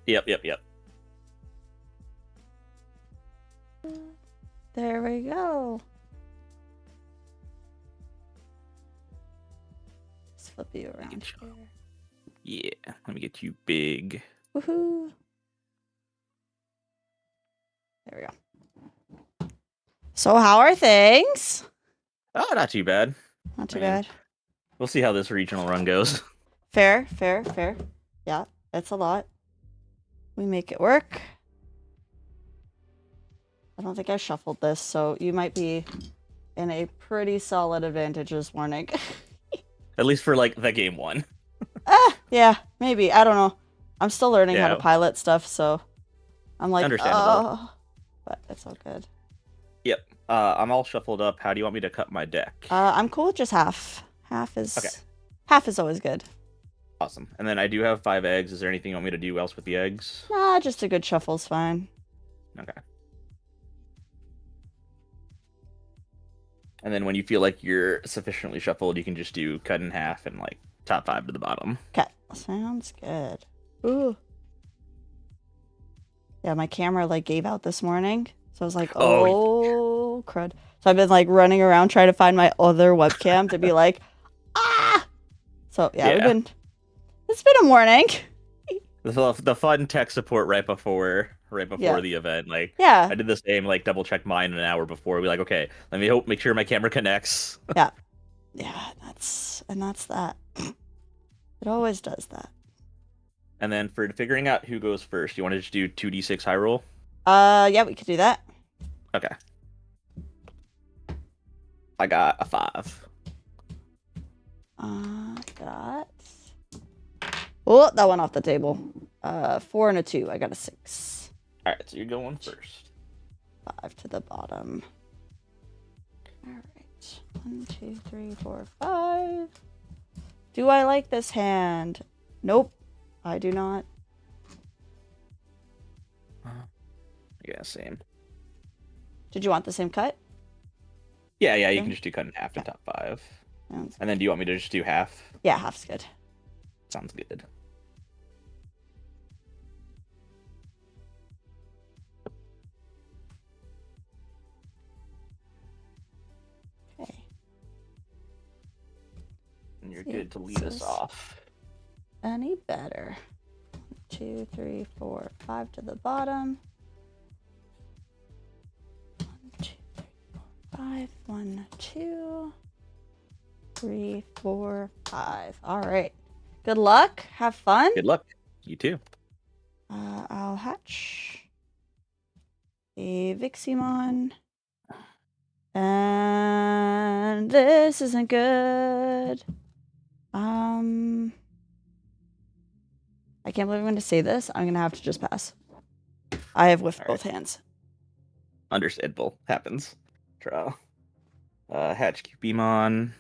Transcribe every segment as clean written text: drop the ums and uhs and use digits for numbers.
Yep, yep, yep. There we go. Let's flip you around here. Yeah, let me get you big. Woohoo! There we go. So how are things? Oh, not too bad. Not too I mean, bad. we'll see how this regional run goes. Fair, fair, fair. Yeah, that's a lot. We make it work. I don't think I shuffled this, so you might be in a pretty solid advantage this morning. At least for like the game one. Yeah, maybe. I don't know. I'm still learning how to Yeah, pilot stuff, so I'm like, understandable. oh, but it's all good. Yep. I'm all shuffled up. How do you want me to cut my deck? I'm cool with just half. Okay, Half is always good. awesome. And then I do have 5 eggs. Is there anything you want me to do else with the eggs? Nah, just a good shuffle's fine. Okay. And then when you feel like you're sufficiently shuffled, you can just do cut in half and like top 5 to the bottom. Okay, sounds good. Ooh. Yeah, my camera like gave out this morning, so I was like, oh crud. So I've been like running around trying to find my other webcam to be like, ah. So yeah, yeah. It's been a morning. The fun tech support right before Yeah. the event. Like Yeah. I did the same, like double check mine an hour before. Be like, okay, let me make sure my camera connects. Yeah. Yeah, that's that. It always does that. And then for figuring out who goes first, you want to just do 2d6 high roll? Yeah, we could do that. Okay. I got a 5. Got. Oh, that went off the table. 4 and a 2. I got a 6. All right, so you're going first. 5 to the bottom. All right. 1, 2, 3, 4, 5. Do I like this hand? Nope, I do not. Yeah, same. Did you want the same cut? Yeah, you can just do cut in half to top 5. Sounds And then do you want me to just do half? Yeah, half's good. Sounds good. Okay. And you're good to lead us off. Any better? 1, 2, 3, 4, 5 to the bottom. 1, 2, 3, 4, 5. 1, 2, 3, 4, 5. All right. Good luck. Have fun. Good luck. You too. I'll hatch a Viximon. And this isn't good. I can't believe I'm going to say this. I'm going to have to just pass. I have whiffed both hands. Understandable. Happens. Draw. Hatch Cupimon.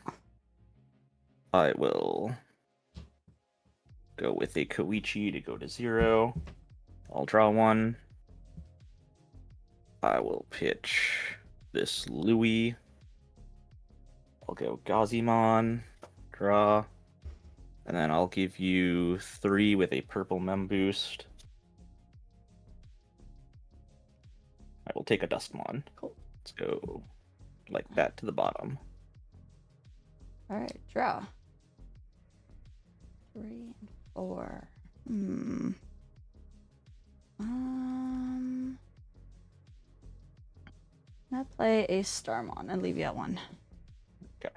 I will go with a Koichi to go to 0. I'll draw 1. I will pitch this Louis. I'll go Gazimon. Draw. And then I'll give you 3 with a purple Mem boost. I will take a Dustmon. Cool. Let's go like that to the bottom. All right, draw. 3 and 4. I'm gonna play a Starmon and leave you at 1. Okay.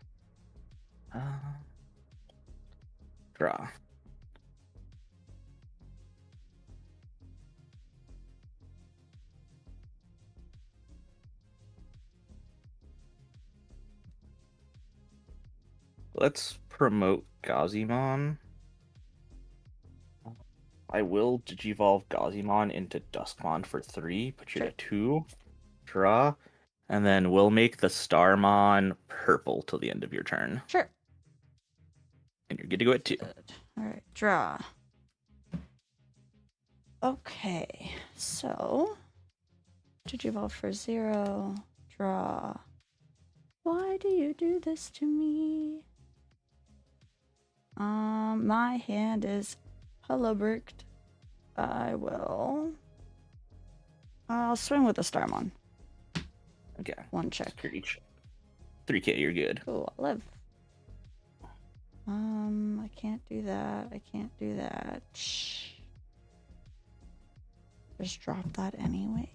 Draw. Let's promote Gazimon. I will Digivolve Gazimon into Duskmon for 3, put you to 2, draw, and then we'll make the Starmon purple till the end of your turn. Sure. And you're good to go at 2. All right, draw. Okay, so Digivolve for 0, draw. Why do you do this to me? My hand is hullabricked. I will. I'll swing with the Starmon. Okay. One check. 3K, you're good. Cool, I'll live. I can't do that. I can't do that. Shh. Just drop that anyway.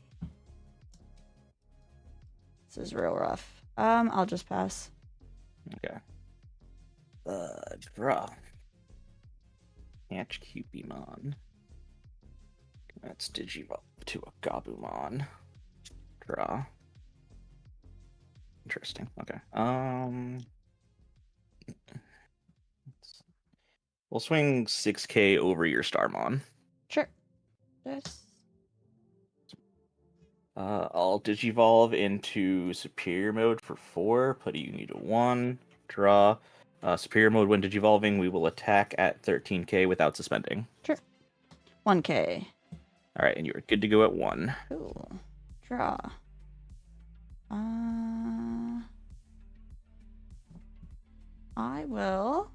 This is real rough. I'll just pass. Okay. Draw. Catch Cupimon. That's Digivolve to a Gabumon. Draw. Interesting. Okay. We'll swing 6K over your Starmon. Sure. Just. I'll Digivolve into Superior Mode for 4, putting you to 1. Draw. Superior Mode when Digivolving, we will attack at 13K without suspending. Sure. 1K. Alright, and you're good to go at 1. Cool. Draw. I will.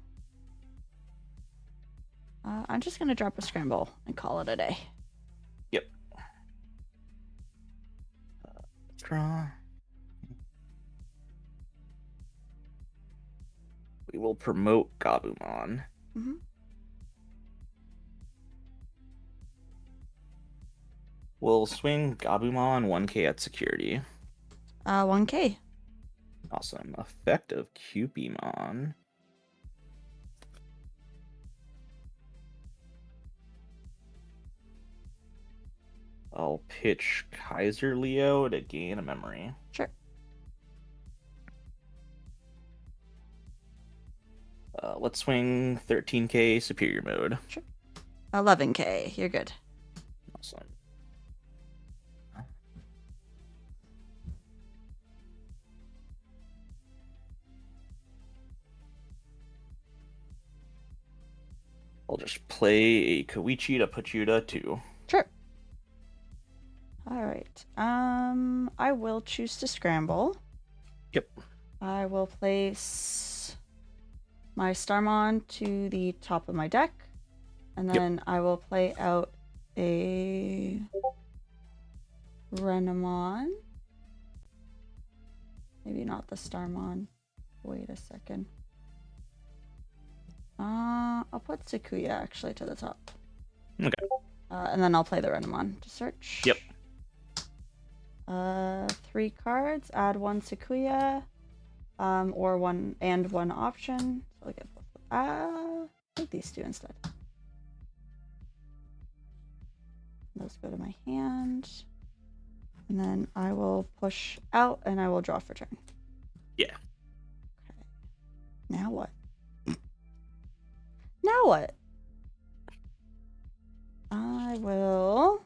I'm just gonna drop a scramble and call it a day. Yep. Draw. We will promote Gabumon. Mm-hmm. We'll swing Gabumon 1K at security. 1K. Awesome. Effect of Cupimon. I'll pitch Kaiser Leo to gain a memory. Sure. Let's swing 13K Superior Mode. Sure. 11K. You're good. Awesome. I'll just play a Koichi to put you to 2. Sure. All right. I will choose to scramble. Yep. I will place my Starmon to the top of my deck, and then I will play out a Renamon. Maybe not the Starmon. Wait a second. I'll put Sakuya actually to the top. Okay. And then I'll play the Renamon to search. Yep. 3 cards. Add 1 Sakuya. Or one option. So I'll get both. Take these 2 instead. Those go to my hand. And then I will push out and I will draw for turn. Yeah. Okay. Now what? Now what? I will.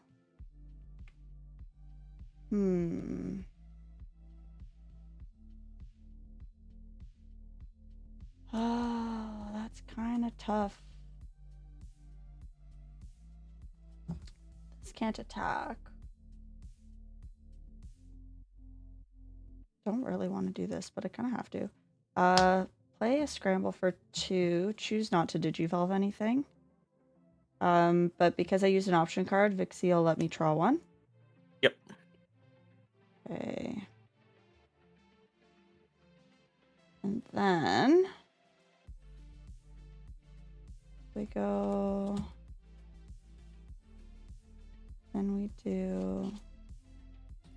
Oh, that's kind of tough. This can't attack. Don't really want to do this, but I kind of have to. Play a scramble for 2. Choose not to digivolve anything. But because I used an option card, Vixie will let me draw 1. Yep. Okay. And then we go. Then we do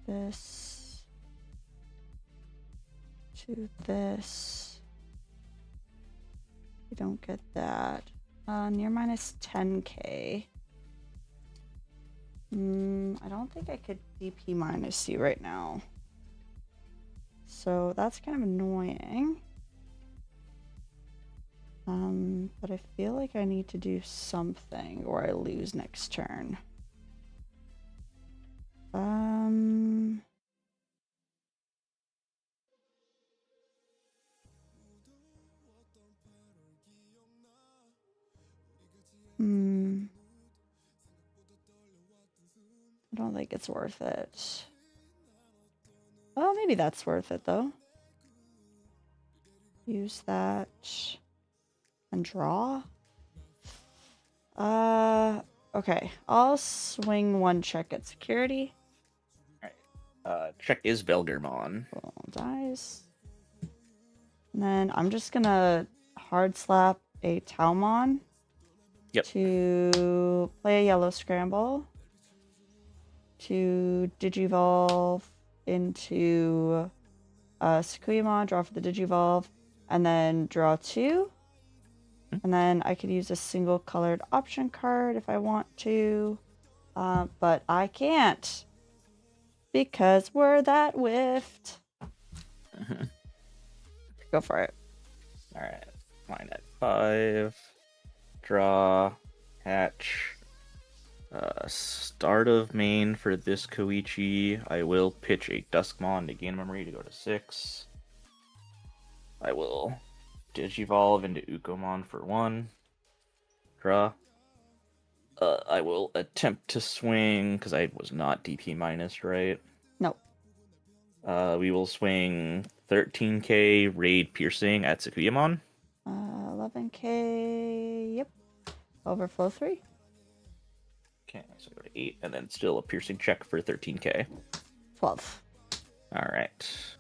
this to this. We don't get that. Near minus 10K. I don't think I could DP minus you right now. So that's kind of annoying. But I feel like I need to do something or I lose next turn. I don't think it's worth it. Oh, maybe that's worth it though. Use that and draw. Okay, I'll swing one check at security. Check is Velgermon. Roll dice. And then I'm just gonna hard slap a Talmon. Yep. To play a yellow scramble. To Digivolve into Sakuyamon, draw for the Digivolve, and then draw 2. And then I could use a single colored option card if I want to. But I can't. Because we're that whiffed. Go for it. Alright. Mine at 5. Draw. Hatch. Start of main for this Koichi. I will pitch a Duskmon to gain memory to go to 6. I will Digivolve into Ukomon for 1. Draw. I will attempt to swing, because I was not DP minus, right? No. We will swing 13k Raid Piercing at Sakuyamon. 11k, yep. Overflow 3. Okay, so I go to 8, and then still a piercing check for 13k. 12. Alright.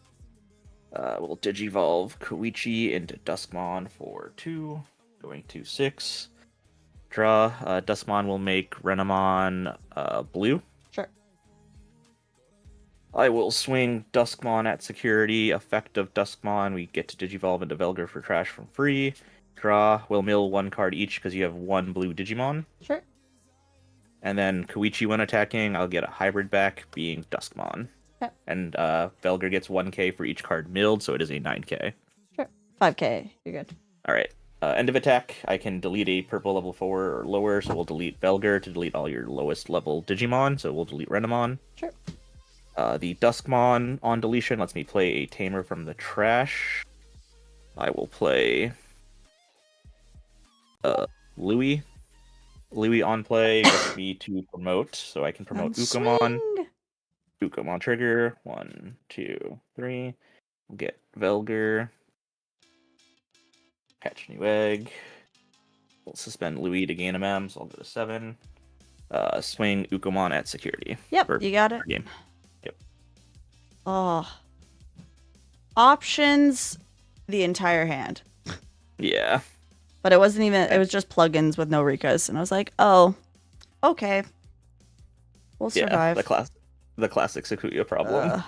We'll Digivolve Koichi into Duskmon for 2, going to 6. Draw. Duskmon will make Renamon blue. Sure. I will swing Duskmon at security. Effect of Duskmon, we get to Digivolve into Velger for trash from free. Draw. We'll mill 1 card each because you have 1 blue Digimon. Sure. And then Koichi, when attacking, I'll get a hybrid back, being Duskmon. Yep. And Velger gets 1k for each card milled, so it is a 9k. Sure. 5k. You're good. Alright. End of attack, I can delete a purple level 4 or lower, so we'll delete Velger to delete all your lowest level Digimon, so we'll delete Renamon. Sure. The Duskmon on deletion lets me play a Tamer from the trash. I will play Louis. Louis on play gets me to promote, so I can promote Ukomon. Ukomon trigger. 1, 2, 3. We'll get Velger. Hatch new egg. We'll suspend Louis to gain a mem, so I'll go to 7. Swing Ukomon at security. Yep, you got it. Game. Yep. Oh. Options the entire hand. Yeah. But it wasn't even, it was just plugins with no Rikas. And I was like, oh, okay. We'll survive. Yeah, the classic Sakuya problem.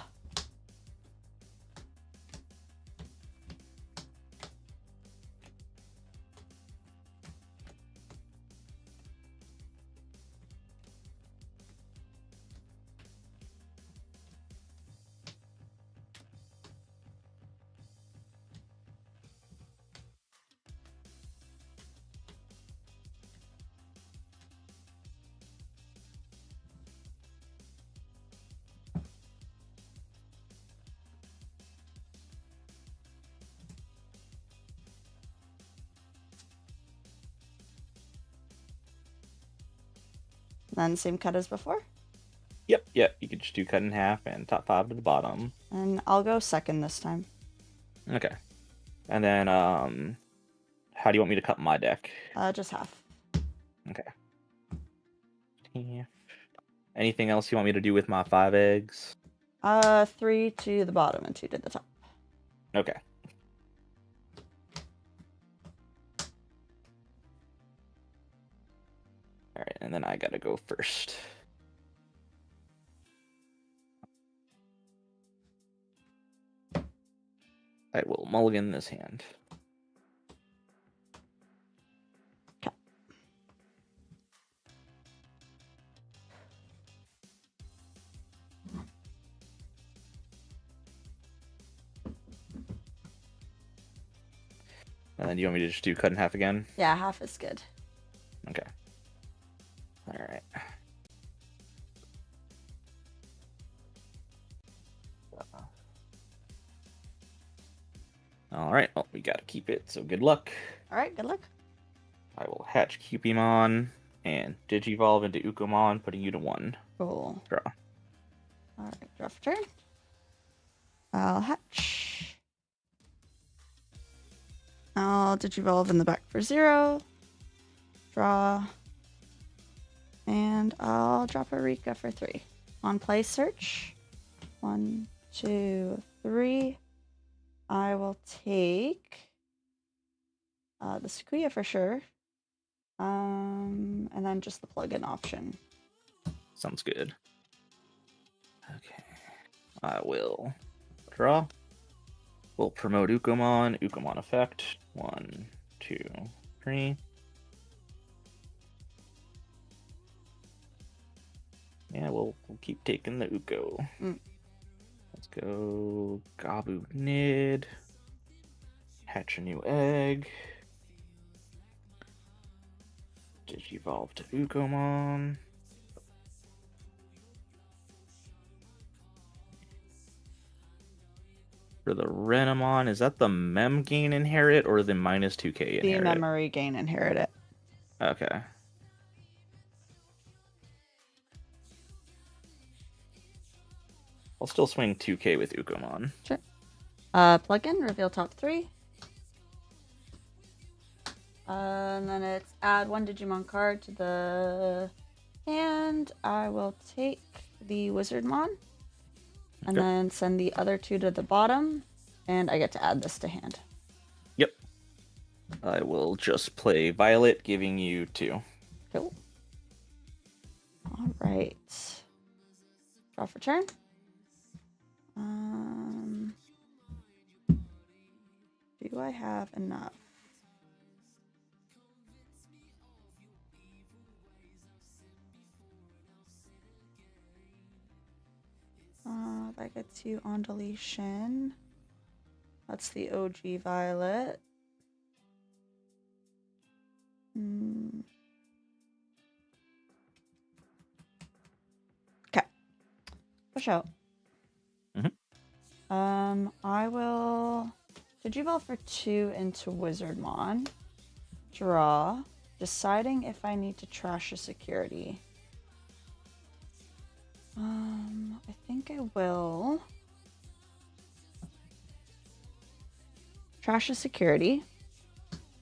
Then same cut as before. Yep. You can just do cut in half and top 5 to the bottom. And I'll go second this time. Okay. And then, how do you want me to cut my deck? Just half. Okay. Yeah. Anything else you want me to do with my 5 eggs? 3 to the bottom and 2 to the top. Okay. Alright, and then I gotta go first. I will mulligan this hand. Okay. And then do you want me to just do cut in half again? Yeah, half is good. Okay. Alright. Alright, well, we gotta keep it, so good luck. Alright, good luck. I will hatch Cupimon and Digivolve into Ukomon, putting you to 1. Cool. Draw. Alright, draw for turn. I'll hatch. I'll Digivolve in the back for 0. Draw. And I'll drop a Rika for 3. On play search. 1, 2, 3. I will take the Sakuya for sure. And then just the plug-in option. Sounds good. Okay. I will draw. We'll promote Ukomon. Ukomon effect. 1, 2, 3. Yeah, we'll keep taking the Uko. Let's go Gabu Nid. Hatch a new egg. Digivolve to Ukomon. For the Renamon, is that the Mem gain inherit or the -2k inherit? The memory gain inherit it. Okay. I'll still swing 2k with Ukomon. Sure. Plug-in, reveal top 3. And then it's add 1 Digimon card to the hand. I will take the Wizardmon. And then send the other 2 to the bottom. And I get to add this to hand. Yep. I will just play Violet, giving you 2. Cool. Alright. Draw for turn. Do I have enough? That gets you on deletion. That's the OG Violet. Okay. Push out. I will Digivolve for 2 into Wizardmon. Draw. Deciding if I need to trash a security. I think I will. Trash a security.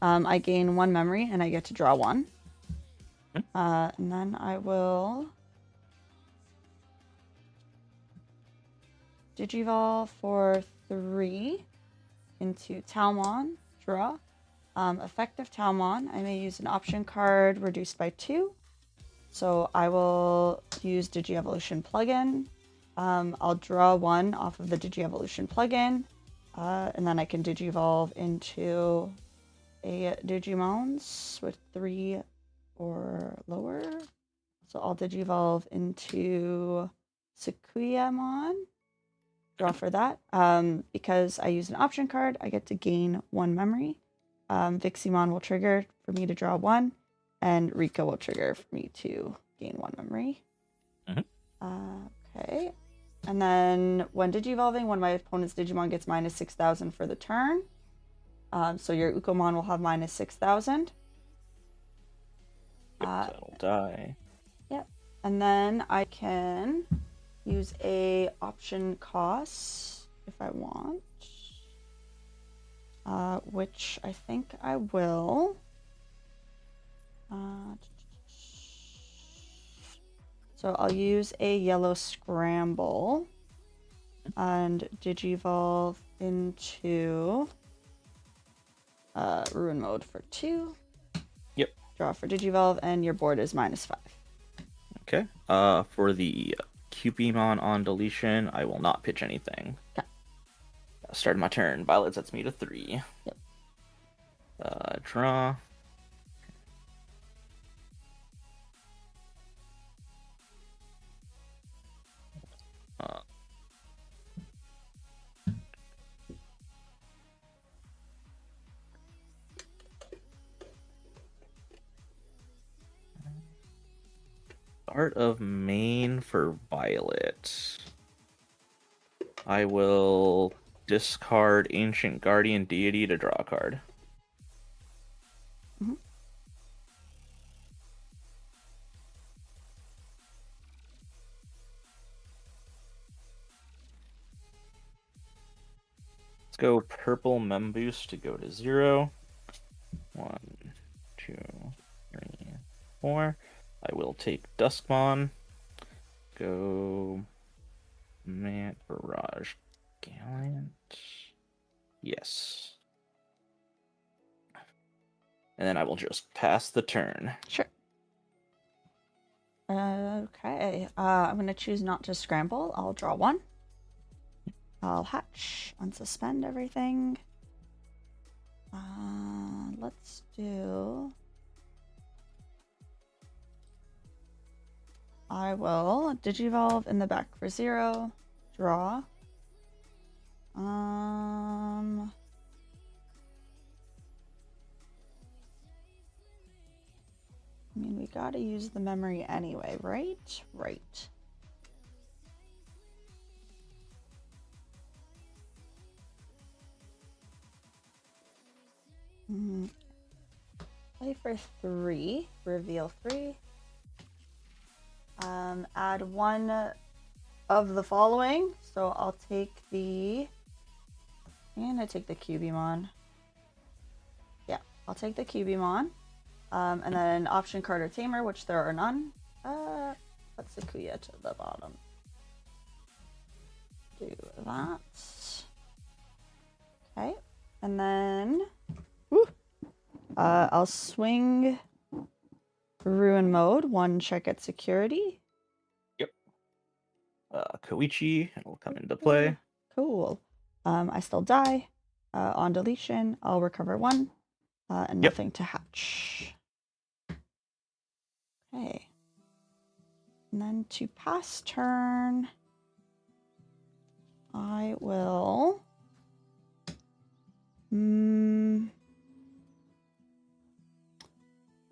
I gain 1 memory and I get to draw 1. And then I will Digivolve for 3 into Talmon. Draw. Effective Talmon. I may use an option card reduced by 2. So I will use Digievolution plugin. I'll draw 1 off of the Digievolution plugin. And then I can Digivolve into a Digimons with 3 or lower. So I'll Digivolve into Sakuyamon. Draw for that. Because I use an option card, I get to gain 1 memory. Viximon will trigger for me to draw 1. And Rika will trigger for me to gain 1 memory. Okay. And then when Digivolving, one of my opponent's Digimon gets -6,000 for the turn. So your Ukomon will have -6,000. That'll die. Yep. And then I can use a option cost if I want. Which I think I will. So I'll use a yellow scramble and Digivolve into Ruin Mode for 2. Yep. Draw for Digivolve, and your board is -5. Okay. For the Cupimon on deletion, I will not pitch anything. Okay. Starting my turn. Violet sets me to 3. Yep. Draw. Art of Main for Violet. I will discard Ancient Guardian Deity to draw a card. Let's go Purple Memboost to go to 0. 1, 2, 3, 4. I will take Duskmon. Go Barrage Gallant. Yes. And then I will just pass the turn. Sure. Okay. I'm gonna choose not to scramble. I'll draw one. I'll hatch, unsuspend everything. Let's do. I will Digivolve in the back for 0. Draw. I mean, we gotta use the memory anyway, right? Right. Play for 3. Reveal 3. Add 1 of the following. So I'll take the... And I take the Cubimon. Yeah, I'll take the Cubimon. And then option card or tamer, which there are none. Let's Sakuya to the bottom. Do that. Okay. And then I'll swing Ruin Mode, 1 check at security. Yep. Koichi will come into play. Cool. I still die. On deletion, I'll recover 1. And nothing to hatch. Okay. And then to pass turn, I will...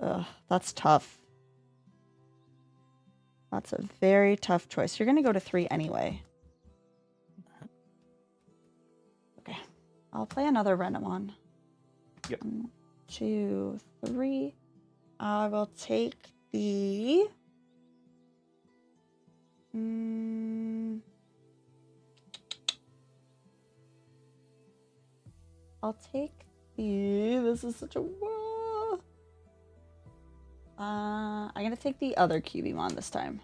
Ugh, that's tough. That's a very tough choice. You're gonna go to 3 anyway. Okay. I'll play another Renamon. Yep. 1, 2, 3. I will take the... I'll take the... This is such a... I'm gonna take the other Cubimon this time.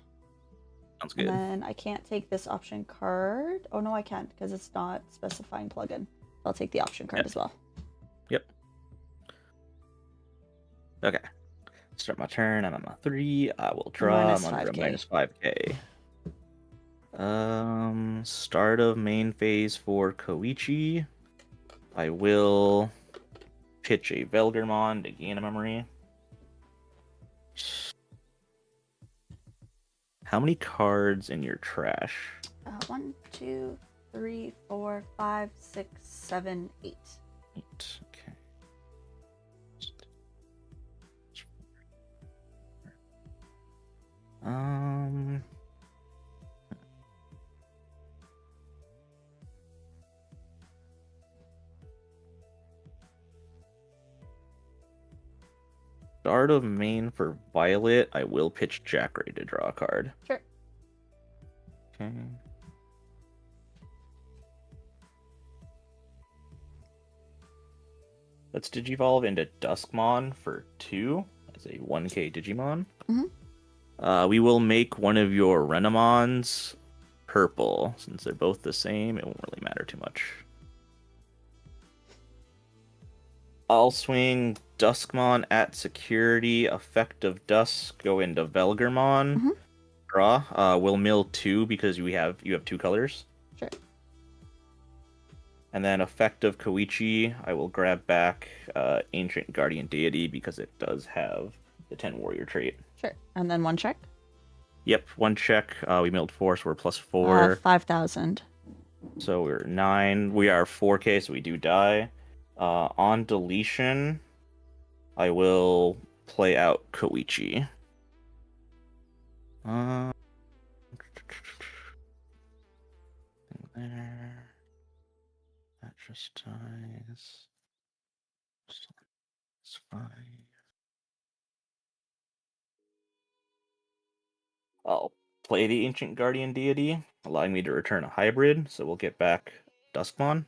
Sounds good. And then I can't take this option card. Oh no, I can't because it's not specifying plugin. I'll take the option card as well. Yep. Okay. Start my turn. I'm on my 3. I will draw. I'm under a minus 5k. Start of main phase for Koichi. I will pitch a Velgermon to gain a memory. How many cards in your trash? 1, 2, 3, 4, 5, 6, 7, 8. 8. Okay. Start of main for Violet. I will pitch Jackery to draw a card. Sure. Okay. Let's Digivolve into Duskmon for 2 as a 1k Digimon. We will make one of your Renamons purple. Since they're both the same, it won't really matter too much. I'll swing Duskmon at security, effect of Dusk, go into Velgermon. Draw. We'll mill 2 because you have 2 colors. Sure. And then effect of Koichi, I will grab back Ancient Guardian Deity because it does have the 10 Warrior trait. Sure. And then 1 check? Yep, 1 check. We milled 4, so we're plus 4. 5,000. So we're 9. We are 4k, so we do die. On deletion, I will play out Koichi. There. That just dies. It's 5. I'll play the Ancient Guardian Deity, allowing me to return a hybrid, so we'll get back Duskmon.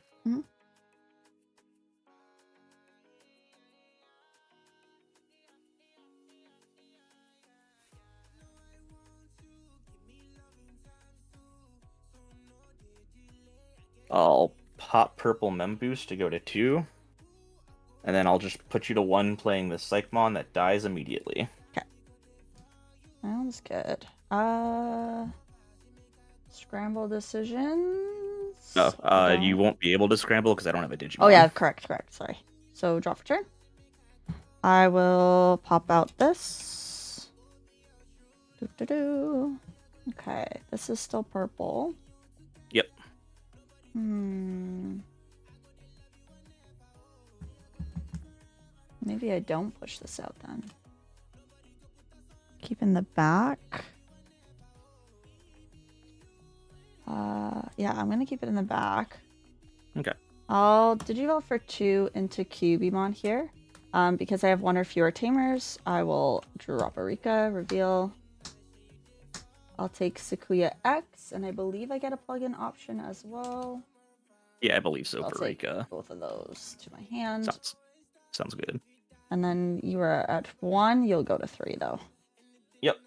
I'll pop purple Mem Boost to go to 2. And then I'll just put you to 1 playing the Psychmon that dies immediately. Okay. Sounds good. Scramble decisions. Oh, you won't be able to scramble because I don't have a Digimon. Oh yeah, correct. Sorry. So draw for turn. I will pop out this. Okay, this is still purple. Yep. Maybe I don't push this out then. Keep in the back. Yeah, I'm gonna keep it in the back. Okay. I'll Digivolve for 2 into Cubimon here. Because I have 1 or fewer tamers, I will drop a Rika, reveal. I'll take Sequoia X, and I believe I get a plug-in option as well. Yeah, I believe so. I'll for take Rika. both of those to my hand. Sounds good. And then you are at 1, you'll go to 3 though. Yep.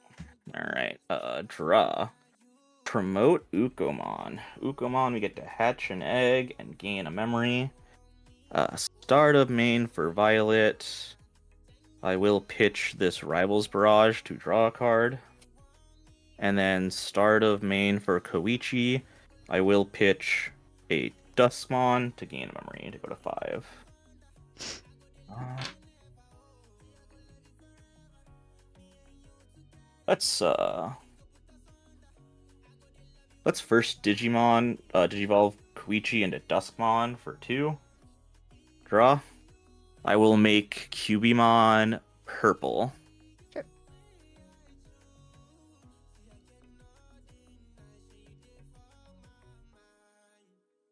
Alright, draw. Promote Ukomon. Ukomon, we get to hatch an egg and gain a memory. Start of main for Violet. I will pitch this Rivals Barrage to draw a card. And then start of main for Koichi. I will pitch a Duskmon to gain a memory to go to 5. Let's first Digivolve Koichi into Duskmon for 2. Draw. I will make Cubimon purple. Sure.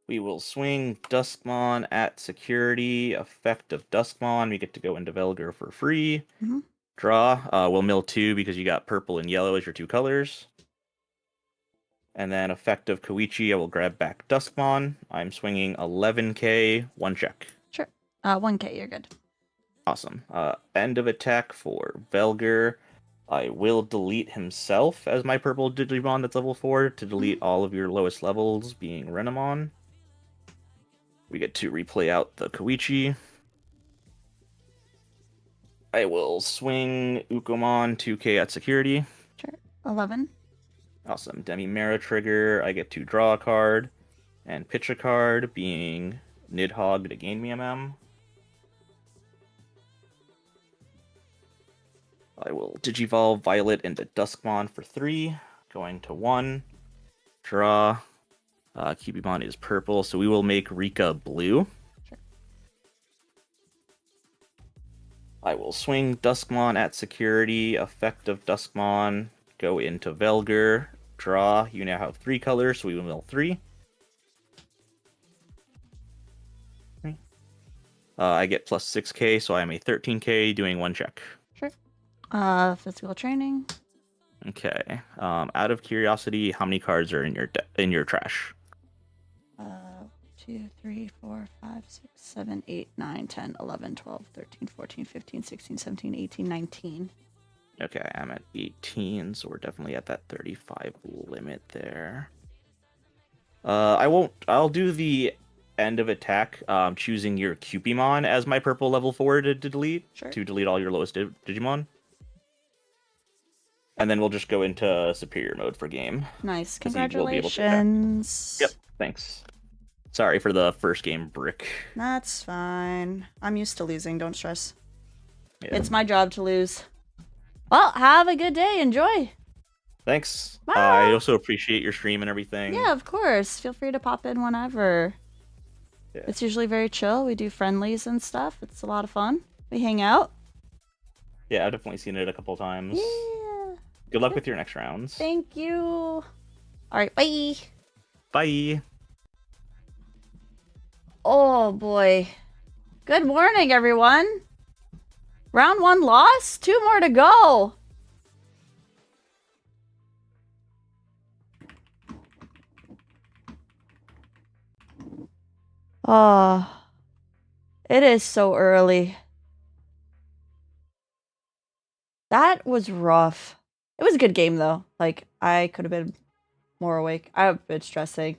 We will swing Duskmon at security. Effect of Duskmon. We get to go into Velgar for free. Draw. We'll mill 2 because you got purple and yellow as your 2 colors. And then effect of Koichi, I will grab back Duskmon. I'm swinging 11k, 1 check. Sure. 1k, you're good. Awesome. End of attack for Velgar. I will delete himself as my purple Digimon that's level 4 to delete all of your lowest levels, being Renamon. We get to replay out the Koichi. I will swing Ukomon 2k at security. Sure. 11. Awesome. Demi-Mera trigger. I get to draw a card and pitch a card, being Nidhogg to gain me a mem. I will Digivolve Violet into Duskmon for 3, going to 1. Draw. Cubimon is purple, so we will make Rika blue. Sure. I will swing Duskmon at security. Effect of Duskmon. Go into Velgar. Draw. You now have 3 colors, so we will mill 3. I get plus 6k, so I am a 13k, doing 1 check. Sure. Physical training. Okay. Out of curiosity, how many cards are in your trash? 2, 3, 4, 5, 6, 7, 8, 9, 10, 11, 12, 13, 14, 15, 16, 17, 18, 19. Okay, I'm at 18, so we're definitely at that 35 limit there. I'll do the end of attack, choosing your Cubimon as my purple level 4 to delete. Sure. To delete all your lowest Digimon. And then we'll just go into superior mode for game. Nice. 'Cause he will be able to Congratulations. Yep, thanks. Sorry for the first game brick. That's fine. I'm used to losing, don't stress. Yeah. It's my job to lose. Well, have a good day. Enjoy. Thanks. Bye. I also appreciate your stream and everything. Yeah, of course. Feel free to pop in whenever. Yeah. It's usually very chill. We do friendlies and stuff. It's a lot of fun. We hang out. Yeah, I've definitely seen it a couple times. Yeah. Good luck with your next rounds. Thank you. All right, bye. Bye. Oh boy. Good morning, everyone. Round 1 loss. 2 more to go. Oh, it is so early. That was rough. It was a good game, though. Like, I could have been more awake. I've been stressing.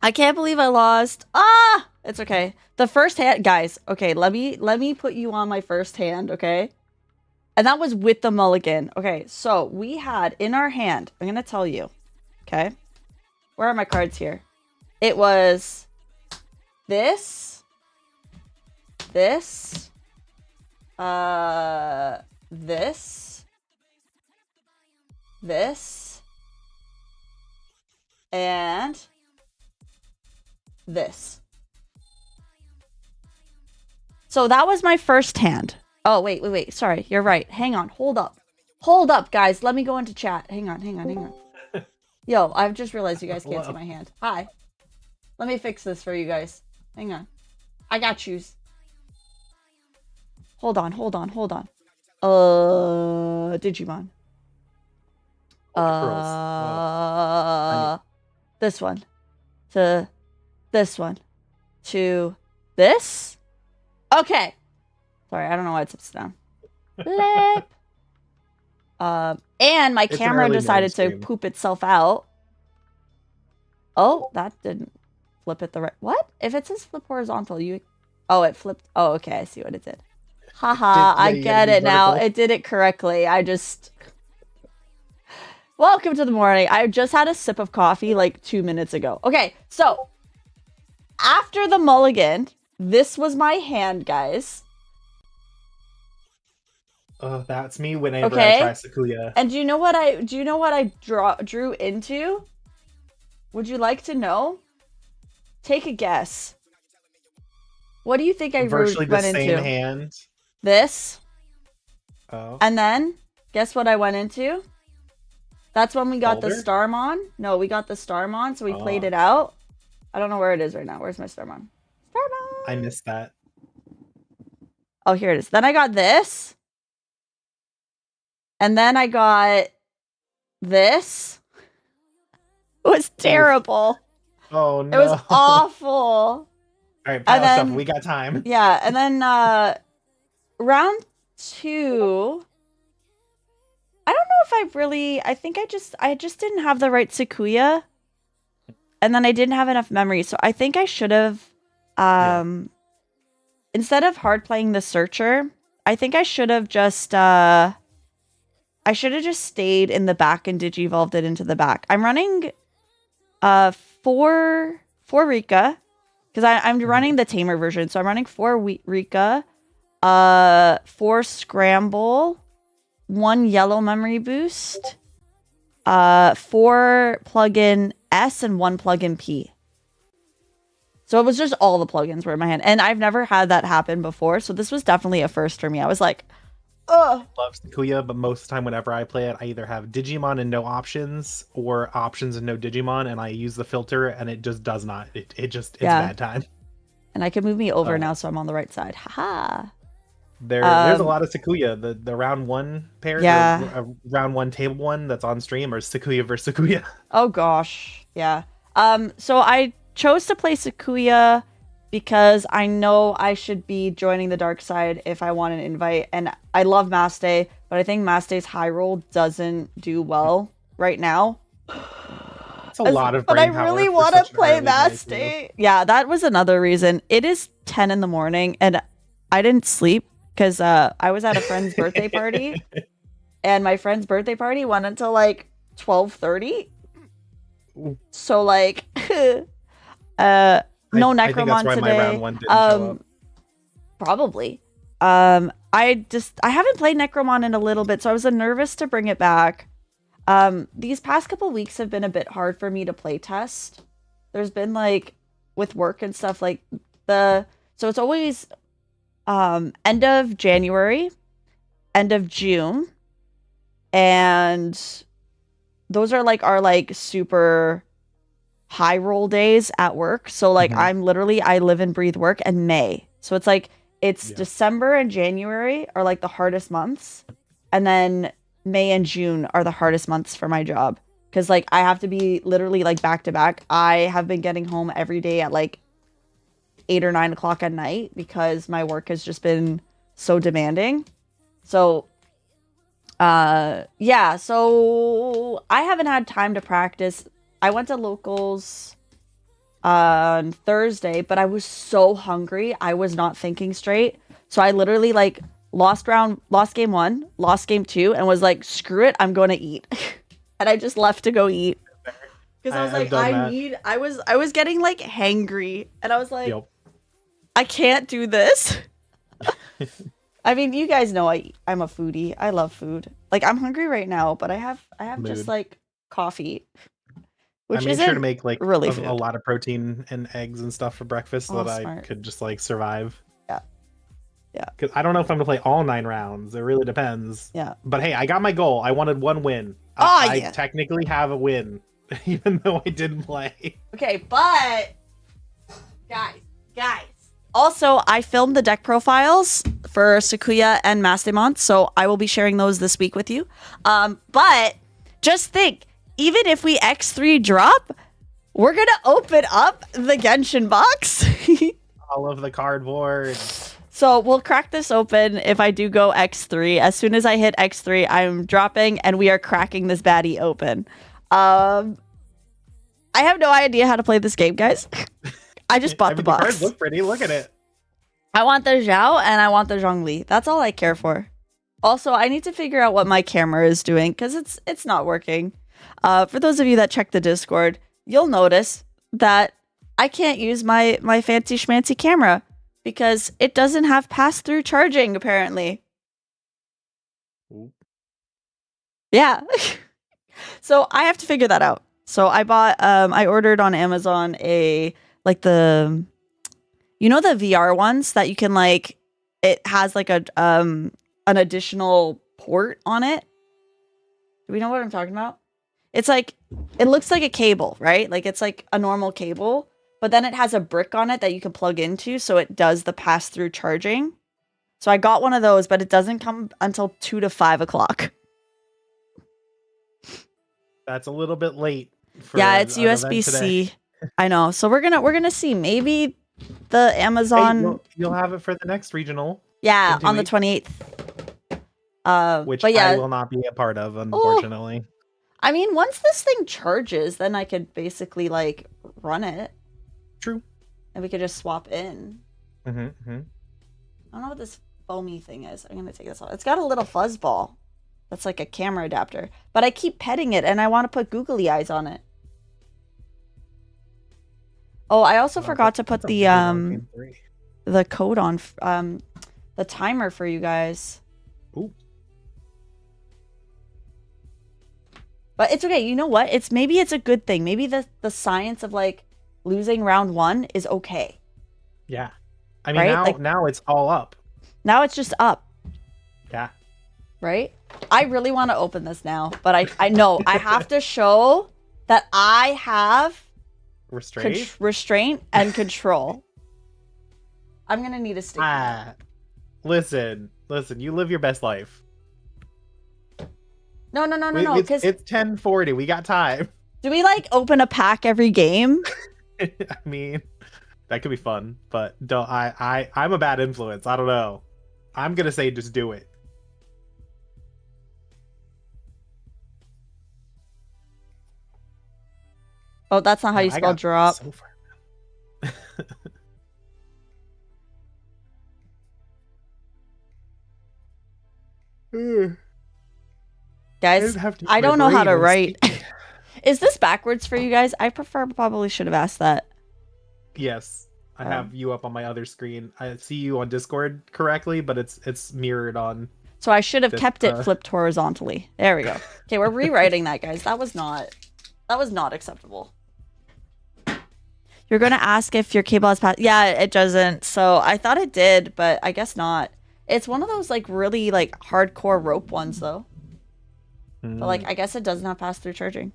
I can't believe I lost. Ah, it's okay. The first hand, guys. Okay, let me put you on my first hand, okay? And that was with the mulligan. Okay, so we had in our hand, I'm going to tell you, okay? Where are my cards here? It was this, this, this, and this. So that was my first hand. Oh, wait. Sorry, you're right. Hang on. Hold up, guys. Let me go into chat. Hang on. Yo, I've just realized you guys can't see my hand. Hi. Let me fix this for you guys. Hang on. I got yous. Hold on. Digimon. This one. To this one. To this? Okay. Sorry, I don't know why it's upside down. Flip. And my camera decided to poop itself out. Oh, that didn't flip it the right. What? If it says flip horizontal, you. Oh, it flipped. Oh, okay. I see what it did. Haha, I get it now. It did it correctly. I just. Welcome to the morning. I just had a sip of coffee like 2 minutes ago. Okay, so after the mulligan, this was my hand, guys. Oh, that's me whenever I try Sakuya. And do you know what I drew into? Would you like to know? Take a guess. What do you think I virtually went the same into? hand? This. Oh. And then guess what I went into? That's when we got the Starmon. No, we got the Starmon, so we played it out. I don't know where it is right now. Where's my Starmon? Starmon! I missed that. Oh, here it is. Then I got this. And then I got this. It was terrible. Oh, no. It was awful. All right, pile stuff. We got time. Yeah, and then round 2... I don't know if I think I just didn't have the right Sakuya. And then I didn't have enough memory. So I think I should have instead of hard playing the Searcher, I think I should have just stayed in the back and digivolved it into the back. I'm running 4 Rika because I'm running the tamer version. So I'm running 4 Rika, 4 Scramble, 1 yellow memory boost, 4 plugin S, and 1 plugin P. So it was just all the plugins were in my hand. And I've never had that happen before. So this was definitely a first for me. I was like, ugh. I love Sakuya, but most of the time whenever I play it, I either have Digimon and no options or options and no Digimon, and I use the filter and it just does not. It's bad time. And I can move me over now so I'm on the right side. Haha. There's a lot of Sakuya. The round 1 pair, round 1 table one that's on stream, or Sakuya versus Sakuya. Oh gosh, yeah. So I chose to play Sakuya because I know I should be joining the dark side if I want an invite, and I love Maste, but I think Maste's high roll doesn't do well right now. It's a lot of brain power. But I really want to play Maste. Yeah, that was another reason. It is 10 in the morning, and I didn't sleep. Because I was at a friend's birthday party, and my friend's birthday party went until like 12:30. So like, no Necromon I think that's why today. My round 1 didn't show up. Probably. I haven't played Necromon in a little bit, so I was nervous to bring it back. These past couple weeks have been a bit hard for me to play test. There's been like with work and stuff so it's always. End of January, end of June, and those are like our like super high roll days at work. So like I live and breathe work, and May. So it's like December and January are like the hardest months, and then May and June are the hardest months for my job because like I have to be literally like back to back. I have been getting home every day at like 8 or 9 o'clock at night because my work has just been so demanding. So, so I haven't had time to practice. I went to locals on Thursday, but I was so hungry. I was not thinking straight. So I literally like lost game 1, lost game 2, and was like, screw it, I'm going to eat. And I just left to go eat. Because I was like, I was getting like hangry. And I was like, Yep. I can't do this. I mean, you guys know I'm a foodie. I love food. Like, I'm hungry right now, but I have just like coffee. I made sure to make like really a lot of protein and eggs and stuff for breakfast so that smart. I could just like survive. Yeah. Because I don't know if I'm gonna play all 9 rounds. It really depends. Yeah. But hey, I got my goal. I wanted 1 win. I technically have a win, even though I didn't play. Okay, but guys. Also, I filmed the deck profiles for Sakuya and Mastemont, so I will be sharing those this week with you. But just think, even if we X3 drop, we're gonna open up the Genshin box. All of the cardboard. So we'll crack this open if I do go X3. As soon as I hit X3, I'm dropping and we are cracking this baddie open. I have no idea how to play this game, guys. I just bought the box. The cards look pretty. Look at it. I want the Zhao and I want the Zhongli. That's all I care for. Also, I need to figure out what my camera is doing because it's not working. For those of you that check the Discord, you'll notice that I can't use my fancy schmancy camera because it doesn't have pass-through charging, apparently. Ooh. Yeah. So I have to figure that out. So I ordered on Amazon the VR ones that you can like, it has like an additional port on it. Do we know what I'm talking about? It's like, it looks like a cable, right? Like it's like a normal cable, but then it has a brick on it that you can plug into, so it does the pass-through charging. So I got one of those, but it doesn't come until 2 to 5 o'clock. That's a little bit late. Yeah, it's USB-C. I know. So we're gonna see. Maybe the Amazon. Hey, you'll have it for the next regional. Yeah, on the 28th. Which but yeah, I will not be a part of, unfortunately. I mean, once this thing charges, then I could basically like run it. True. And we could just swap in. Mm-hmm. I don't know what this foamy thing is. I'm gonna take this off. It's got a little fuzz ball. That's like a camera adapter. But I keep petting it and I want to put googly eyes on it. Oh, I also forgot to put the code on the timer for you guys. Ooh. But it's okay. You know what? Maybe it's a good thing. Maybe the science of like losing round 1 is okay. Yeah. I mean, right? now it's all up. Now it's just up. Yeah. Right? I really want to open this now, but I know I have to show that I have restraint and control. I'm going to need a stick. Listen, you live your best life. No. It's 10:40. We got time. Do we like open a pack every game? I mean, that could be fun, but I'm a bad influence. I don't know. I'm gonna say just do it. Oh, that's not how you spell drop. So far. Guys, I don't know how to write. Is this backwards for you guys? I probably should have asked that. Yes. I have you up on my other screen. I see you on Discord correctly, but it's mirrored on. So I should have kept it flipped horizontally. There we go. Okay, we're rewriting that, guys. That was not acceptable. You're gonna ask if your cable has passed. Yeah, it doesn't. So I thought it did, but I guess not. It's one of those like really like hardcore rope ones though. But like I guess it does not pass through charging.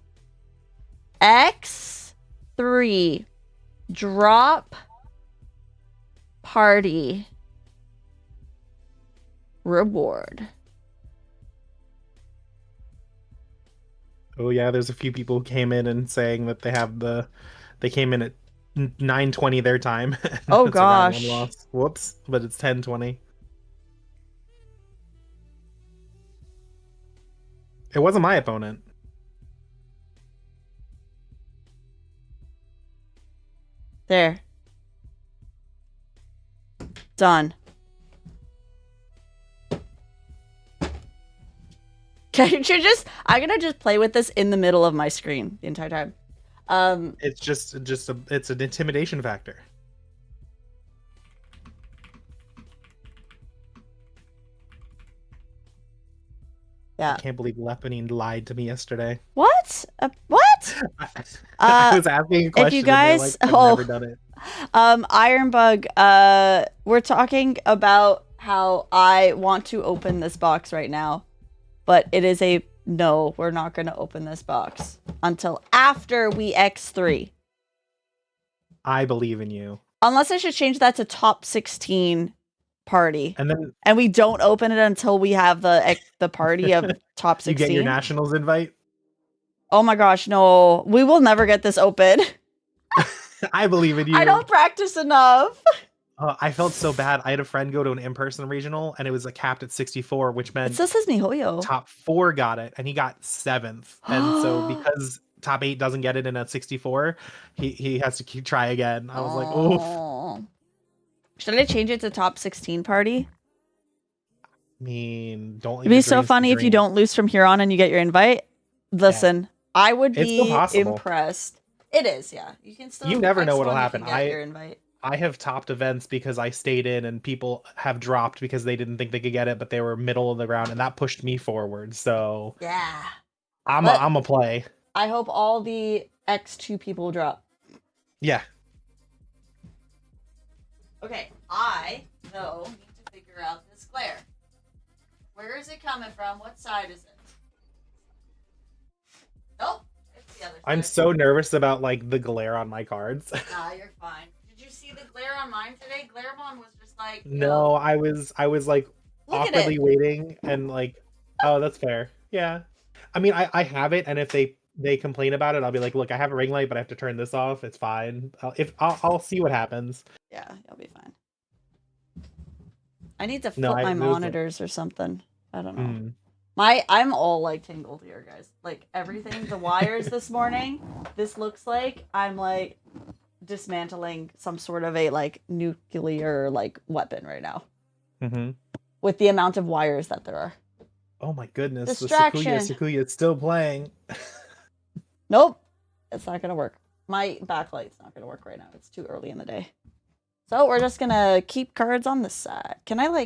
X3 drop party reward. Oh yeah, there's a few people who came in and saying that they came in at 9:20 their time. Oh gosh. Whoops, but it's 10:20. It wasn't my opponent. There. Done. I'm gonna just play with this in the middle of my screen the entire time. It's it's an intimidation factor. Yeah. I can't believe Lepanine lied to me yesterday. What? What? I was asking a question. If you guys, and they're like, I've never done it. Ironbug, we're talking about how I want to open this box right now, but it is a no. We're not going to open this box until after we X3. I believe in you. Unless I should change that to top 16 party, and we don't open it until we have the party of top 16. You get your nationals invite. Oh my gosh, no! We will never get this open. I believe in you. I don't practice enough. I felt so bad. I had a friend go to an in-person regional, and it was capped at 64, which meant it still says MiHoYo. top 4 got it, and he got 7th. And so because top 8 doesn't get it in a 64, he has to try again. I was like, oof. Should I change it to top 16 party? I mean, don't. It'd be so funny if you don't lose from here on and you get your invite. Listen, I would be impressed. It is, yeah. You can still. You never know what'll happen. Your invite. I have topped events because I stayed in and people have dropped because they didn't think they could get it, but they were middle of the ground, and that pushed me forward. So yeah, I'm a play. I hope all the X2 people drop. Yeah. Okay, I though need to figure out this glare. Where is it coming from? What side is it? Nope, it's the other side. I'm so nervous about the glare on my cards. Nah, you're fine. Did you see the glare on mine today? Glarebon was just like no, I was awkwardly waiting and oh, that's fair. Yeah. I mean, I have it, and if they complain about it, I'll be like, look, I have a ring light, but I have to turn this off. It's fine. I'll see what happens. Yeah, you'll be fine. I need to flip my monitors or something. I don't know. I'm all tingled here, guys. Everything, the wires this morning. This looks like I'm dismantling some sort of a nuclear weapon right now. With the amount of wires that there are. Oh my goodness! Distraction. The Sakuya is still playing. Nope, it's not gonna work. My backlight's not gonna work right now. It's too early in the day. So we're just gonna keep cards on this side. Can I tuck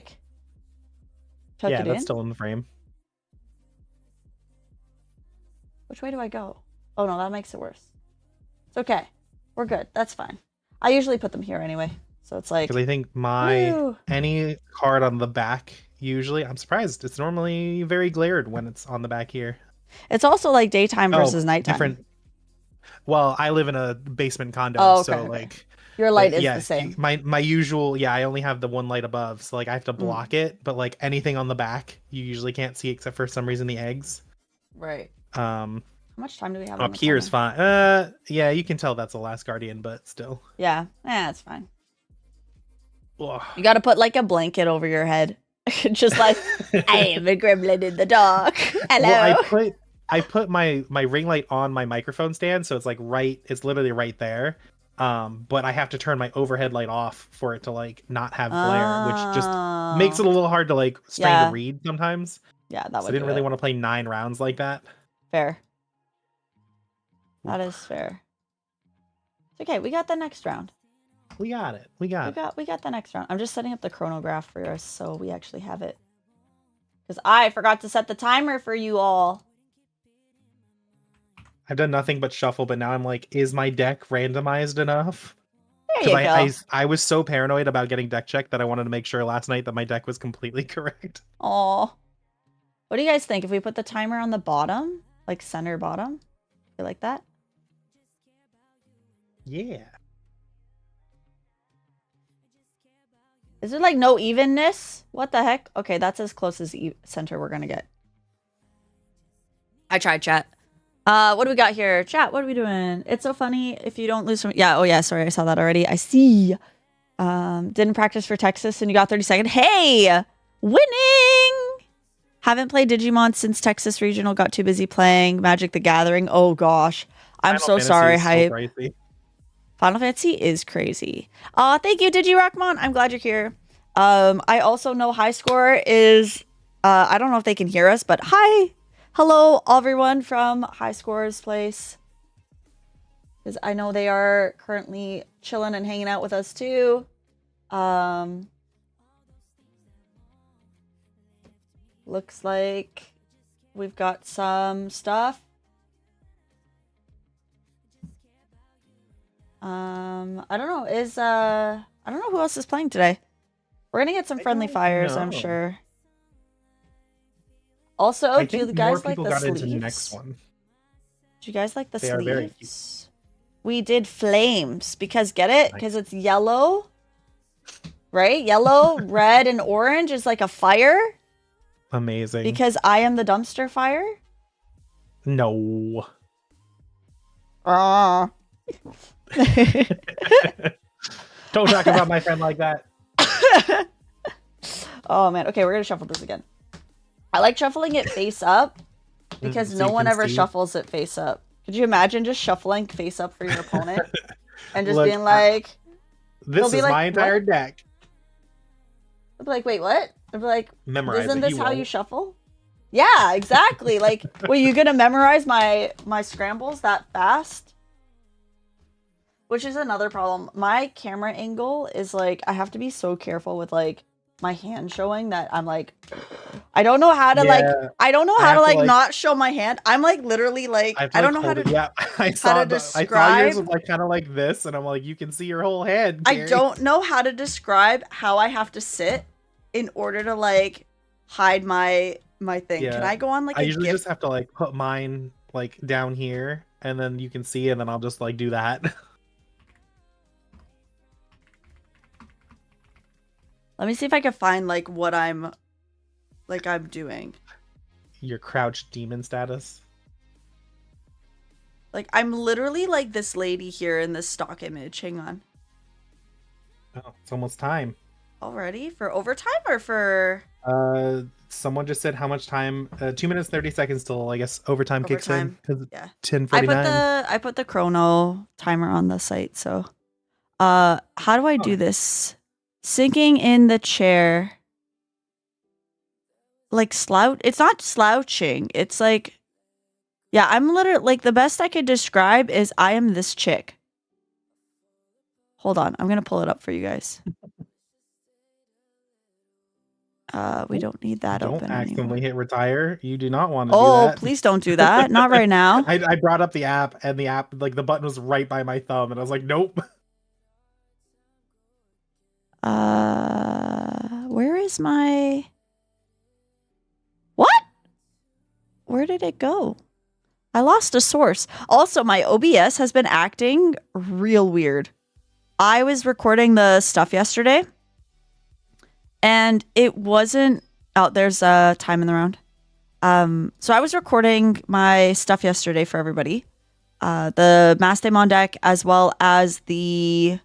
it in? Yeah, that's still in the frame. Which way do I go? Oh no, that makes it worse. It's okay. We're good. That's fine. I usually put them here anyway. So it's because I think any card on the back, usually, I'm surprised. It's normally very glared when it's on the back here. It's also daytime versus nighttime. Different. Well, I live in a basement condo, so your light is the same. My usual, I only have the one light above, so I have to block it. But anything on the back, you usually can't see except for some reason the eggs. Right. How much time do we have? Up here is fine. Yeah, you can tell that's the last Guardian, but still. Yeah, it's fine. Ugh. You got to put a blanket over your head, just I am a gremlin in the dark. Hello. Well, I put my ring light on my microphone stand, so it's it's literally right there. But I have to turn my overhead light off for it to not have glare, which just makes it a little hard to strain to read sometimes. Yeah, that would. I didn't really want to play 9 rounds like that. Fair. That is fair. It's okay. We got the next round. We got it. We got the next round. I'm just setting up the chronograph for us so we actually have it. Because I forgot to set the timer for you all. I've done nothing but shuffle, but now I'm is my deck randomized enough? There you go. I was so paranoid about getting deck checked that I wanted to make sure last night that my deck was completely correct. Aw. What do you guys think? If we put the timer on the bottom, center bottom? You like that? Yeah. Is there no evenness? What the heck? Okay, that's as close as center we're gonna get. I tried, chat. What do we got here? Chat, what are we doing? It's so funny if you don't lose from... Yeah, oh yeah, sorry, I saw that already. I see. Didn't practice for Texas and you got 32nd. Hey! Winning! Haven't played Digimon since Texas Regional. Got too busy playing Magic the Gathering. Oh gosh. I'm so sorry, Hype. Final Fantasy is crazy. Thank you, DigiRockmon. I'm glad you're here. I also know High Score is, I don't know if they can hear us, but hi. Hello, everyone from High Score's place. Because I know they are currently chilling and hanging out with us too. Looks like we've got some stuff. I don't know. I don't know who else is playing today. We're gonna get some friendly fires, I'm sure. Also, do you guys like the sleeves? Into the next one. Do you guys like the They are very cute. sleeves? We did flames because get it? Because it's yellow. Right? Yellow, red, and orange is like a fire. Amazing. Because I am the dumpster fire. No. Don't talk about my friend like that. Oh man. Okay, we're gonna shuffle this again. I like shuffling it face up because So no you one can ever see. shuffles it face up. Could you imagine just shuffling face up for your opponent and just Look, being like, This be is like, my entire what? deck. I'll be like, wait, what? I'll be like, Memorize isn't it. this You how you won't. shuffle? Yeah, exactly. Like, were you gonna memorize my scrambles that fast? Which is another problem. My camera angle is like, I have to be so careful with like my hand showing that I'm like, I don't know how to like, I don't know how to like not show my hand. I'm like literally like, I don't know how to. Yeah, I saw describe. I saw yours was like kind of like this, and I'm like, you can see your whole head. Carrie. I don't know how to describe how I have to sit in order to like hide my thing. Yeah. Can I go on like I a usually GIF? just have to like put mine like down here, and then you can see, and then I'll just like do that. Let me see if I can find like what I'm doing. Your crouched demon status. Like I'm literally like this lady here in this stock image. Hang on. Oh, it's almost time. Already? For overtime or for Someone just said how much time? 2 minutes 30 seconds till I guess overtime kicks in. Yeah. 10:49. I put the chrono timer on the site, so how do I do this? Sinking in the chair. Like it's not slouching. It's like, yeah, I'm literally like the best I could describe is I am this chick. Hold on, I'm gonna pull it up for you guys. We don't need that Don't open accidentally anymore. hit retire. You do not want to do that. Oh, please don't do that. Not right now. I brought up the app, and the app, like the button was right by my thumb, and I was like, nope. Where is my... What? Where did it go? I lost a source. Also, my OBS has been acting real weird. I was recording the stuff yesterday, and it wasn't... Oh, there's time in the round. So I was recording my stuff yesterday for everybody. The Mastemon deck, as well as the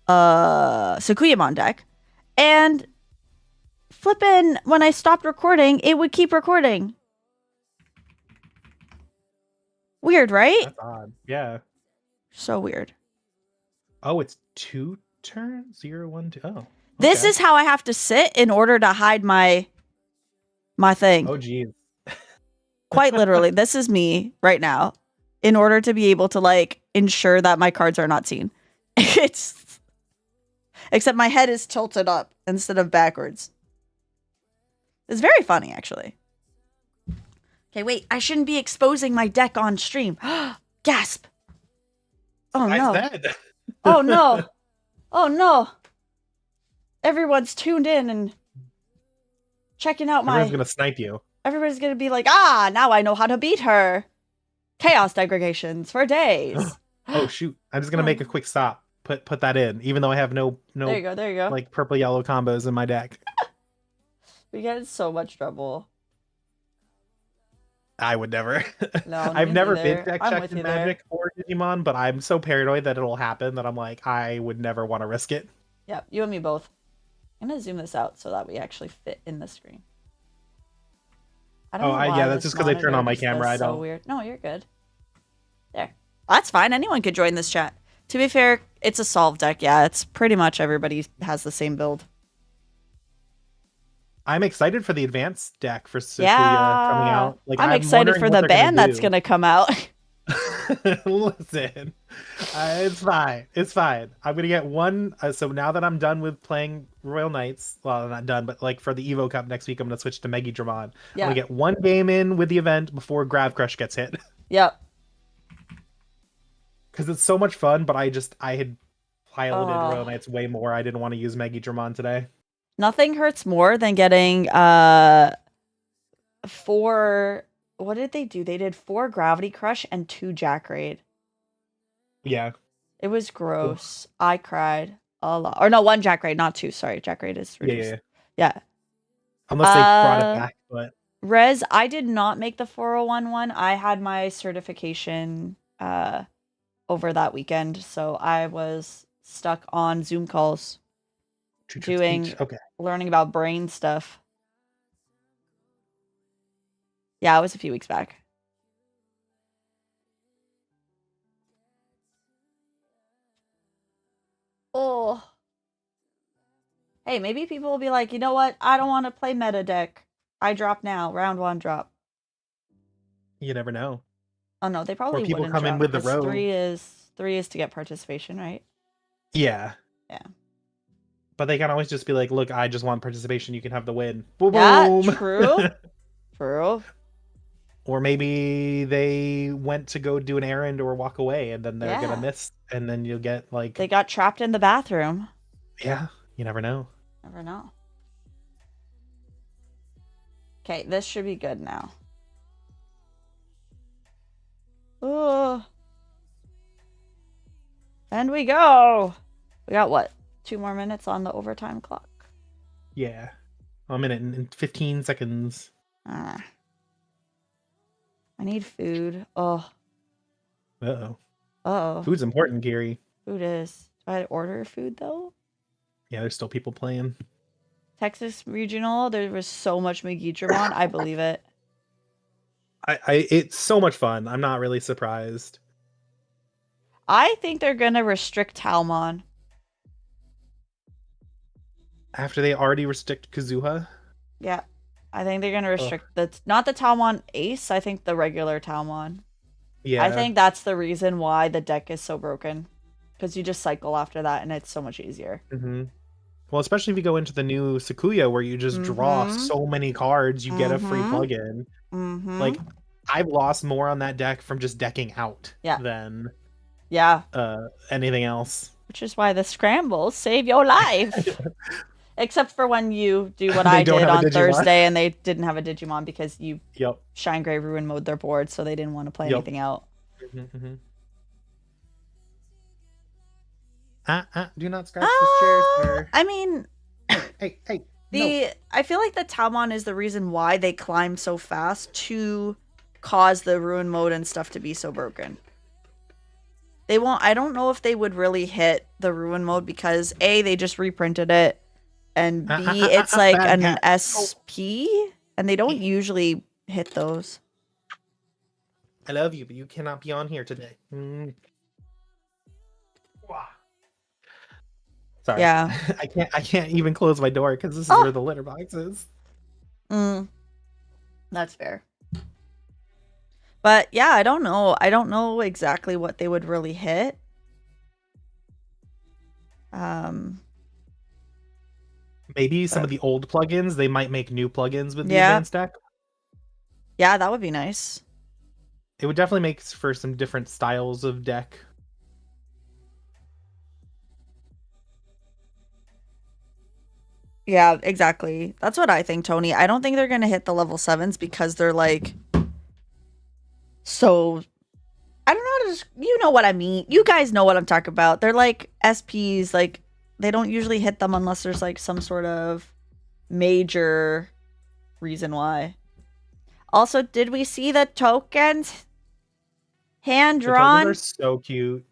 Sukuyamon deck. And flippin', when I stopped recording, it would keep recording. Weird, right? That's odd. Yeah. So weird. Oh, it's 2 turns? 0, 1, 2. Oh. Okay. This is how I have to sit in order to hide my thing. Oh, geez. Quite literally, this is me right now in order to be able to like ensure that my cards are not seen. Except my head is tilted up instead of backwards. It's very funny, actually. Okay, wait. I shouldn't be exposing my deck on stream. Gasp. Oh, no. Oh, no. Oh, no. Everyone's tuned in and checking out Everyone's going to snipe you. Everybody's going to be like, now I know how to beat her. Chaos degregations for days. Oh, shoot. I'm just going to make a quick stop. Put that in, even though I have no there you go. Like purple yellow combos in my deck. We get in so much trouble. I would never. No, I've never been deck checked in Magic or Digimon, but I'm so paranoid that it'll happen that I'm like, I would never want to risk it. Yep, you and me both. I'm gonna zoom this out so that we actually fit in the screen. I don't know why yeah, that's just because I turn on my camera. I don't. So weird. No, you're good. There. That's fine. Anyone could join this chat. To be fair, it's a solve deck. Yeah, it's pretty much everybody has the same build. I'm excited for the advanced deck for Sakuya coming Yeah. out. Like, I'm excited wondering for what the they're gonna band that's do. going to come out. Listen, it's fine. It's fine. I'm gonna get one. So now that I'm done with playing Royal Knights, well, I'm not done, but like for the Evo Cup next week, I'm gonna switch to Digimon. I'm gonna get one game in with the event before Grav Crush gets hit. Yep. Because it's so much fun, but I had piloted Royal Knights way more. I didn't want to use Megidramon today. Nothing hurts more than getting 4. What did they do? They did 4 Gravity Crush and 2 Jack Raid. Yeah. It was gross. Oof. I cried a lot. Or no, 1 Jack Raid, not 2. Sorry, Jack Raid is reduced. Yeah. Unless they brought it back, but Rez, I did not make the 401 one. I had my certification over that weekend, so I was stuck on Zoom calls learning about brain stuff. Yeah, it was a few weeks back. Oh. Hey, maybe people will be like, you know what? I don't want to play meta deck. I drop now. Round 1 drop. You never know. Oh no, they probably people wouldn't come drop in with the because rogue. 3 is to get participation, right? Yeah. Yeah. But they can always just be like, look, I just want participation. You can have the win. Boom, yeah, boom. True. True. Or maybe they went to go do an errand or walk away, and then they're going to miss. And then you'll get like... They got trapped in the bathroom. Yeah. You never know. Never know. Okay, this should be good now. Oh. And we go. We got what? 2 more minutes on the overtime clock. Yeah. A minute and 15 seconds. I need food. Oh. Uh-oh. Uh-oh. Food's important, Gary. Food is. Do I order food, though? Yeah, there's still people playing. Texas Regional, there was so much Megidramon. I believe it. It's so much fun. I'm not really surprised. I think they're going to restrict Talmon. After they already restrict Kazuha? Yeah. I think they're going to restrict not the Talmon Ace, I think the regular Talmon. Yeah. I think that's the reason why the deck is so broken. Because you just cycle after that and it's so much easier. Mm-hmm. Well, especially if you go into the new Sakuya where you just draw so many cards, you get a free plugin. Like, I've lost more on that deck from just decking out than anything else. Which is why the scrambles save your life. Except for when you do what I did on Thursday and they didn't have a Digimon because you Shine Grey Ruin mode their board, so they didn't want to play anything out. Do not scratch this chair, sir. I mean, hey, I feel like the Talmon is the reason why they climb so fast to cause the Ruin mode and stuff to be so broken. They won't. I don't know if they would really hit the Ruin mode because A, they just reprinted it, and B, it's like an SP, and they don't usually hit those. I love you, but you cannot be on here today. Sorry. Yeah. I can't even close my door because this is where the litter box is. That's fair. But yeah, I don't know. I don't know exactly what they would really hit. Maybe some of the old plugins. They might make new plugins with the advanced deck. Yeah, that would be nice. It would definitely make for some different styles of deck. Yeah, exactly. That's what I think, Tony. I don't think they're going to hit the level 7s because they're like... So... I don't know how to... You know what I mean. You guys know what I'm talking about. They're like SPs. Like, they don't usually hit them unless there's like some sort of major reason why. Also, did we see the tokens? Hand-drawn? The tokens are so cute.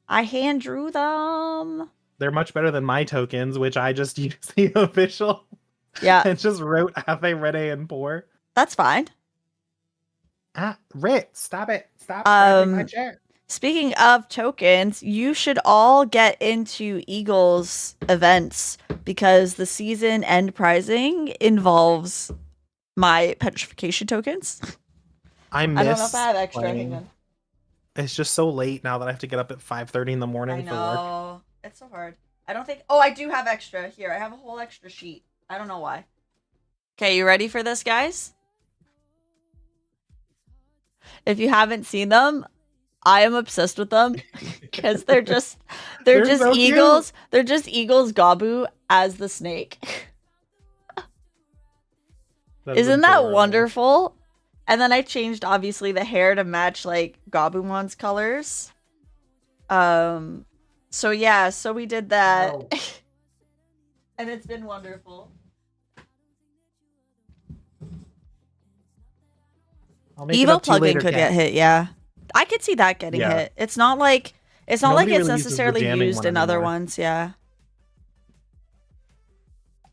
I hand-drew them. They're much better than my tokens, which I just used the official. Yeah. And just wrote Ave, Rede, and Poor. That's fine. Rit, stop it. Stop grabbing my chair. Speaking of tokens, you should all get into Eagle's events because the season end prizing involves my petrification tokens. I I don't know if miss I have extra. Hang playing. on. It's just so late now that I have to get up at 5:30 in the morning I for work. know. It's so hard. I don't think. Oh, I do have extra. Here, I have a whole extra sheet. I don't know why. Okay, you ready for this, guys? If you haven't seen them, I am obsessed with them because they're just so eagles. cute. They're just eagles Gabu as the snake. That is Isn't that adorable. wonderful? And then I changed obviously the hair to match like Gabumon's colors. So yeah, so we did that. No. And it's been wonderful. I'll make it Evo up to you plugin later, could Kat. get hit, yeah. I could see that getting Yeah. hit. It's not like it's Nobody it's really uses the necessarily jamming used one in other anymore. ones, yeah.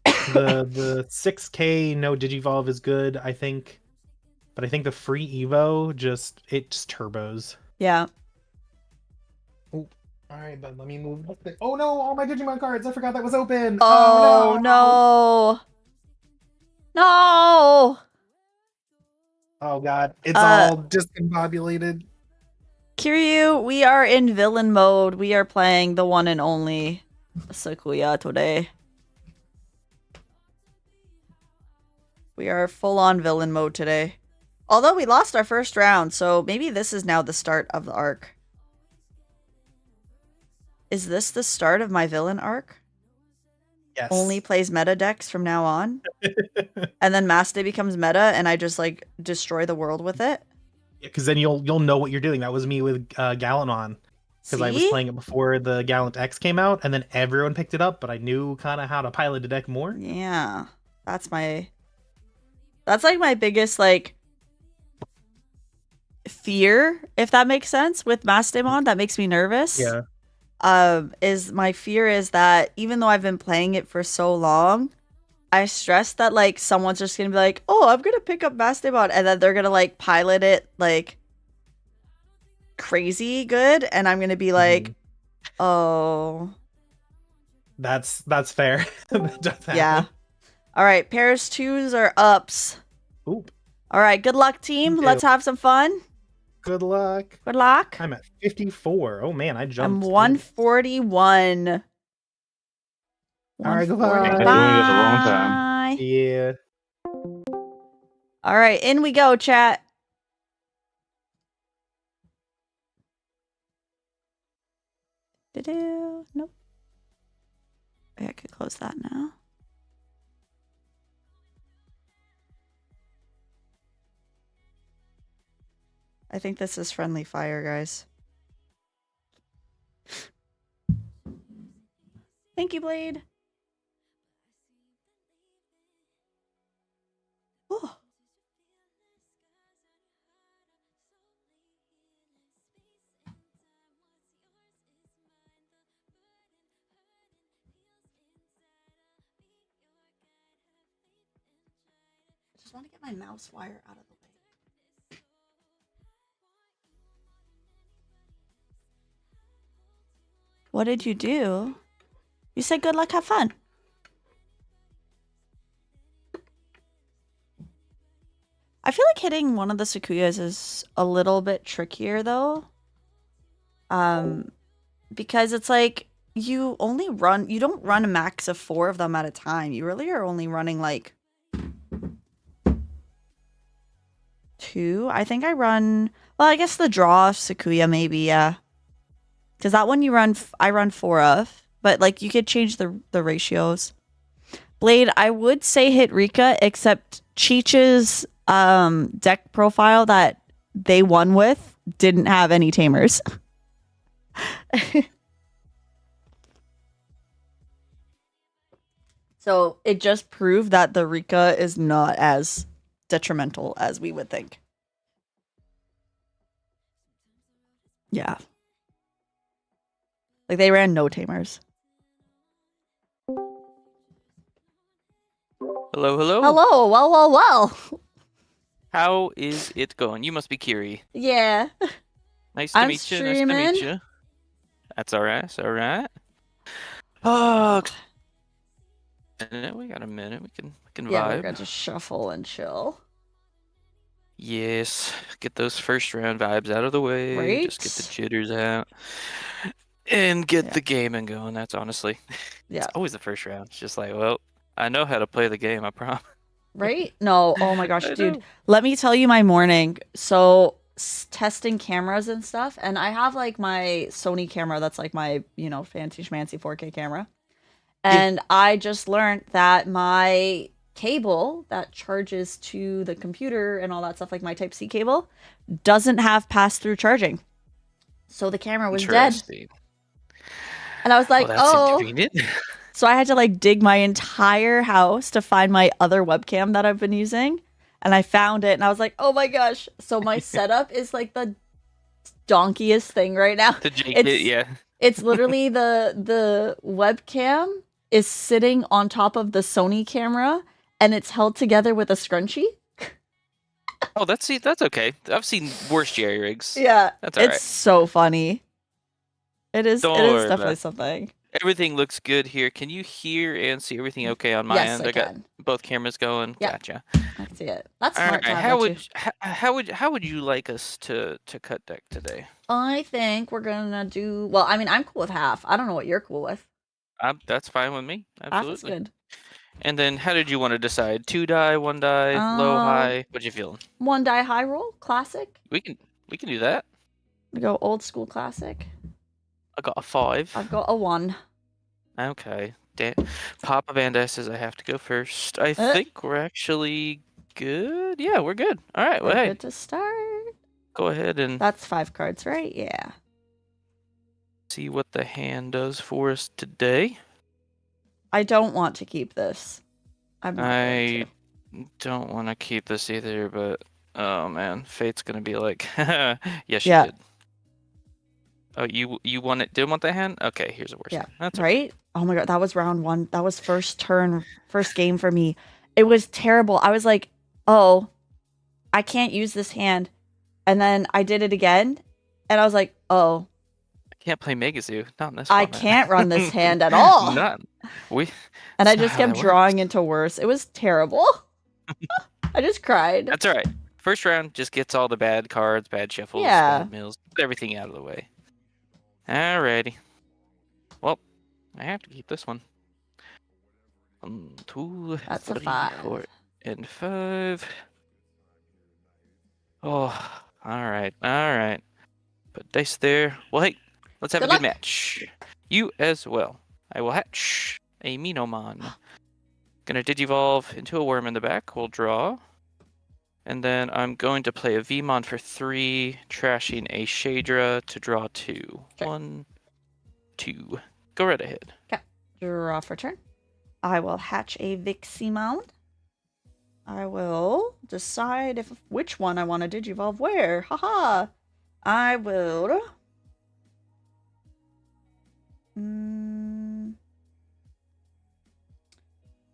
The 6K no Digivolve is good, I think. But I think the free Evo just turbos. Yeah. Alright, then let me move. Oh no, all my Digimon cards! I forgot that was open! Oh no. No. Oh god, it's Uh, all discombobulated. Kiryu, we are in villain mode. We are playing the one and only Sakuya today. We are full on villain mode today. Although we lost our first round, so maybe this is now the start of the arc. Is this the start of my villain arc? Yes. Only plays meta decks from now on? And then Mass Day becomes meta and I just like destroy the world with it? Because then you'll know what you're doing. That was me with Galanon. Because I was See? playing it before the Gallant X came out, and then everyone picked it up, but I knew kind of how to pilot the deck more. Yeah. That's like my biggest like fear, if that makes sense, with Mastemon. That makes me nervous. Yeah. Is my fear is that even though I've been playing it for so long, I stress that like someone's just gonna be like, oh, I'm gonna pick up Mastemon, and then they're gonna like pilot it like crazy good, and I'm gonna be like, oh, That's fair. That does happen. yeah. All right, pairs twos are ups. Oop. All right, good luck, team. You Let's too. have some fun. Good luck. Good luck. I'm at 54. Oh man, I I'm jumped. 141. All right, goodbye. Doing it at the wrong time. Bye. Yeah. All right, in we go, chat. Nope. I could close that now. I think this is friendly fire, guys. Thank you, Blade. Oh. I just want to get my mouse wire out of the way. What did you do? You said good luck, have fun. I feel like hitting one of the Sakuyas is a little bit trickier though. Because it's like you don't run a max of 4 of them at a time. You really are only running like 2. I think I run, well, I guess the draw of Sakuya maybe, yeah. Because that one I run 4 of, but like you could change the ratios. Blade, I would say hit Rika, except Cheech's deck profile that they won with didn't have any tamers. So it just proved that the Rika is not as detrimental as we would think. Yeah. Like they ran no tamers. Hello, hello. Hello, well. How is it going? You must be Kiri. Yeah. Nice to I'm meet you. Nice to meet streaming. you. That's all right. That's all right. Oh, we got a minute. We can Yeah, we're vibe. gonna just shuffle and chill. Yes, get those first round vibes out of the way. Just get the Right? jitters out and get Yeah. the gaming going. That's honestly, it's Yeah. always the first round. It's just like, well, I know how to play the game. I promise. Right? No. Oh my gosh, I dude. know. Let me tell you my morning. So, testing cameras and stuff, and I have like my Sony camera that's like my, fancy schmancy 4K camera. Yeah. And I just learned that my cable that charges to the computer and all that stuff, like my Type C cable, doesn't have pass-through charging. So the camera was dead. Interesting. And I was Well, like, that's oh. inconvenient. So I had to like dig my entire house to find my other webcam that I've been using. And I found it and I was like, oh my gosh. So my setup is like the donkeyest thing right now. The J-kit, yeah. It's literally the webcam is sitting on top of the Sony camera and it's held together with a scrunchie. Oh, that's okay. I've seen worse jerry rigs. Yeah. That's all it's right. so funny. It is Don't it is worry about definitely it. something. Everything looks good here. Can you hear and see everything okay on my Yes, end? I got can. both cameras going. Yeah. Gotcha. I see it. That's All smart right. to have that too. How would you like us to cut deck today? I think we're gonna do well, I mean, I'm cool with half. I don't know what you're cool with. That's fine with me. Half is Absolutely. good. And then how did you want to decide? 2 die, 1 die, low, high? What you feeling? 1 die high roll, classic. We can do that. We go old school classic. I got a 5. I've got a 1. Okay. Papa Bandai says I have to go first. I think we're actually good. Yeah, we're good. All right. Well, We're hey, good to start. go ahead and That's 5 cards, right? Yeah. see what the hand does for us today. I don't want to keep this. I'm not going to. Don't want to keep this either, but oh man, Fate's gonna be like, yes, you Yeah. did. Oh, you didn't want the hand? Okay, here's a worse. Yeah. Hand. That's Right? Oh my god, that was round 1. That was first game for me. It was terrible. I was like, oh, I can't use this hand. And then I did it again, and I was like, oh, I can't play Megazoo. Not in this I format. can't run this hand at all. Not we. And I that's not just how kept that drawing works. into worse. It was terrible. I just cried. That's all right. First round just gets all the bad cards, bad shuffles, Yeah. bad mills, everything out of the way. Alrighty. Well, I have to keep this one. 1, 2, That's a 3, 5. 4, and 5. Oh, all right. Put dice there. Well, hey, let's have Good a good luck. match. You as well. I will hatch a Minomon. Gonna Digivolve into a worm in the back. We'll draw. And then I'm going to play a Vmon for 3, trashing a Shadra to draw 2. Okay. 1, 2. Go right ahead. Draw for turn. I will hatch a Viximound. I will decide which one I want to Digivolve where. Haha. I will. I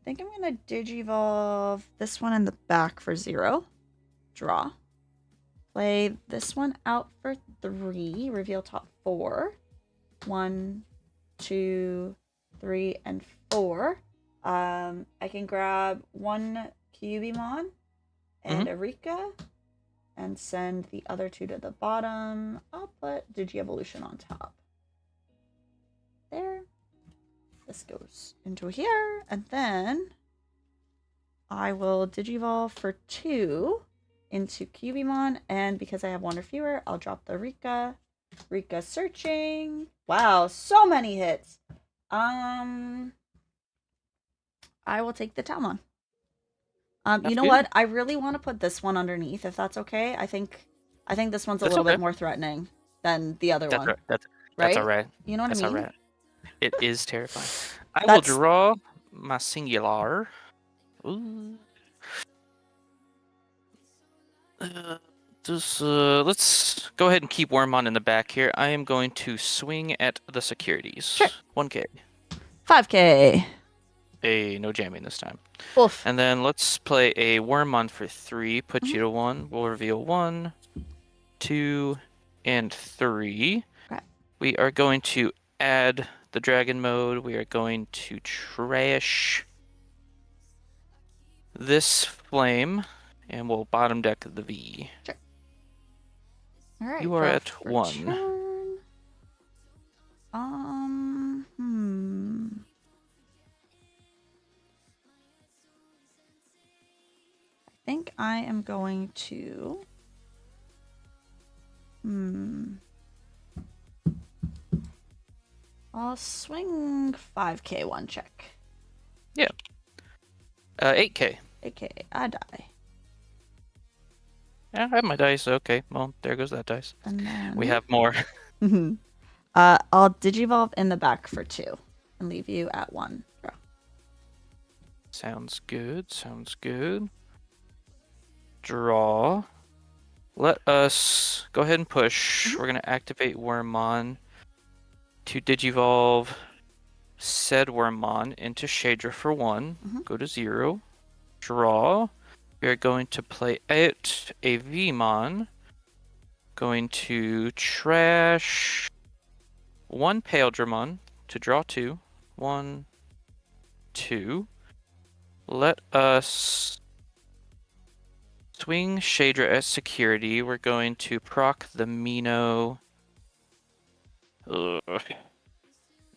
think I'm gonna Digivolve this one in the back for 0. Draw. Play this one out for 3. Reveal top 4. 1, 2, 3, and 4. I can grab 1 Cubimon and a Rika and send the other 2 to the bottom. I'll put Digievolution on top. There. This goes into here, and then I will Digivolve for 2 into Cubimon, and because I have 1 or fewer, I'll drop the Rika. Rika searching. Wow, so many hits. I will take the Talmon. You know good. what? I really want to put this one underneath, if that's okay. I think this one's a little bit more threatening than the other one. Right. That's Right? all right. You know what That's I mean? all right. It is terrifying. I will draw my Singular. Ooh. Let's go ahead and keep Wormmon in the back here. I am going to swing at the securities. Sure. 1K. 5K. Hey, no jamming this time. Oof. And then let's play a Wormmon for 3. Put you to 1. We'll reveal 1, 2, and 3. Okay. We are going to add the dragon mode. We are going to trash this flame, and we'll bottom deck the V. All right. You are draw at for 1. turn. I think I am going to. I'll swing 5k one check. Yeah. 8k. 8k. I die. Yeah, I have my dice. Okay, well, there goes that dice. And then We have more. I'll digivolve in the back for 2 and leave you at 1. Draw. Sounds good. Sounds good. Draw. Let us go ahead and push. We're going to activate Wormmon to digivolve said Wormmon into Shadra for 1. Go to 0. Draw. We are going to play out a Vmon. Going to trash 1 Paildramon to draw 2. 1, 2. Let us swing Shadra as security. We're going to proc the Mino. Ugh.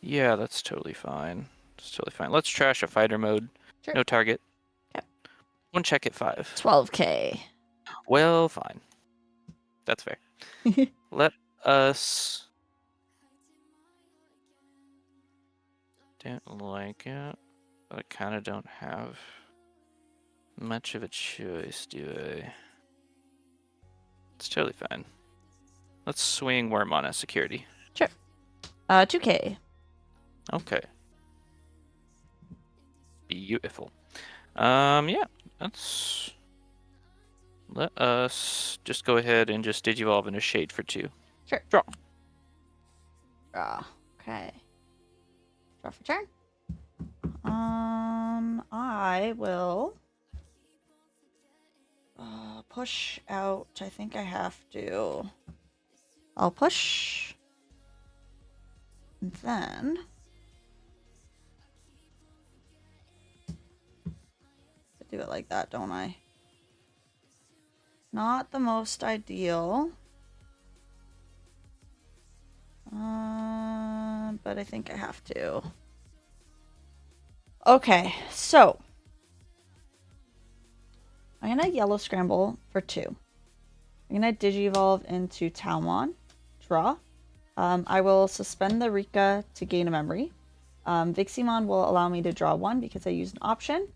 Yeah, that's totally fine. It's totally fine. Let's trash a fighter mode. Sure. No target. Yep. 1 check at 5. 12k. Well, fine. That's fair. Let us... Don't like it. But I kind of don't have much of a choice, do I? It's totally fine. Let's swing Wormmon as security. Sure. 2k. Okay. Beautiful. Yeah, let's... Let us just go ahead and just digivolve into Shade for 2. Sure. Draw. Draw. Okay. Draw for turn. I will push out. I think I have to. I'll push. And then I do it like that, don't I? Not the most ideal. But I think I have to. Okay, so I'm gonna yellow scramble for 2. I'm gonna digivolve into Talmon. Draw. I will suspend the Rika to gain a memory. Viximon will allow me to draw 1 because I used an option.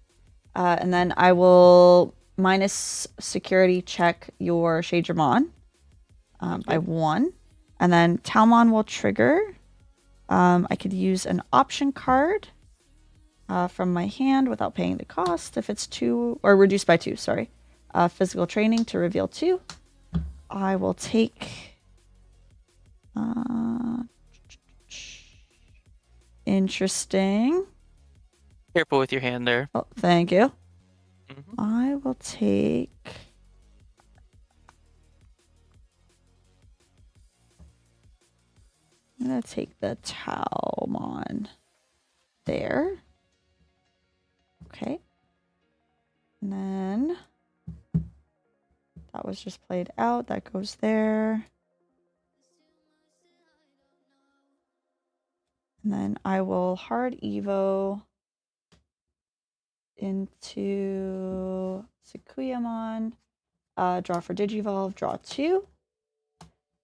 And then I will minus security check your Shadramon by 1. And then Talmon will trigger. I could use an option card from my hand without paying the cost if it's 2, or reduced by 2, sorry. Physical training to reveal 2. I will take... interesting. Careful with your hand there. Oh, thank you. I will take... I'm going to take the Talmon there. Okay. And then that was just played out. That goes there. And then I will hard Evo into Sakuyamon. Draw for Digivolve. Draw 2.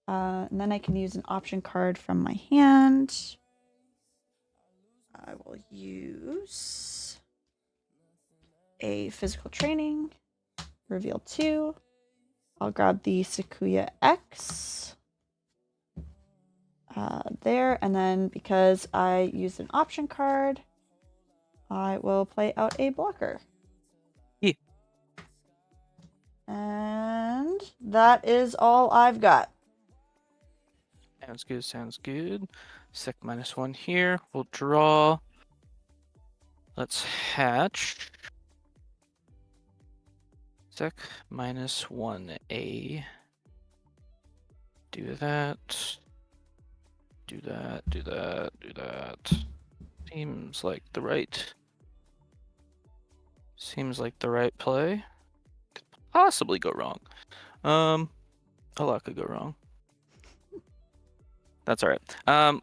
And then I can use an option card from my hand. I will use a physical training. Reveal 2. I'll grab the Sakuya X. There. And then because I used an option card, I will play out a blocker. Yeah. And that is all I've got. Sounds good, sounds good. Sec -1 here. We'll draw. Let's hatch. Sec -1A. Do that. Do that. Do that. Do that. Seems like the right. Seems like the right play. Could possibly go wrong. A lot could go wrong. That's all right.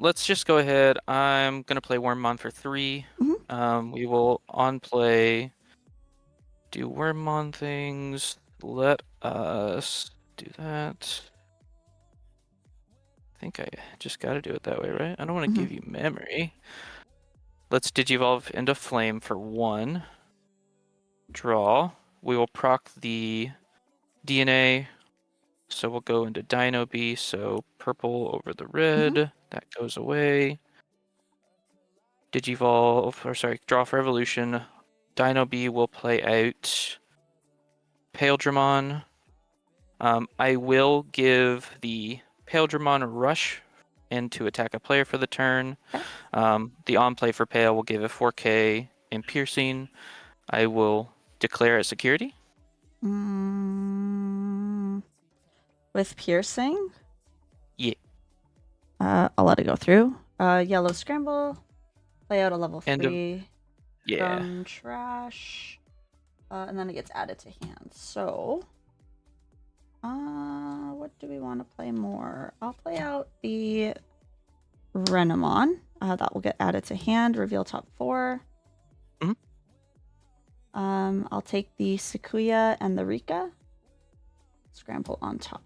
Let's just go ahead. I'm gonna play Wormmon for 3. We will on play. Do Wormmon things. Let us do that. I think I just got to do it that way, right? I don't want to give you memory. Let's Digivolve into Flame for 1. Draw. We will proc the DNA. So we'll go into Dino B. So purple over the red. That goes away. Digivolve, or sorry, draw for evolution. Dino B will play out Pale Dramon. I will give the Pale Dramon a rush and to attack a player for the turn. The on play for Pale will give a 4K in piercing. I will declare a security. With piercing? Yeah. I'll let it go through. Yellow scramble. Play out a level 3 Yeah. from trash. And then it gets added to hand. So, what do we want to play more? I'll play out the Renamon. That will get added to hand. Reveal top 4. I'll take the Sequoia and the Rika. Scramble on top.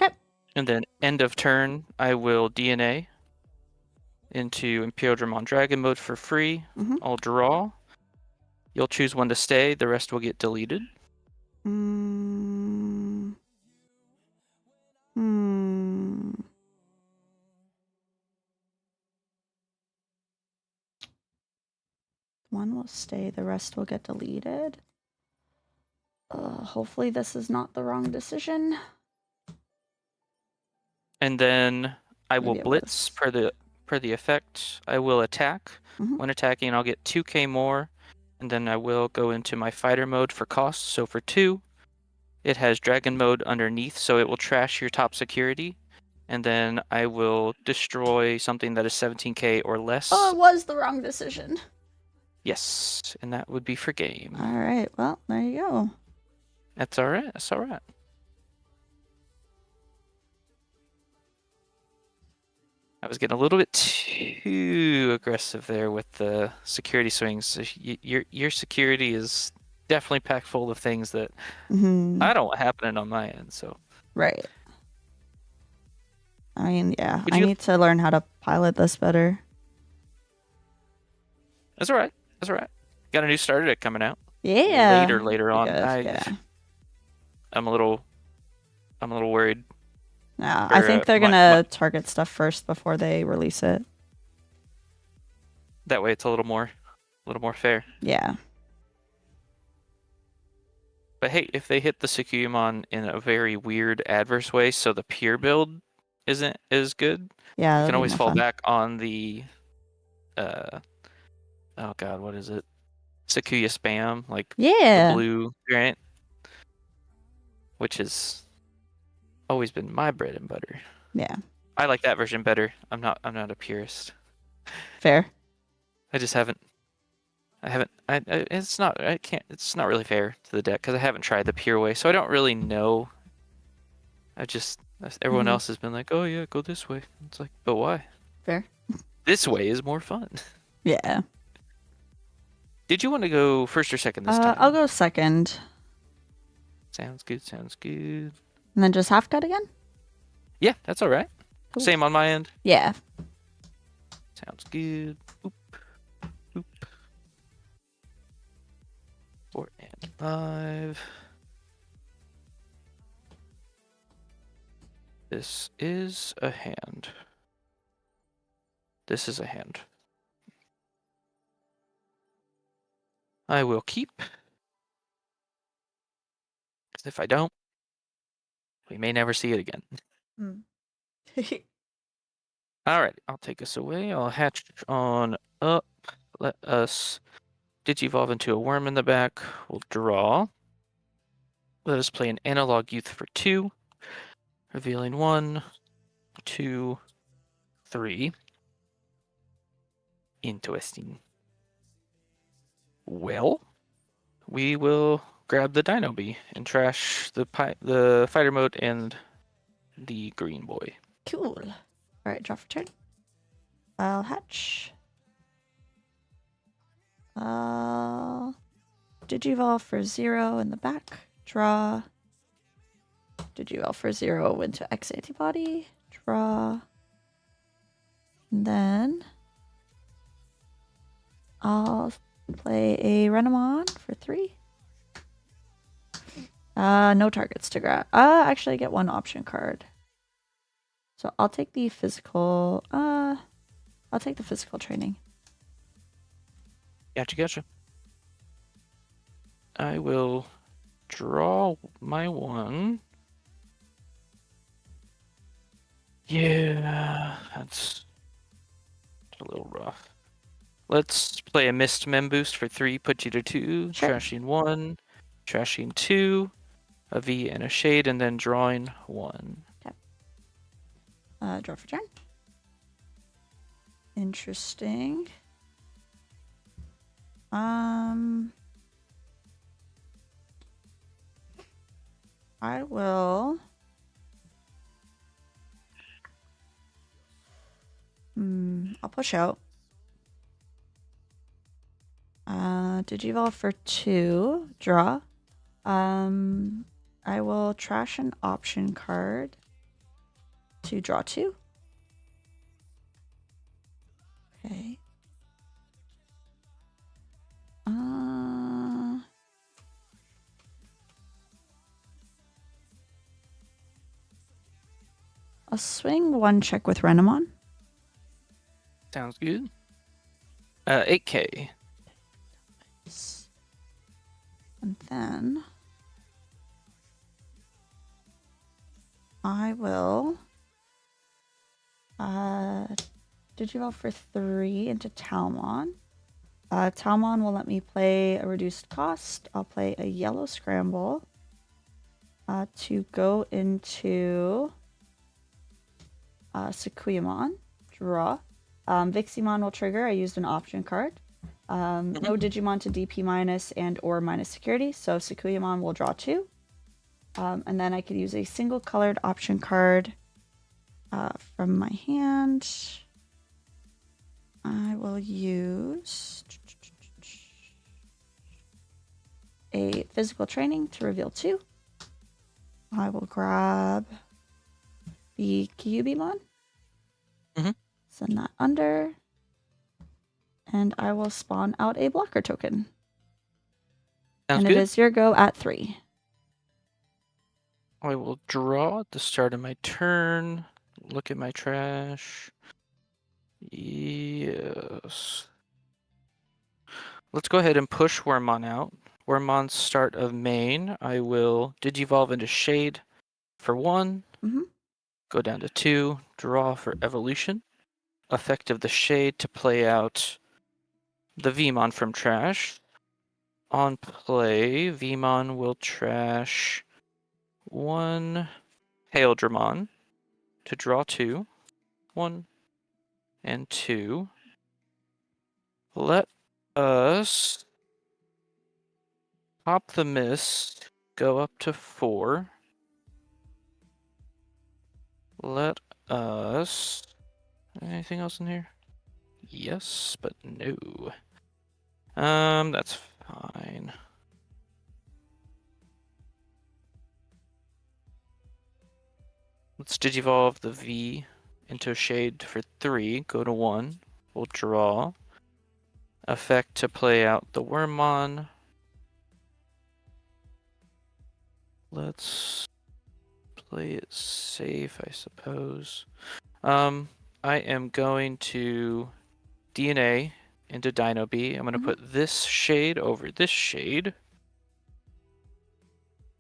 Okay. And then end of turn, I will DNA into Imperial Dramon Dragon mode for free. I'll draw. You'll choose one to stay. The rest will get deleted. One will stay. The rest will get deleted. Hopefully this is not the wrong decision. And then I will Maybe it blitz was. per the effect. I will attack. When attacking, I'll get 2k more. And then I will go into my fighter mode for cost. So for 2, it has dragon mode underneath, so it will trash your top security. And then I will destroy something that is 17k or less. Oh, it was the wrong decision. Yes, and that would be for game. All right, well, there you go. That's all right. That's all right. I was getting a little bit too aggressive there with the security swings. Your security is definitely packed full of things that I don't want happening on my end. So right. I mean, yeah, I need to learn how to pilot this better. That's all right. That's all right. Got a new starter deck coming out. Yeah. Later on. Yeah. I'm a little worried. Nah, I think they're gonna target stuff first before they release it. That way, it's a little more fair. Yeah. But hey, if they hit the Sukuumon in a very weird adverse way, so the pure build isn't as good, yeah, you can always fall back on the oh god, what is it? Sakuya spam, like the blue variant, which has always been my bread and butter. Yeah. I like that version better. I'm not a purist. Fair. I just haven't. It's not really fair to the deck because I haven't tried the pure way, so I don't really know. Everyone else has been like, oh yeah, go this way. It's like, but why? Fair. This way is more fun. Yeah. Did you want to go first or second this time? I'll go second. Sounds good. And then just half cut again? Yeah, that's all right. Cool. Same on my end. Yeah. Sounds good. Oop. 4 and 5. This is a hand. I will keep. Because if I don't, we may never see it again. All right, I'll take us away. I'll hatch on up. Let us Digivolve into a worm in the back. We'll draw. Let us play an Analog Youth for 2. Revealing 1, 2, 3. Interesting. Well, we will grab the Dino Bee and trash the fighter mode and the green boy. Cool. Alright, draw for turn. I'll hatch. Digivolve for 0 in the back. Draw. Digivolve for 0 into X antibody. Draw. And then I'll play a Renamon for 3. No targets to grab. Actually, I get 1 option card. So I'll take the physical. I'll take the physical training. Gotcha. I will draw my 1. Yeah, that's a little rough. Let's play a Mist Mem Boost for 3, put you to 2, Sure. trashing 1, trashing 2, a V and a Shade, and then drawing 1. Draw for turn. Interesting. I will. I'll push out. Digivolve for 2. Draw. I will trash an option card to draw 2. Okay. I'll swing 1 check with Renamon. Sounds good. 8K. And then I will Digivolve for 3 into Talmon. Talmon will let me play a reduced cost. I'll play a yellow scramble to go into Sakuyamon. Draw. Viximon will trigger. I used an option card. No Digimon to DP minus and or minus security, so Sakuyamon will draw 2. And then I could use a single colored option card from my hand. I will use a physical training to reveal 2. I will grab the Kyubimon. Send that under. And I will spawn out a blocker token. Sounds and good. It is your go at 3. I will draw at the start of my turn. Look at my trash. Yes. Let's go ahead and push Wormmon out. Wormmon's start of main. I will Digivolve into Shade for 1. Go down to 2. Draw for Evolution. Effect of the Shade to play out the Vmon from trash. On play, Vmon will trash 1 Haildramon to draw 2. 1 and 2. Let us pop the Mist, go up to 4. Let us... Anything else in here? Yes, but no. That's fine. Let's Digivolve the V into Shade for 3. Go to 1. We'll draw. Effect to play out the Wormmon. Let's play it safe, I suppose. I am going to DNA into Dino Bee. I'm going to put this Shade over this Shade.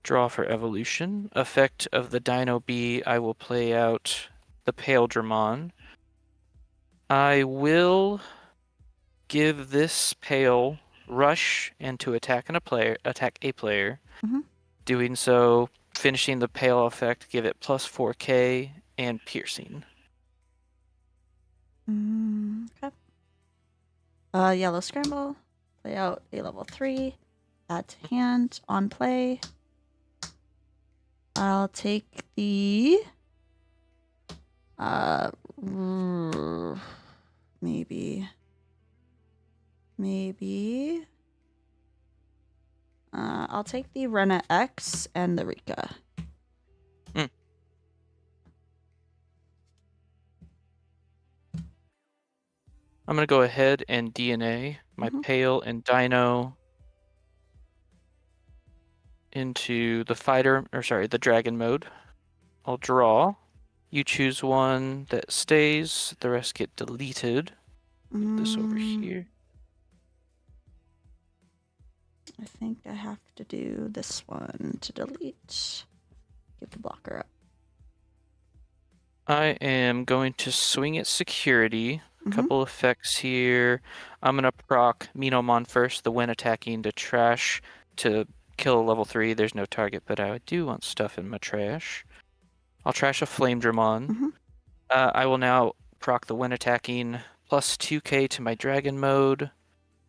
Draw for Evolution. Effect of the Dino Bee, I will play out the Paildramon. I will give this Pale Rush and to attack a player. Doing so, finishing the pale effect, give it plus 4k and piercing. Okay. Yellow scramble. Play out a level 3. Add to hand. On play. I'll take the maybe I'll take the Rena X and the Rika. I'm going to go ahead and DNA my Pale and Dino into the the dragon mode. I'll draw. You choose one that stays, the rest get deleted. Put this over here. I think I have to do this one to delete. Give the blocker up. I am going to swing at security. Couple effects here. I'm gonna proc Minomon first, the when attacking to trash to kill a level 3. There's no target, but I do want stuff in my trash. I'll trash a Flame Dramon. I will now proc the when attacking plus 2k to my dragon mode.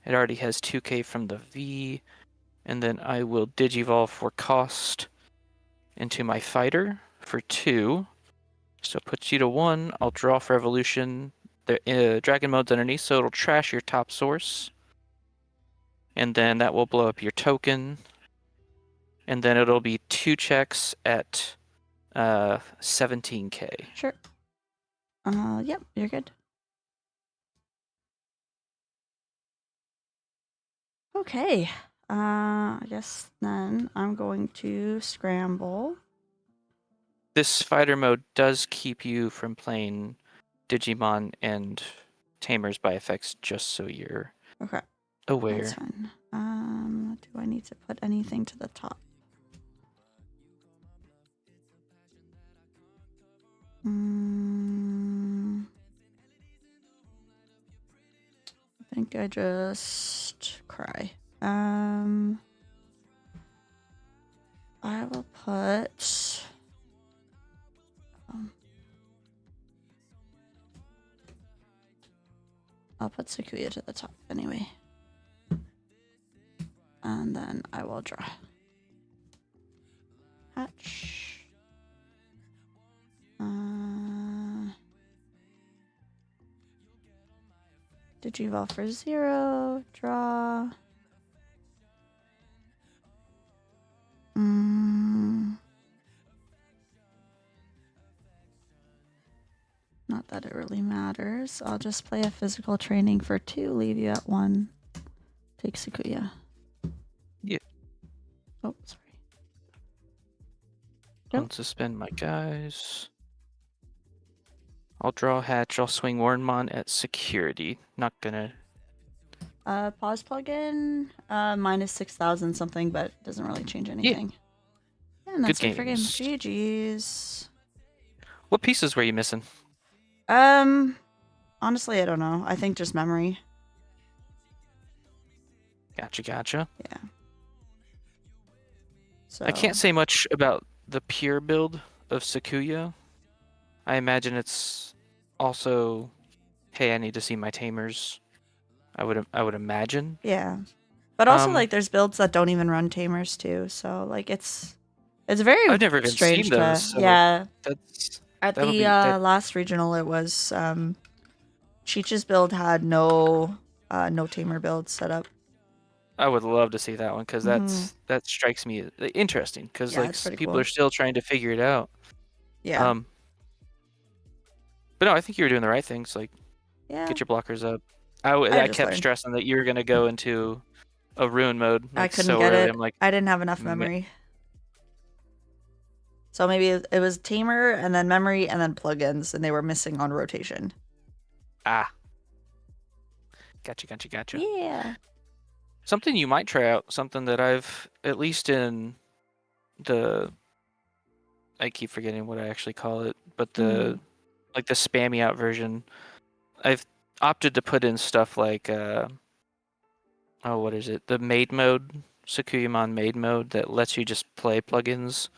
It already has 2k from the V. And then I will Digivolve for cost into my fighter for 2. So it puts you to 1. I'll draw for evolution. The dragon mode's underneath, so it'll trash your top source. And then that will blow up your token. And then it'll be 2 checks at 17k. Sure. Yep, you're good. Okay. I guess then I'm going to scramble. This fighter mode does keep you from playing Digimon and Tamers by effects, just so you're aware. That's fine. Do I need to put anything to the top? I think I just cry. I will put I'll put Sakuya to the top anyway. And then I will draw. Hatch. Digivolve for 0. Draw. Not that it really matters. I'll just play a physical training for 2, leave you at 1. Take Sakuya. Yeah. Oh, sorry. Don't suspend my guys. I'll draw Hatch. I'll swing Wormmon at security. Not gonna. Pause plugin. Minus 6,000 something, but doesn't really change anything. Yeah, and that's Good it for game. games. GG's. What pieces were you missing? Honestly, I don't know. I think just memory. Gotcha. Yeah. So I can't say much about the pure build of Sakuya. I imagine it's also, hey, I need to see my tamers. I would imagine. Yeah, but also like there's builds that don't even run tamers too. So like it's very I've never even strange seen those. So yeah. That's At the last regional, it was Cheech's build had no tamer build set up. I would love to see that one because that strikes me as interesting because Yeah, like it's pretty people cool. are still trying to figure it out. Yeah. But no, I think you were doing the right things. Like, get your blockers up. I kept stressing that you were gonna go into a ruin mode. Like, I couldn't so get early. it. I'm like, I didn't have enough memory. So maybe it was tamer and then memory and then plugins, and they were missing on rotation. Ah. Gotcha. Yeah. Something you might try out. Something that I've, at least in the, I keep forgetting what I actually call it, but the like the spammy out version, I've opted to put in stuff like what is it? The maid mode, Sakuyamon maid mode that lets you just play plugins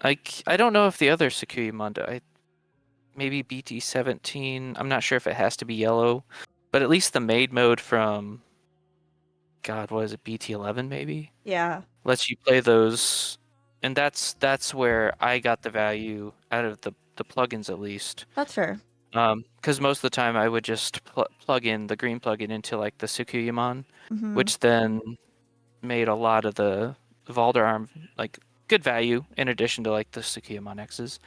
I don't know if the other Sakuyamon do. Maybe BT17. I'm not sure if it has to be yellow, but at least the maid mode from God, what is it, BT11 maybe? Yeah. Lets you play those, and that's where I got the value out of the plugins at least. That's fair. Because most of the time I would just plug in the green plugin into like the Sakuyamon, Mm-hmm. which then made a lot of the Valderarm like good value in addition to like the Sakuyamon X's.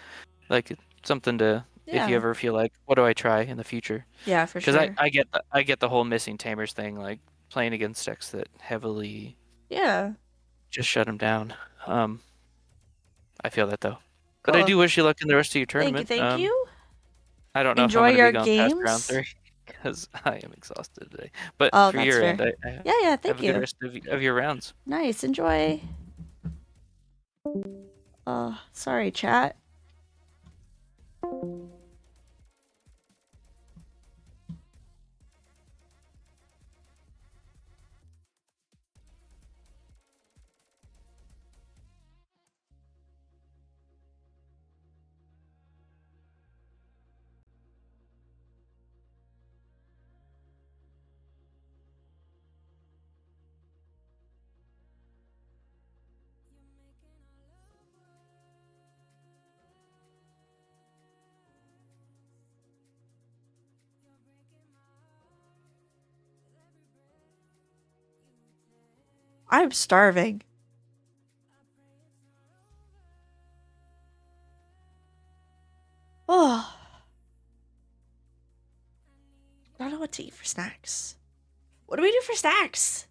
Like something to if you ever feel like, what do I try in the future? Yeah, for Because sure. I get the whole missing tamers thing, like playing against decks that heavily Yeah. just shut them down. I feel that though. But Cool. I do wish you luck in the rest of your tournament. Thank you. I don't know Enjoy if I'm your going to be going past round games. 3 because I am exhausted today. But Oh, for that's your fair. end, Yeah, have thank a you. good rest of your rounds. Nice, enjoy. Sorry, chat. I'm starving. Oh. I don't know what to eat for snacks. What do we do for snacks?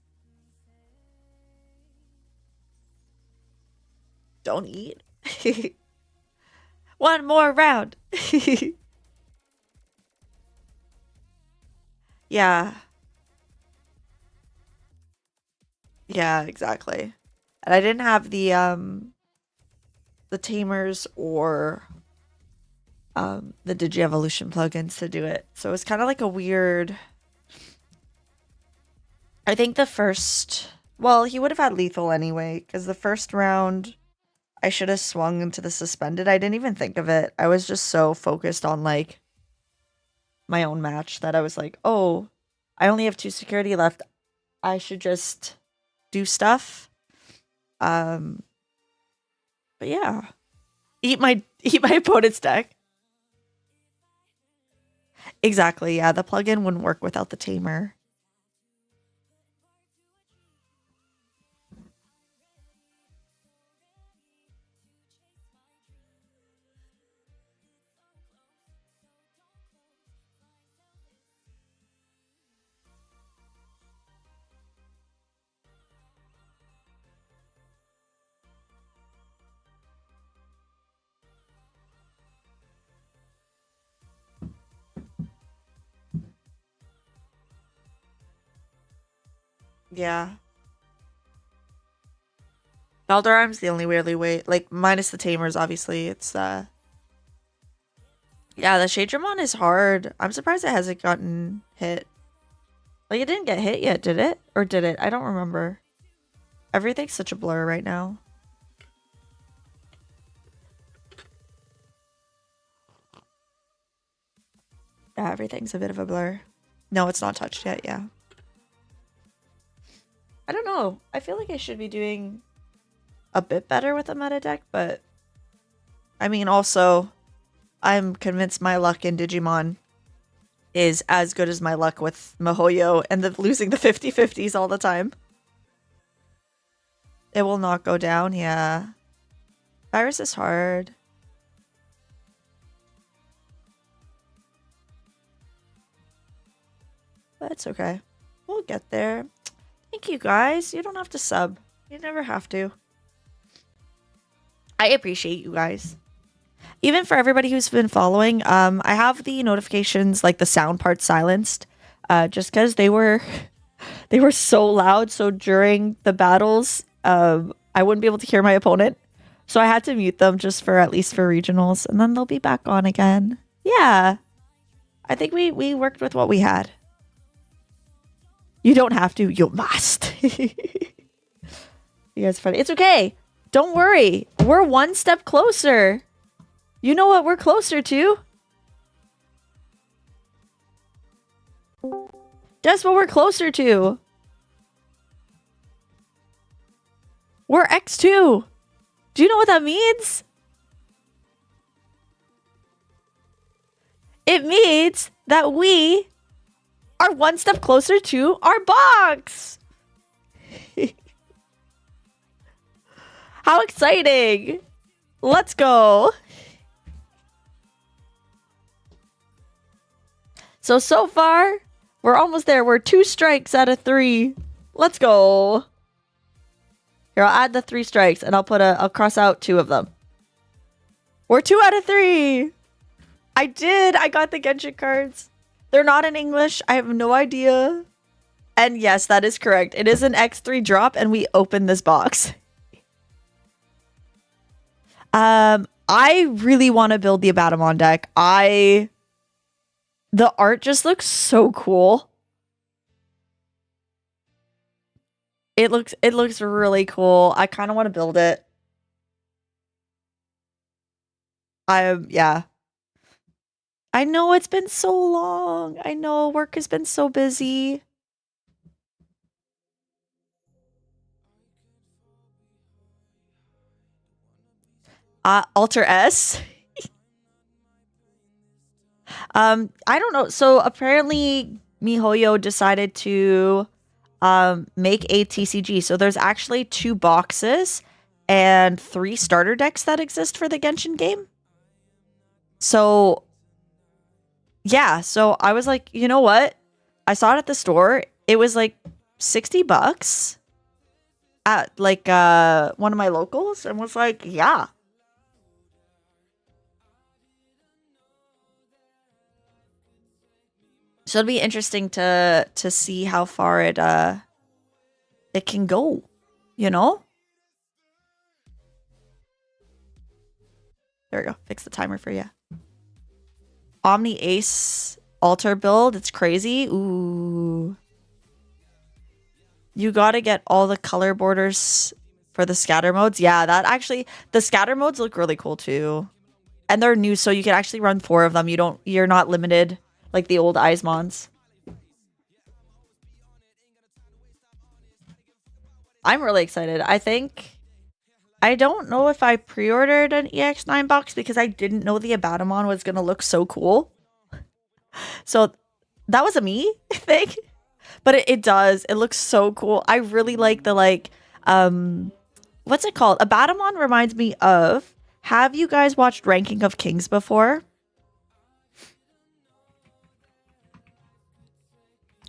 Don't eat. One more round. Yeah. Yeah, exactly. And I didn't have the tamers or the Digievolution plugins to do it. So it was kind of like a weird. I think the first, well, he would have had lethal anyway, because the first round I should have swung into the suspended. I didn't even think of it. I was just so focused on like my own match that I was like, oh, I only have 2 security left. I should just do stuff. But yeah. Eat my opponent's deck. Exactly, yeah. The plugin wouldn't work without the tamer. Yeah. Valdararm's the only weirdly way, like minus the tamers, obviously. It's yeah, the Shadramon is hard. I'm surprised it hasn't gotten hit. Like it didn't get hit yet, did it? Or did it? I don't remember. Everything's such a blur right now. Yeah, everything's a bit of a blur. No, it's not touched yet, yeah. I don't know. I feel like I should be doing a bit better with the meta deck, but I mean, also, I'm convinced my luck in Digimon is as good as my luck with Mihoyo and losing the 50-50s all the time. It will not go down, yeah. Virus is hard. But it's okay. We'll get there. Thank you, guys. You don't have to sub. You never have to. I appreciate you guys. Even for everybody who's been following, I have the notifications, like the sound part silenced, just because they were so loud. So during the battles, I wouldn't be able to hear my opponent. So I had to mute them just for at least for regionals, and then they'll be back on again. Yeah. I think we worked with what we had. You don't have to, you must. You guys are funny. It's okay. Don't worry. We're one step closer. You know what we're closer to? Guess what we're closer to? We're X2. Do you know what that means? It means that we are one step closer to our box. How exciting. Let's go. So far, we're almost there. We're 2 strikes out of 3. Let's go. Here, I'll add the 3 strikes and I'll cross out 2 of them. We're 2 out of 3. I did. I got the Genshin cards. They're not in English. I have no idea. And yes, that is correct. It is an X3 drop and we opened this box. I really want to build the Abaddamon deck. The art just looks so cool. It looks really cool. I kind of want to build it. Yeah. I know it's been so long. I know work has been so busy. Alter S. I don't know. So apparently MiHoYo decided to make a TCG. So there's actually 2 boxes and 3 starter decks that exist for the Genshin game. So yeah, so I was like, you know what? I saw it at the store. It was like $60 at like one of my locals and was like, yeah. So it'll be interesting to see how far it can go, you know? There we go. Fix the timer for you. Omni Ace altar build. It's crazy. Ooh. You gotta get all the color borders for the scatter modes. Yeah, that actually, the scatter modes look really cool too. And they're new, so you can actually run 4 of them. You're not limited like the old Eismons. I'm really excited. I don't know if I pre-ordered an EX9 box because I didn't know the Abaddamon was going to look so cool. So that was a me thing. But it does. It looks so cool. I really like the what's it called? Abaddamon reminds me of, have you guys watched Ranking of Kings before?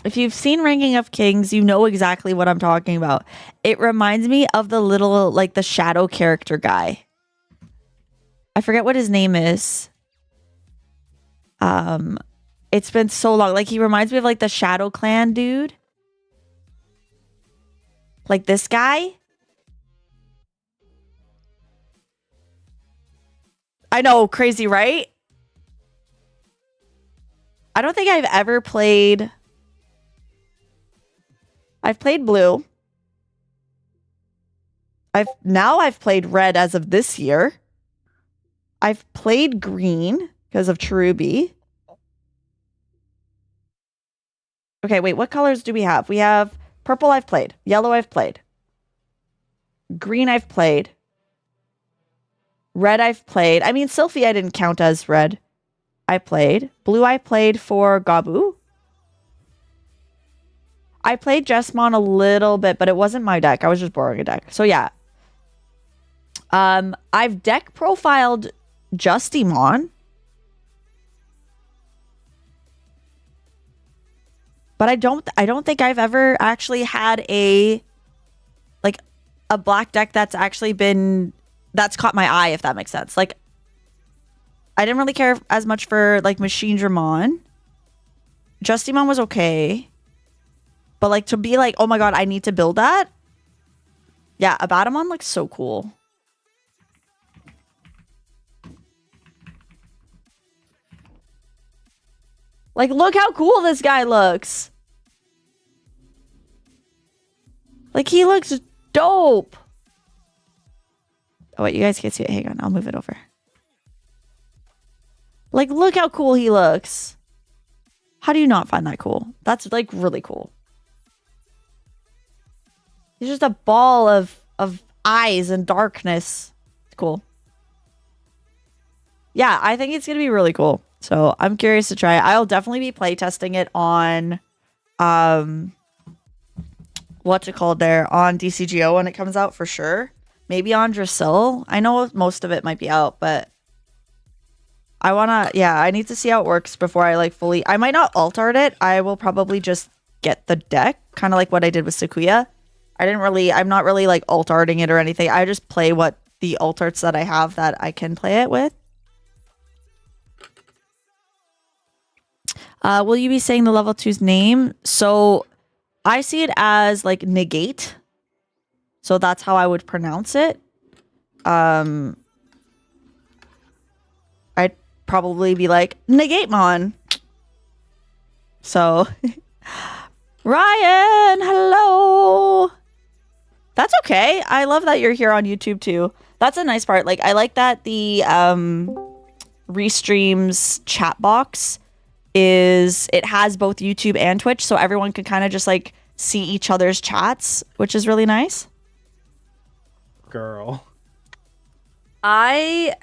If you've seen Ranking of Kings, you know exactly what I'm talking about. It reminds me of the little, like, the shadow character guy. I forget what his name is. It's been so long. Like, he reminds me of, like, the Shadow Clan dude. Like this guy. I know, crazy, right? I don't think I've ever played... I've played blue. I've played red as of this year. I've played green because of Cherubi. Okay, wait, what colors do we have? We have purple I've played. Yellow I've played. Green I've played. Red I've played. I mean, Sylphie I didn't count as red. I played. Blue I played for Gabu. I played Jessamon a little bit, but it wasn't my deck. I was just borrowing a deck. So yeah. I've deck profiled Justimon. But I don't think I've ever actually had a black deck that's caught my eye, if that makes sense. Like, I didn't really care as much for like Machine Dramon. Justimon was okay. But like to be like, oh my god, I need to build that. Yeah, Abaddamon looks so cool. Like, look how cool this guy looks. Like, he looks dope. Oh, wait, you guys can't see it. Hang on, I'll move it over. Like, look how cool he looks. How do you not find that cool? That's, like, really cool. He's just a ball of eyes and darkness. It's cool. Yeah, I think it's going to be really cool. So I'm curious to try it. I'll definitely be playtesting it on, what's it called there? On DCGO when it comes out for sure. Maybe on Drasil. I know most of it might be out, but I need to see how it works before I like fully. I might not alt art it. I will probably just get the deck, kind of like what I did with Sakuya. I'm not really like alt arting it or anything. I just play what the alt arts that I have that I can play it with. Will you be saying the level 2's name? So I see it as like negate. So that's how I would pronounce it. I'd probably be like Negatemon. So Ryan, hello. That's okay. I love that you're here on YouTube too. That's a nice part. Like I like that the Restream's chat box it has both YouTube and Twitch, so everyone can kind of just like see each other's chats, which is really nice. Girl. I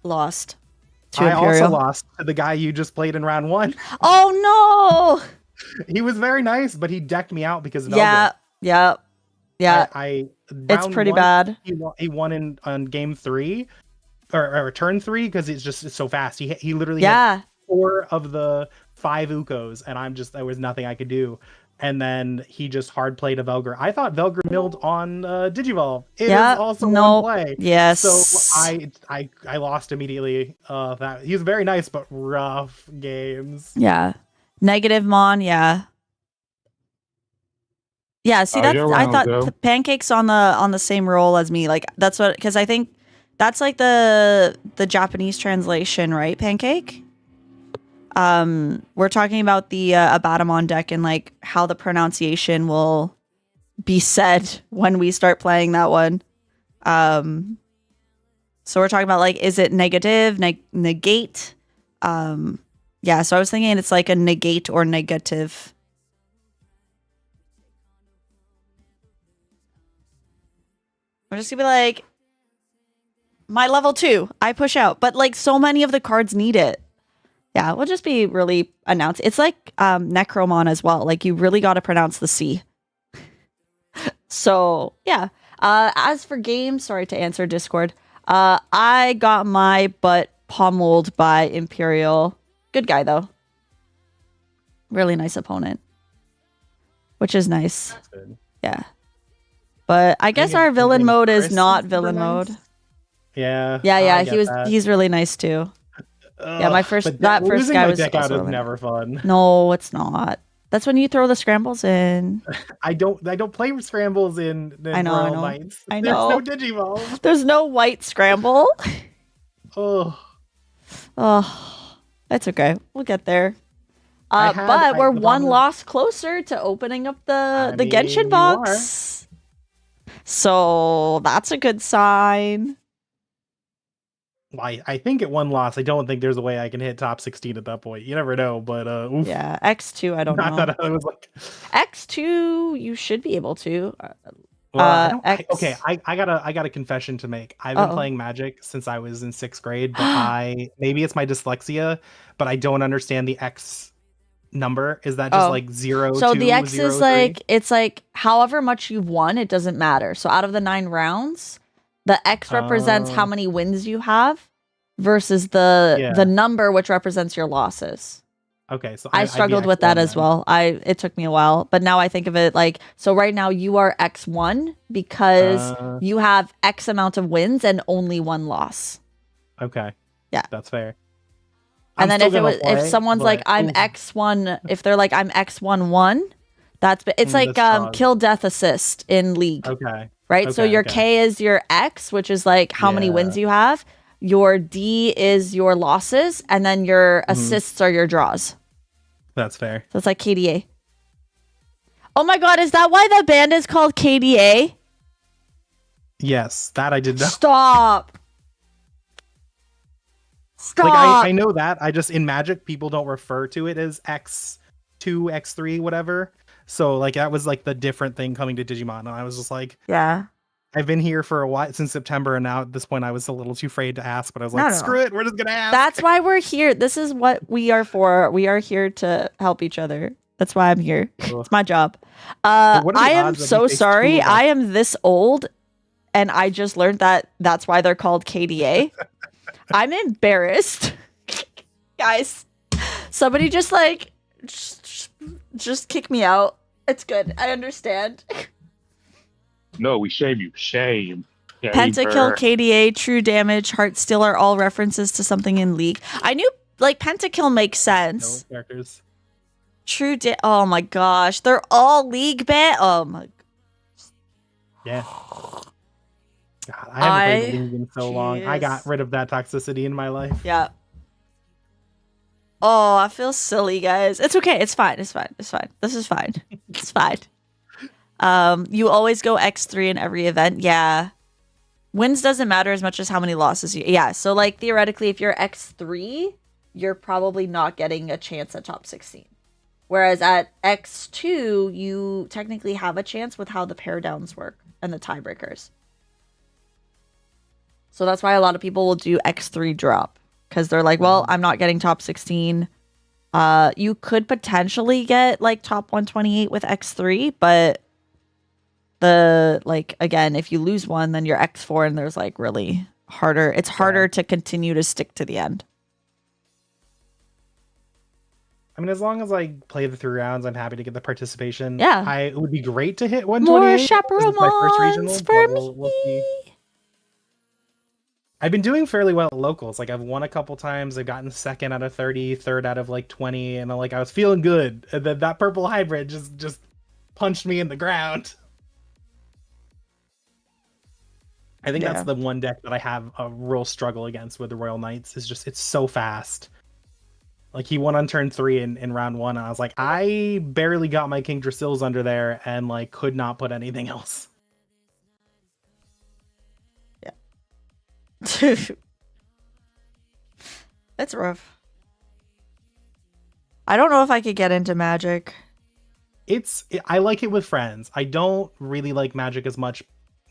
lost to I Imperial. also lost to the guy you just played in round 1. Oh no! He was very nice, but he decked me out because of Yeah. It's pretty bad. He won on game 3 or turn 3 because it's so fast. He literally had 4 of the 5 Ukos, and there was nothing I could do. And then he just hard played a Velgar. I thought Velgar milled on Digivolve. It is also one play. Yes. So I lost immediately. He was very nice, but rough games. Yeah. Negative Mon, yeah. Yeah, see I thought the Pancake's on the same roll as me. Like that's what, because I think that's like the Japanese translation, right? Pancake? We're talking about the Abatamon deck and like how the pronunciation will be said when we start playing that one. So we're talking about like, is it negative, negate? Yeah, so I was thinking it's like a negate or negative. I'm just gonna be like, my level 2, I push out. But like so many of the cards need it. Yeah, we'll just be really announced. It's like Necromon as well. Like you really got to pronounce the C. So yeah. As for games, sorry to answer Discord. I got my butt pummeled by Imperial. Good guy though. Really nice opponent. Which is nice. That's good. Yeah. But I guess our villain mode is not villain mode. Yeah. Yeah. He's really nice too. Yeah, my first guy was deck out also is never fun. No, it's not. That's when you throw the scrambles in. I don't play scrambles in I know. Knights. I know. There's no Digivolve. There's no white scramble. Oh, that's okay. We'll get there. But we're one loss closer to opening up the Genshin box. So that's a good sign. I think at one loss, I don't think there's a way I can hit top 16 at that point. You never know, but oof. Yeah, X2, I don't know. I thought I was like X2, you should be able to. Well, I got a confession to make. I've been playing Magic since I was in 6th grade, but maybe it's my dyslexia, but I don't understand the X number. Is that just like 0? So 2, the X 0, is 3? like, it's like however much you've won, it doesn't matter. So out of the 9 rounds, the X represents how many wins you have versus the number, which represents your losses. Okay, so I struggled with that as well. It took me a while, but now I think of it like, so right now you are X1 because you have X amount of wins and only 1 loss. Okay. Yeah. That's fair. And then if someone's like, I'm X1, if they're like, I'm X11, it's like kill death assist in League. Okay. Right? Okay, so your K is your X, which is like how many wins you have. Your D is your losses, and then your assists are your draws. That's fair. So it's like KDA. Oh my god, is that why the band is called KDA? Yes, that I did not. Stop. Stop. Like I know that. I just in Magic people don't refer to it as X2, X3, whatever. So like that was like the different thing coming to Digimon, and I was just like, yeah. I've been here for a while since September, and now at this point I was a little too afraid to ask, but I was like, No. screw it, we're just gonna ask. That's why we're here. This is what we are for. We are here to help each other. That's why I'm here. Ugh. It's my job. But what are the I am odds that so he takes sorry. 2 of us? I am this old, and I just learned that that's why they're called KDA. I'm embarrassed. Guys, somebody just like, just kick me out. It's good. I understand. No, we shame you. Shame. Pentakill, KDA, True Damage, Heartsteel are all references to something in League. I knew, like, Pentakill makes sense. No characters. Oh my gosh. They're all League ban. Oh my. Yeah. God, I haven't played the League in so long. I Jeez. got rid of that toxicity in my life. Yeah. Oh, I feel silly, guys. It's okay. It's fine. It's fine. It's fine. This is fine. It's fine. You always go X3 in every event. Yeah. Wins doesn't matter as much as how many losses you. Yeah. So, like, theoretically, if you're X3, you're probably not getting a chance at top 16. Whereas at X2, you technically have a chance with how the pair downs work and the tiebreakers. So that's why a lot of people will do X3 drop. Because they're like, well, I'm not getting top 16. You could potentially get like top 128 with X3, but again, if you lose one, then you're X4 and there's like really harder. It's harder to continue to stick to the end. I mean, as long as I play the 3 rounds, I'm happy to get the participation. Yeah. It would be great to hit More 128. This is my first regional, chaperones for but we'll see. me. I've been doing fairly well at locals. Like I've won a couple times. I've gotten 2nd out of 30, 3rd out of like 20, and like I was feeling good. And then that purple hybrid just punched me in the ground. I think that's the one deck that I have a real struggle against with the Royal Knights. Is just it's so fast. Like he won on turn 3 in round 1, and I was like, I barely got my King Drasils under there, and like could not put anything else. It's rough. I don't know if I could get into Magic. I like it with friends. I don't really like Magic as much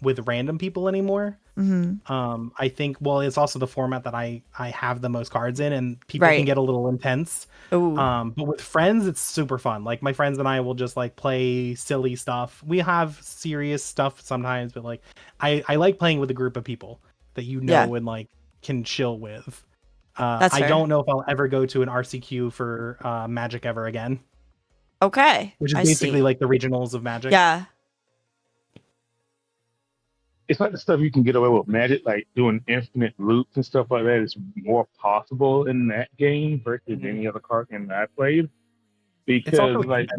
with random people anymore. Mm-hmm. I think, well, it's also the format that I have the most cards in, and people can get a little intense. Ooh. But with friends, it's super fun. Like my friends and I will just like play silly stuff. We have serious stuff sometimes, but like I like playing with a group of people that you know and like can chill with. I don't know if I'll ever go to an RCQ for Magic ever again. Okay. Which is basically like the regionals of Magic. Yeah. It's like the stuff you can get away with Magic, like doing infinite loops and stuff like that is more possible in that game versus any other card game that I played. Because it's also like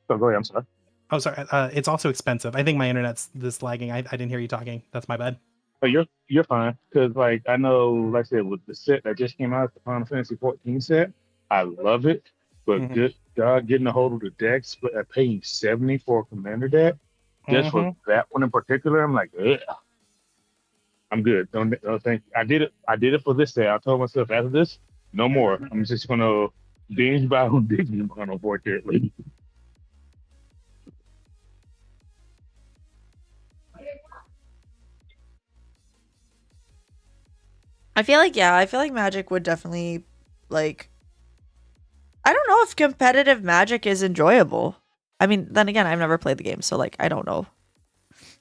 go ahead, I'm sorry. Oh, sorry. It's also expensive. I think my internet's this lagging. I didn't hear you talking. That's my bad. Oh, you're fine. Because like I know, like I said, with the set that just came out, the Final Fantasy 14 set, I love it. But good God, getting a hold of the decks, but I paying $70 for a commander deck just for that one in particular, I'm like, ugh. I'm good. Don't think I did it. I did it for this set. I told myself after this, no more. I'm just gonna binge buy on Digimon, unfortunately. I feel like Magic would definitely like I don't know if competitive Magic is enjoyable. I mean, then again, I've never played the game, so like I don't know.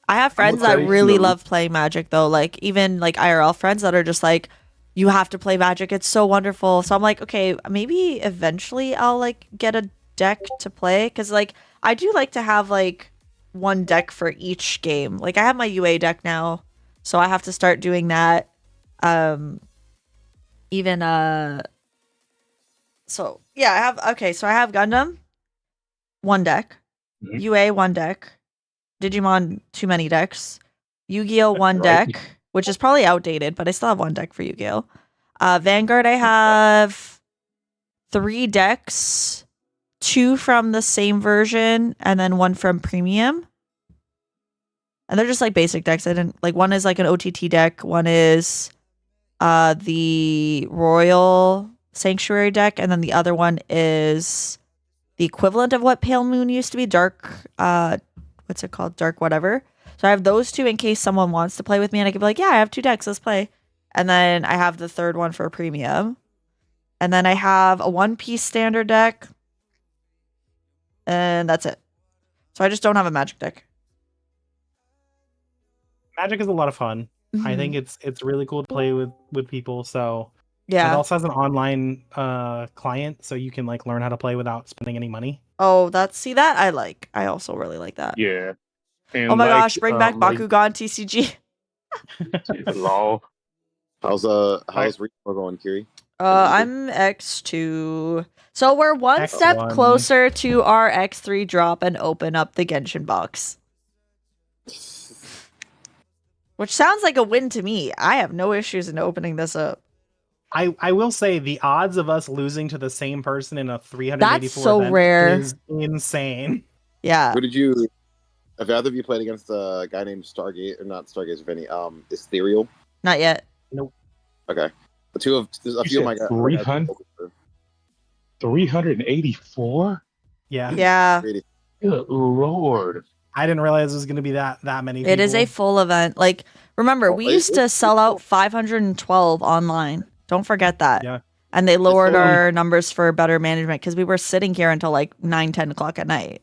I have friends that really love playing Magic though, like even like IRL friends that are just like, you have to play Magic, it's so wonderful. So I'm like, okay, maybe eventually I'll like get a deck to play, because like I do like to have like one deck for each game. Like I have my UA deck now, so I have to start doing that. So yeah, I have Gundam, one deck, UA, one deck, Digimon, too many decks, Yu-Gi-Oh, one deck, which is probably outdated, but I still have one deck for Yu-Gi-Oh. Vanguard, I have 3 decks, 2 from the same version, and then 1 from Premium. And they're just like basic decks. I didn't like one is like an OTT deck, one is the Royal Sanctuary deck, and then the other one is the equivalent of what Pale Moon used to be, Dark what's it called? Dark whatever. So I have those two in case someone wants to play with me and I can be like, yeah, I have 2 decks, let's play. And then I have the third one for premium. And then I have a one-piece standard deck. And that's it. So I just don't have a Magic deck. Magic is a lot of fun. I Mhm. think it's really cool to play with people. So it Yeah. also has an online client, so you can like learn how to play without spending any money. Oh, that I like. I also really like that. Yeah. And Oh my like, gosh, bring back like, Bakugan TCG. law. How's Regional going, Kiri? I'm X2. So we're one step X1. closer to our X3 drop and open up the Genshin box. Which sounds like a win to me. I have no issues in opening this up. I will say the odds of us losing to the same person in a 384 That's so event rare. is insane. Yeah. Who did you? Have either of you played against a guy named Stargate or not Stargate? Vinny, Ethereal. Not yet. Okay, a few of my guys. 300? 384? Yeah. Yeah. Good lord. I didn't realize it was going to be that many people. It is a full event. Like, remember, we used to sell out 512 online. Don't forget that. Yeah. And they lowered so- our numbers for better management because we were sitting here until like 9-10 o'clock at night.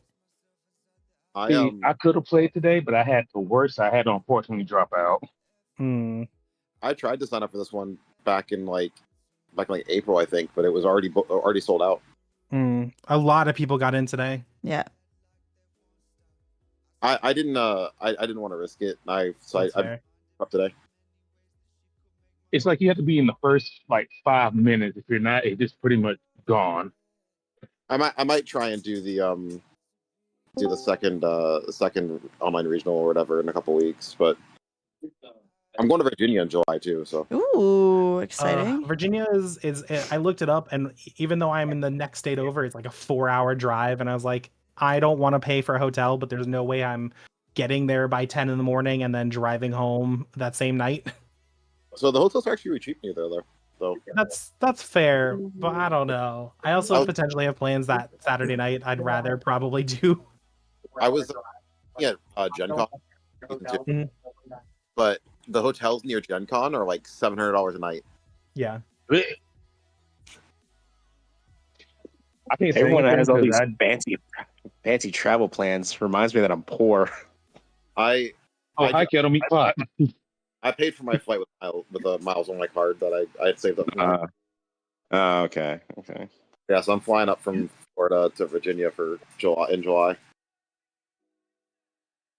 I I could have played today, but I had the worst. I had to unfortunately drop out. I tried to sign up for this one back in like April, I think, but it was already sold out. A lot of people got in today. Yeah. I didn't want to risk it. I Fair. up today. It's like you have to be in the first like 5 minutes. If you're not, it's just pretty much gone. I might try and do the second online regional or whatever in a couple weeks, but I'm going to Virginia in July too. So Ooh, exciting. Virginia is I looked it up, and even though I'm in the next state over, it's like a 4-hour drive, and I was like, I don't want to pay for a hotel, but there's no way I'm getting there by 10 in the morning and then driving home that same night. So the hotels are actually really cheap near there, though. So That's fair, but I don't know. I also potentially have plans that Saturday night. I'd rather probably do. I was Gen Con, Mhm. but the hotels near Gen Con are like $700 a night. Yeah. I can't say Everyone anything has all 'cause these fancy travel plans. Reminds me that I'm poor. I I get on me pot. I paid for my flight with the miles on my card that I had saved up. Okay. Yeah, so I'm flying up from Florida to Virginia for July.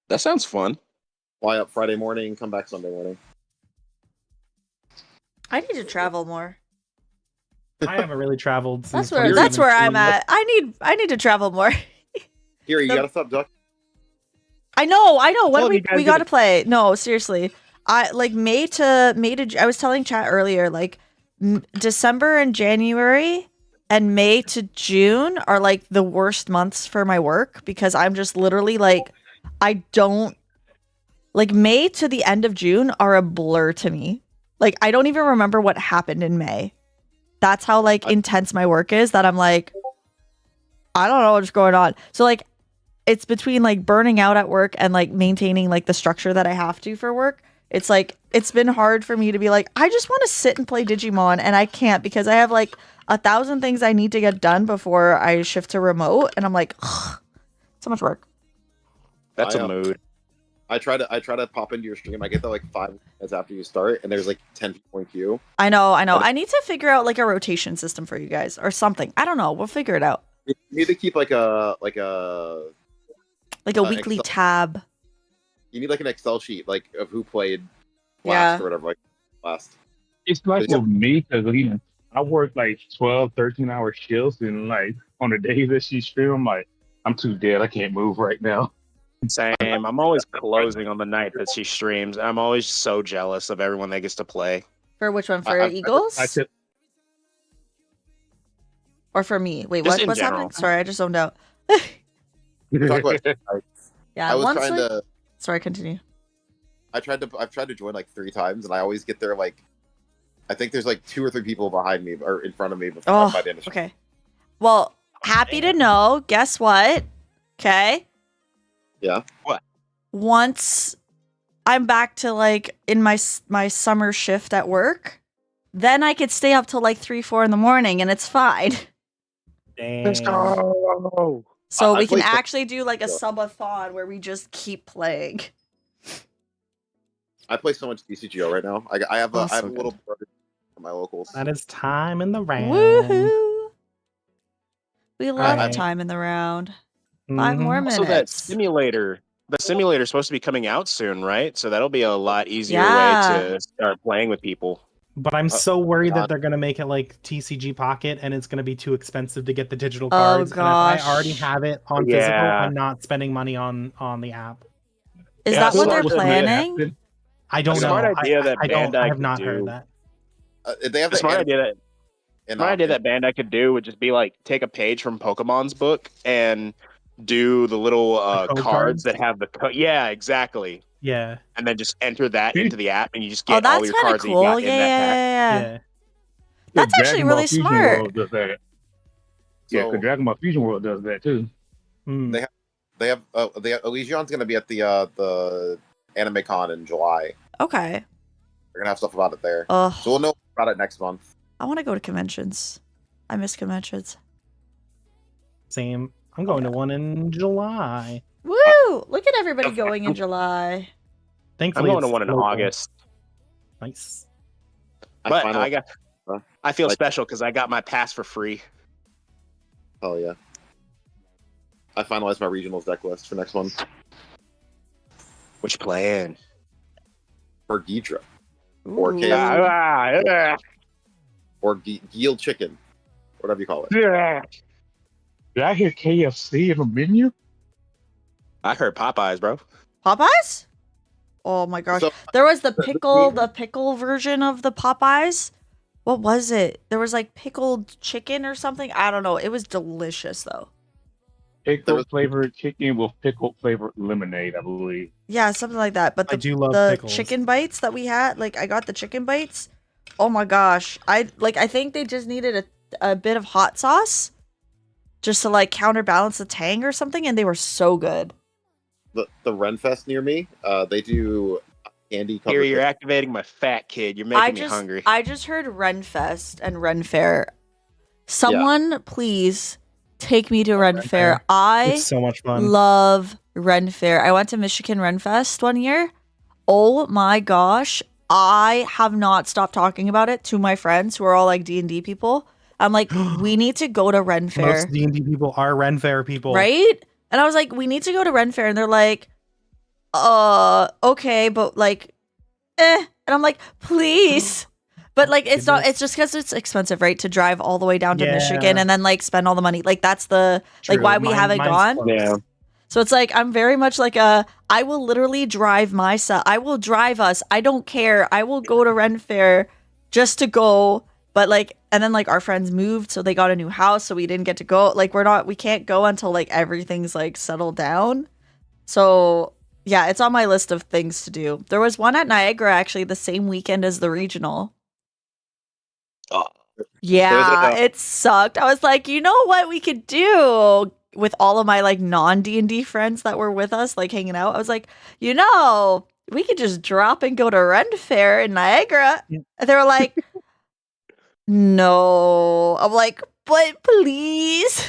That sounds fun. Fly up Friday morning, come back Sunday morning. I need to travel more. I haven't really traveled since. That's where I'm at. I need to travel more. Here, you gotta stop ducking. I know. When Well, you guys we got to play. No, seriously. I like May to. I was telling chat earlier, like December and January and May to June are like the worst months for my work because I'm just literally like, I don't like May to the end of June are a blur to me. Like I don't even remember what happened in May. That's how like intense my work is that I'm like, I don't know what's going on. So like, it's between like burning out at work and like maintaining like the structure that I have to for work. It's like, it's been hard for me to be like, I just want to sit and play Digimon and I can't because I have like 1,000 things I need to get done before I shift to remote. And I'm like, ugh, so much work. That's a mood. I try to pop into your stream. I get there like 5 minutes after you start, and there's like 10 people in queue. I know. I need to figure out like a rotation system for you guys or something. I don't know. We'll figure it out. You need to keep like a weekly tab. You need like an Excel sheet like of who played last Yeah. or whatever, like last. It's like with me because I work like 12, 13-hour shifts, and like on the days that she stream, I'm like, I'm too dead. I can't move right now. Same. I'm always closing on the night that she streams. I'm always so jealous of everyone that gets to play. For which one? For Eagles? Or for me? Wait, Just in what's general. happening? Sorry, I just zoned out. Talk about, Yeah, I was once trying we- to Sorry, continue. I've tried to join like 3 times, and I always get there like, I think there's like 2 or 3 people behind me or in front of me before by the end of the Okay. Well, happy to know. Guess what? Okay. Yeah. What? Once I'm back to like in my summer shift at work, then I could stay up till like 3-4 in the morning, and it's fine. Let's go. So I we can play some- actually do like a subathon where we just keep playing. I play so much TCGO right now. I have a so little good. brother for my locals. That is time in the round. Woohoo! We love Alright. time in the round. 5 more Mhm. minutes. Also, that simulator. The simulator is supposed to be coming out soon, right? So that'll be a lot easier way to start playing with people. But I'm so worried God. that they're gonna make it like TCG Pocket, and it's gonna be too expensive to get the digital Oh, cards. And if I gosh. already have it on Yeah. physical, I'm not spending money on the app. Is Yeah, that so what that they're was planning? I don't A know. smart idea that I don't. Bandai I have could not do. heard that. They have The smart idea that in, my idea that Bandai could do would just be like take a page from Pokemon's book and do the little code cards cards? that have the code. Yeah, exactly. Yeah. And then just enter that Hmm. into the app, and you just Oh, get all that's your kind of cards that you cool. got in that pack. Yeah. Yeah. That's actually Dragon Ball really Fusion smart. World does that. Yeah, So- because Dragon Ball Fusion World does that too. Hmm. They have Elysion's going to be at the Anime Con in July. Okay. They're going to have stuff about it there. Ugh. So we'll know about it next month. I want to go to conventions. I miss conventions. Same. I'm going to one in July. Woo! Look at everybody going in July. I'm Thankfully, going to it's one in local. August, Nice. but Huh? I feel Like- special because I got my pass for free. Oh yeah. I finalized my regionals deck list for next month Which plan? for Ghidra or Ooh. KFC or Geel Chicken, whatever you call it. Did I hear KFC in a menu? I heard Popeyes, bro. Popeyes? Oh my gosh. So- There was the pickle version of the Popeyes. What was it? There was like pickled chicken or something. I don't know. It was delicious though. Pickle flavored chicken with pickle flavored lemonade, I believe. Yeah, something like that. But I do love the pickles. chicken bites that we had, like I got the chicken bites. Oh my gosh. I think they just needed a bit of hot sauce just to like counterbalance the tang or something, and they were so good. The Renfest near me, they do candy covered. Here, you're activating my fat kid. You're making me hungry. I just heard Renfest and Ren Fair. Someone please take me to Ren Fair. I It's so much fun. love Ren Fair. I went to Michigan Ren Fest one year. Oh my gosh. I have not stopped talking about it to my friends who are all like D&D people. I'm like, we need to go to Ren Fair. Most D&D people are Ren Fair people. Right? And I was like, we need to go to Ren Fair. And they're like, okay, but like, And I'm like, please. But like, it's not, it's just because it's expensive, right? To drive all the way down to Michigan and then like spend all the money. Like that's the, like why we haven't gone. close. Yeah. So it's like, I'm very much like I will literally drive myself. I will drive us. I don't care. I will go to Ren Fair just to go. But like, and then like our friends moved, so they got a new house, so we didn't get to go. Like we can't go until like everything's like settled down. So yeah, it's on my list of things to do. There was one at Niagara actually the same weekend as the regional. Oh. Yeah, it sucked. I was like, you know what we could do with all of my like non D&D friends that were with us, like hanging out. I was like, you know, we could just drop and go to Ren Fair in Niagara. Yeah. And they were like, no. I'm like, but please.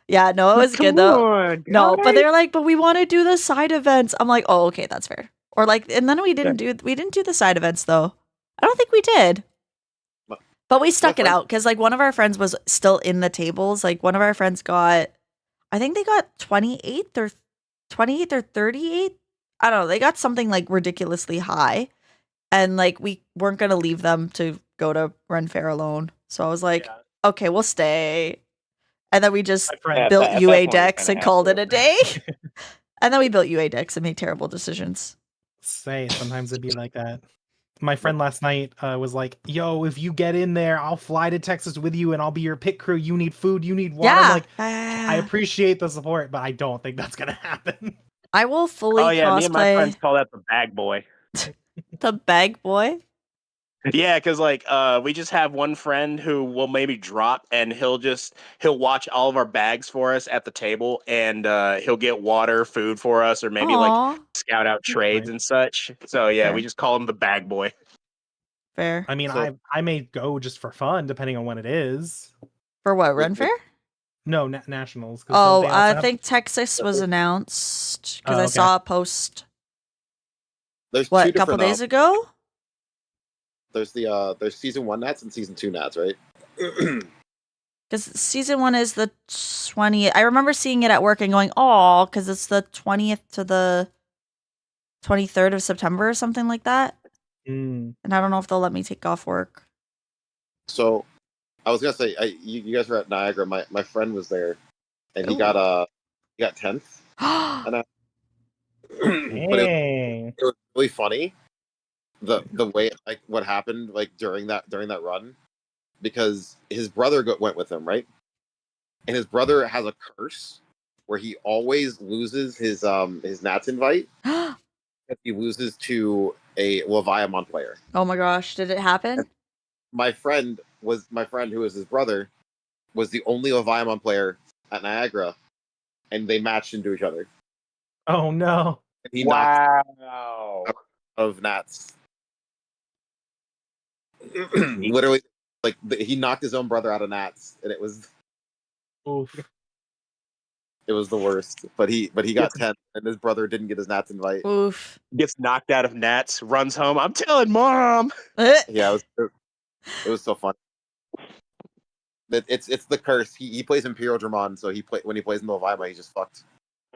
Yeah, no, it was good though. No, but they're like, but we want to do the side events. I'm like, oh, okay, that's fair. Or like, and then we didn't do the side events though. I don't think we did. But we stuck it out because like one of our friends was still in the tables. Like one of our friends got, I think they got 28th or 38th. I don't know. They got something like ridiculously high. And like we weren't going to leave them to go to Ren Fair alone. So I was like, okay, we'll stay. And then we just built UA decks and called it a day. And then we built UA decks and made terrible decisions. Sometimes it'd be like that. My friend last night was like, yo, if you get in there, I'll fly to Texas with you and I'll be your pit crew. You need food, you need water. Yeah. I'm like, I appreciate the support, but I don't think that's going to happen. I will fully Oh yeah, cosplay. me and my friends call that the bag boy. The bag boy? Yeah, because like we just have one friend who will maybe drop, and he'll watch all of our bags for us at the table, and he'll get water, food for us, or maybe like Aw. scout out trades Nice. and such. So yeah, Fair. we just call him the bag boy. Fair. I mean, So- I may go just for fun, depending on when it is. For what, Wait, Ren Fair? No, nationals. 'Cause Oh, don't they also I have- think Texas was announced because Oh, I okay. saw a post, There's what, two a couple different. days ago? There's there's season 1 Nats and season 2 Nats, right? Because season 1 is the 20th. I remember seeing it at work and going, oh, because it's the 20th to the 23rd of September or something like that. Mm. And I don't know if they'll let me take off work. So I was gonna say, you guys were at Niagara. My friend was there, and he Ooh. got 10th. And I, but Dang. it was really funny the way like what happened like during that run, because his brother went with him, right? And his brother has a curse where he always loses his Nats invite if he loses to a Leviathan player. Oh my gosh, did it happen? My friend who was his brother was the only Leviathan player at Niagara, and they matched into each other. Oh no. And he knocked Wow. out of Nats. Literally, like he knocked his own brother out of Nats, and it was Oof. the worst. But he got 10th, and his brother didn't get his Nats invite. Oof. Gets knocked out of Nats, runs home. I'm telling mom. Yeah, it was so fun. It's the curse. He plays Imperial Dramon, so when he plays in the Leviathan, he's just fucked.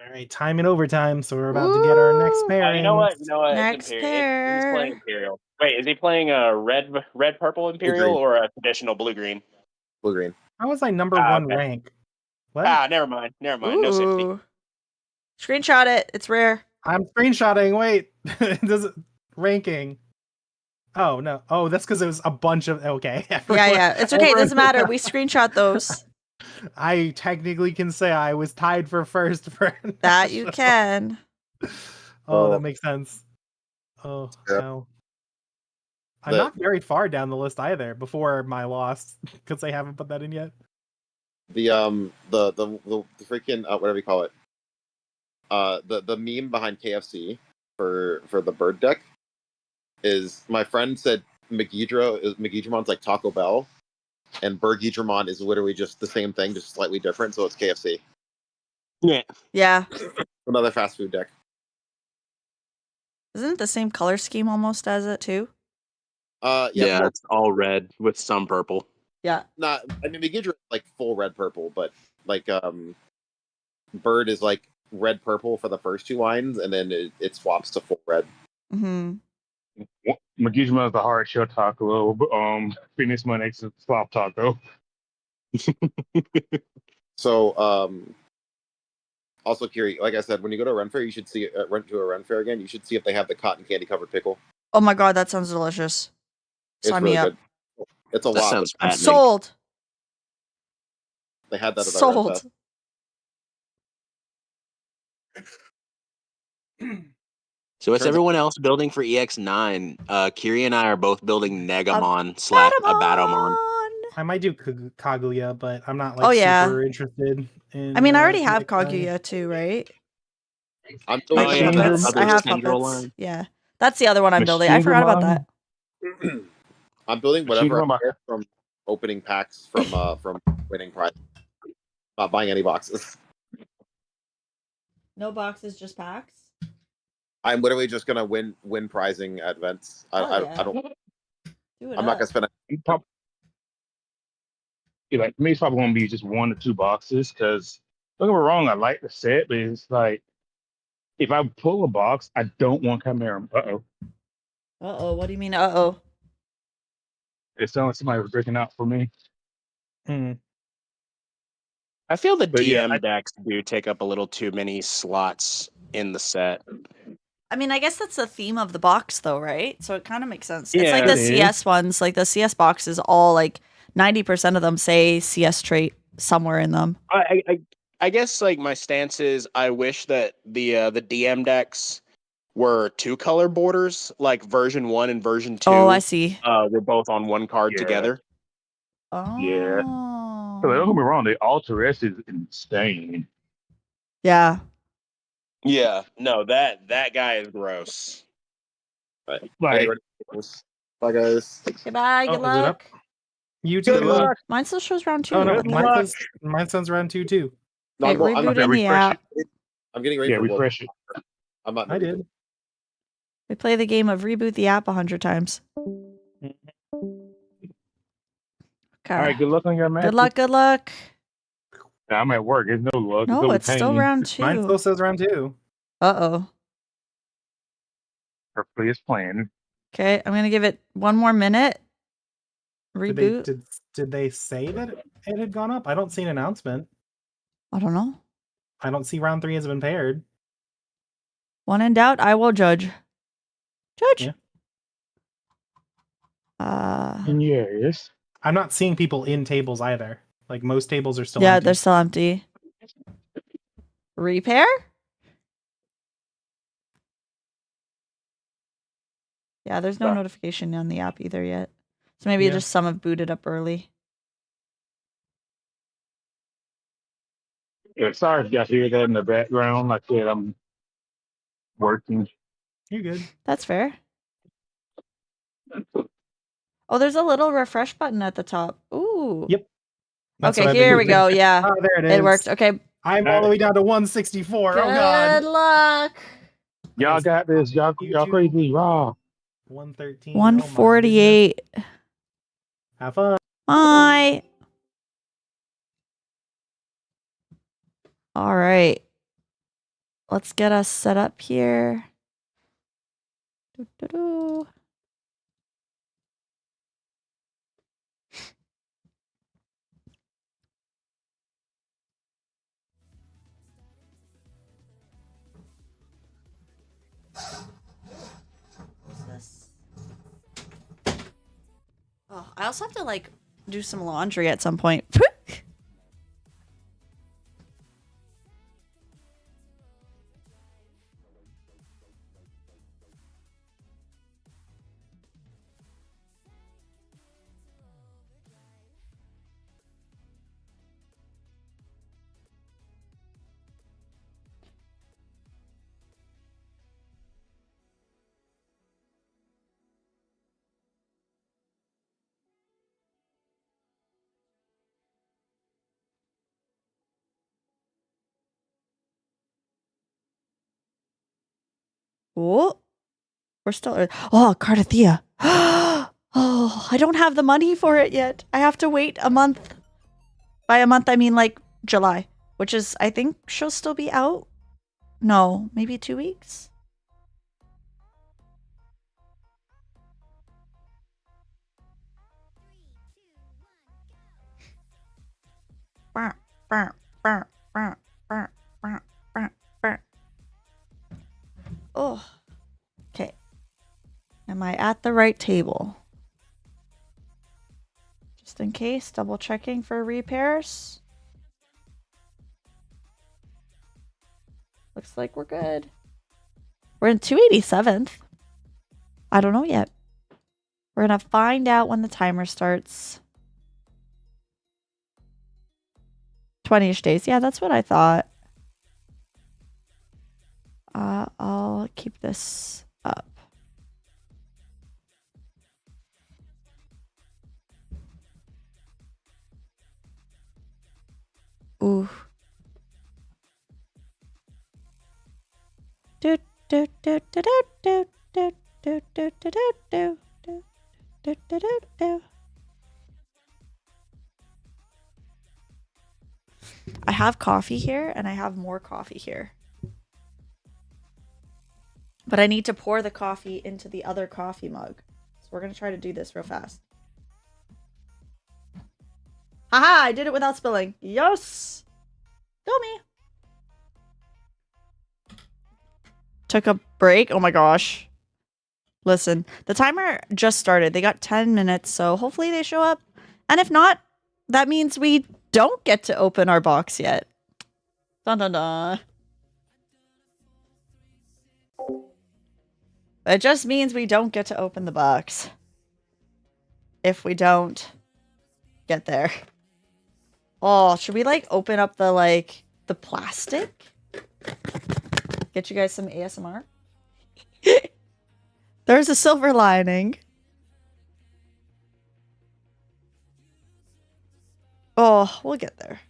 All right, time and overtime, so we're about to get our next Woo! pair. You know what? You know what? Next He's pair. playing Imperial. Wait, is he playing a red purple Imperial Blue-green. or a traditional blue green? Blue green. How was I number Ah, one okay. rank? What? Never mind. No sympathy. Ooh. Screenshot it. It's rare. I'm screenshotting. Wait, does it ranking? Oh no. Oh, that's because it was a bunch of. Okay. Yeah. It's okay. It doesn't matter. We screenshot those. I technically can say I was tied for first for That you national. can. Oh, Oh. that makes sense. Oh Yeah. no. I'm The- not very far down the list either before my loss because they haven't put that in yet. The freaking whatever you call it. The meme behind KFC for the bird deck is, my friend said Megidramon's like Taco Bell, and Bergidramon is literally just the same thing, just slightly different, so it's KFC. Yeah. Yeah. Another fast food deck. Isn't it the same color scheme almost as it too? Yeah, more, it's all red with some purple. Yeah. not. I mean, Megidra is like full red purple, but like Bird is like red purple for the first 2 lines, and then it swaps to full red. Mm-hmm. Magijima is the hard shell taco. Phoenix Monix is flop taco. So also, Kiri, like I said, when you go to a Ren Fair, you should see run to a Ren Fair again. You should see if they have the cotton candy covered pickle. Oh my god, that sounds delicious. It's Sign really me up. good. It's a That lot. sounds but I'm fattening. sold. They had that at the Ren Sold. Fest. So what's Turns out- everyone else building for EX9? Kiri and I are both building Negamon / a Battlemon. I might do Kaguya, but I'm not like Oh, yeah. super interested in. I mean, I already have X9. Kaguya too, right? I'm My doing Oh, yeah, that puppets. other I have tendril puppets. line. Yeah. That's the other one I'm building. I forgot about that. I'm building whatever I Machine get from opening packs from winning prize. Not buying any boxes. No boxes, just packs. I'm literally just gonna win prizing at events. Oh, I yeah. don't. Do it I'm not up. gonna spend. Like, for me, it's probably going to be just 1 or 2 boxes, because don't get me wrong, I like the set, but it's like, if I pull a box, I don't want Chimera. Uh-oh. Uh-oh. What do you mean, uh-oh? It sounds like somebody was breaking out for me. Hmm. I feel the But yeah, DM decks do take up a little too many slots in the set. I mean, I guess that's the theme of the box, though, right? So it kind of makes sense. It's like Yeah, the it CS ones. Like the CS boxes, all like 90% of them say CS trait somewhere in them. I guess like my stance is I wish that the DM decks were 2-color borders, like version 1 and version 2. Oh, I see. Were both on one card Yeah. together. Oh. Yeah. So don't get me wrong, the Alter S is insane. Yeah. Yeah, no, that guy is gross. Right. Like, Bye, guys. Goodbye. Good Oh, is it luck. up? You good too. luck. Mine still shows round 2. Oh no, Good mine luck. says round 2 too. No, Okay, I'm reboot in the refresh app. I'm getting ready Yeah, for work. refresh it. I'm not. in I the did. reboot. We play the game of reboot the app 100 times. Okay. All right, good luck on your match. Good luck. Good luck. I'm at work. It's no luck. No, it's still pain. round Mine 2. still says round 2. Uh-oh. Perfectly as planned. Okay, I'm going to give it 1 more minute. Did Reboot. did they say that it had gone up? I don't see an announcement. I don't know. I don't see round 3 has been paired. When in doubt, I will judge. Judge. Yeah. And yes. I'm not seeing people in tables either. Like most tables are still Yeah, empty. they're still empty. Repair? Yeah, there's no notification on the app either yet. So maybe Yeah. just some have booted up early. Yeah, sorry if y'all hear that in the background. Like I said, I'm working. You're good. That's fair. Oh, there's a little refresh button at the top. Ooh. Yep. That's Okay, what I've here been we using. go. Yeah. Oh, there it is. It worked. Okay. I'm all the way down to 164. Good Oh god. luck. Y'all got this. Y'all crazy. Raw. 113. 148. Have fun. Bye. All right. Let's get us set up here. Doo-doo-doo. What's this? Oh, I also have to like do some laundry at some point. Oh, we're still. Oh, Cardathea. Oh, I don't have the money for it yet. I have to wait a month. By a month, I mean like July, which is, I think she'll still be out. No, maybe 2 weeks. Oh, okay. Am I at the right table? Just in case, double checking for repairs. Looks like we're good. We're in 287th. I don't know yet. We're gonna find out when the timer starts. 20-ish days. Yeah, that's what I thought. I'll keep this up. Ooh. Do do do do do do do do do do do do do do do do. I have coffee here and I have more coffee here. But I need to pour the coffee into the other coffee mug. So we're going to try to do this real fast. Haha, I did it without spilling. Yes! Go me! Took a break. Oh my gosh. Listen, the timer just started. They got 10 minutes, so hopefully they show up. And if not, that means we don't get to open our box yet. Dun dun dun. It just means we don't get to open the box. If we don't get there. Oh, should we like open up the plastic? Get you guys some ASMR? There's a silver lining. Oh, we'll get there.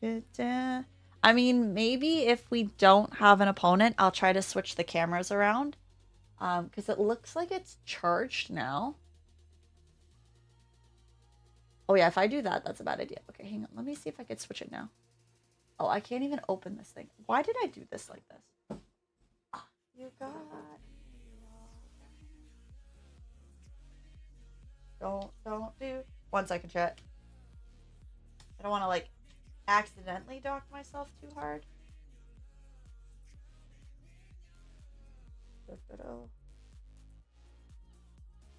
Da-da. I mean, maybe if we don't have an opponent, I'll try to switch the cameras around. Because it looks like it's charged now. Oh yeah, if I do that, that's a bad idea. Okay, hang on. Let me see if I could switch it now. Oh, I can't even open this thing. Why did I do this like this? You got... Don't do... 1 second, chat. I don't want to, like, accidentally dock myself too hard.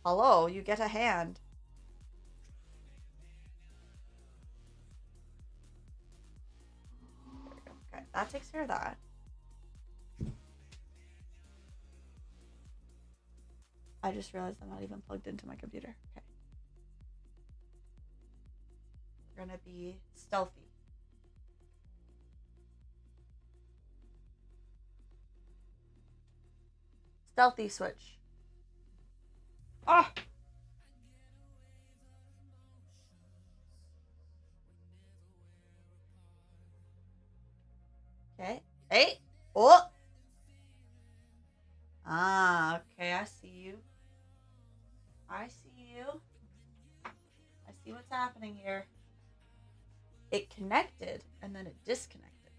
Hello, you get a hand. There we go. Okay, that takes care of that. I just realized I'm not even plugged into my computer. Okay. We're gonna be stealthy. Stealthy switch. Ah! Okay. Hey! Oh! Ah, okay, I see you. I see you. I see what's happening here. It connected, and then it disconnected.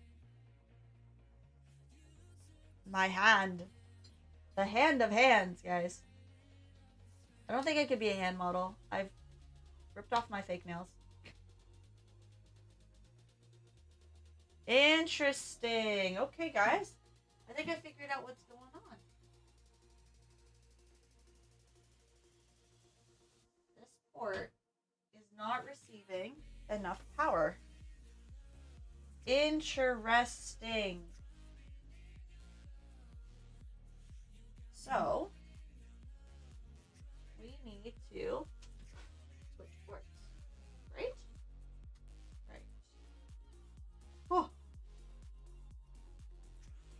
My hand. The hand of hands, guys. I don't think I could be a hand model. I've ripped off my fake nails. Interesting. Okay, guys. I think I figured out what's going on. This port is not receiving enough power. Interesting. So, we need to switch ports, right? Right. Oh.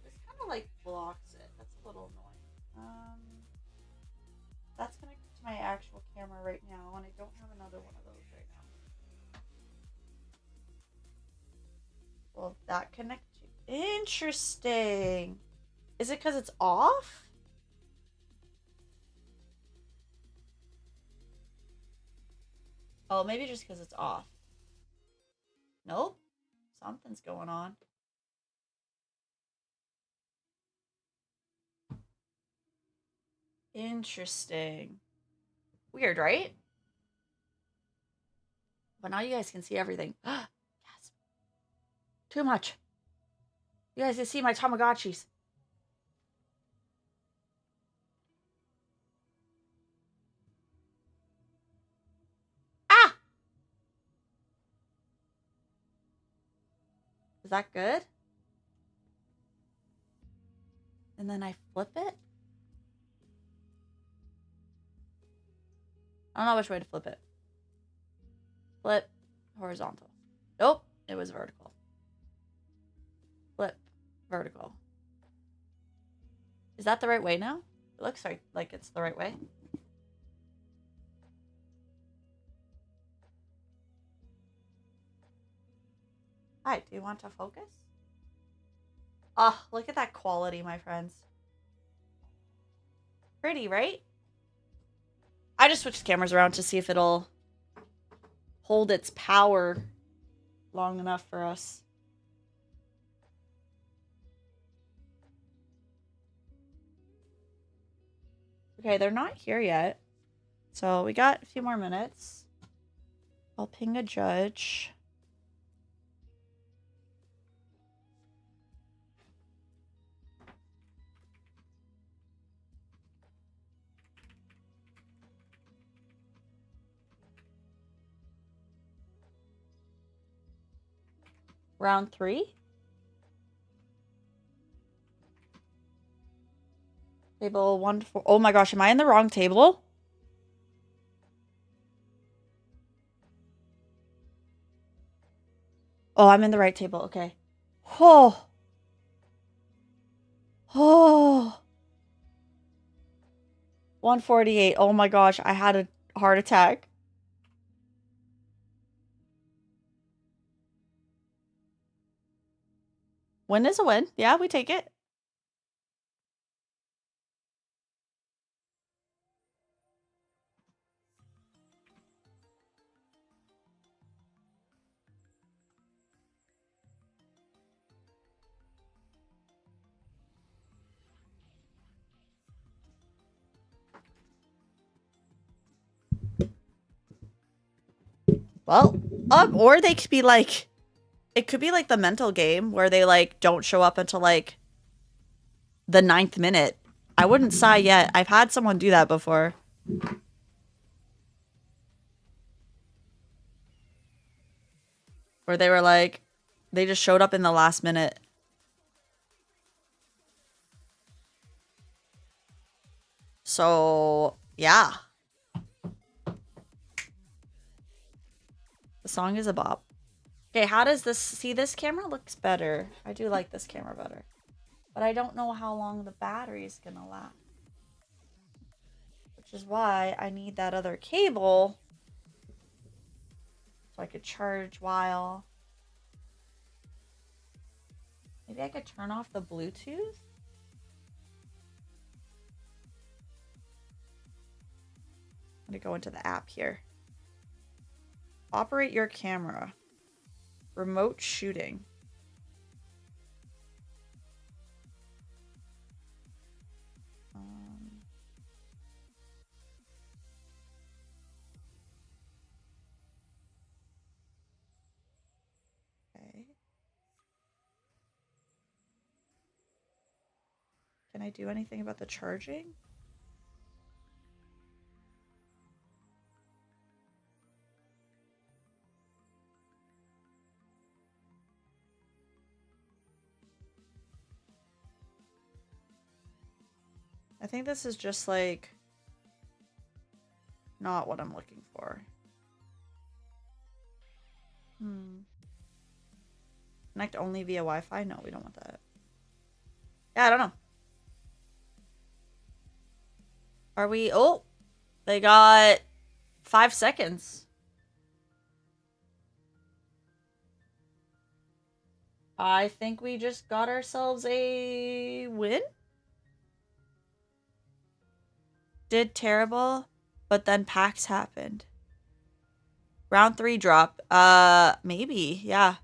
This kind of like blocks it. That's a little annoying. That's connected to my actual camera right now, and I don't have another one of those right now. Will that connect to? Interesting. Is it because it's off? Oh, maybe just because it's off. Nope. Something's going on. Interesting. Weird, right? But now you guys can see everything. Yes. Too much. You guys can see my Tamagotchis. Ah! Is that good? And then I flip it? I don't know which way to flip it. Flip. Horizontal. Nope. It was vertical. Flip. Vertical. Is that the right way now? It looks like it's the right way. Hi, do you want to focus? Ah, oh, look at that quality, my friends. Pretty, right? I just switched cameras around to see if it'll hold its power long enough for us. Okay, they're not here yet. So we got a few more minutes. I'll ping a judge. Round 3. Table 1 to 4. Oh my gosh, am I in the wrong table? Oh, I'm in the right table. Okay. Oh. Oh. 148. Oh my gosh, I had a heart attack. Win is a win. Yeah, we take it. Well, or they could be like, it could be like the mental game where they like don't show up until like the 9th minute. I wouldn't sigh yet. I've had someone do that before. Where they were like, they just showed up in the last minute. So, yeah. The song is a bop. Okay, how does this... See, this camera looks better. I do like this camera better. But I don't know how long the battery is going to last. Which is why I need that other cable. So I could charge while... Maybe I could turn off the Bluetooth? I'm going to go into the app here. Operate your camera. Remote shooting. Okay. Can I do anything about the charging? I think this is just like not what I'm looking for. Connect only via Wi-Fi? No, we don't want that. Yeah, I don't know. Are we... Oh! They got 5 seconds. I think we just got ourselves a win? Did terrible, but then PAX happened. Round 3 drop. Maybe, yeah.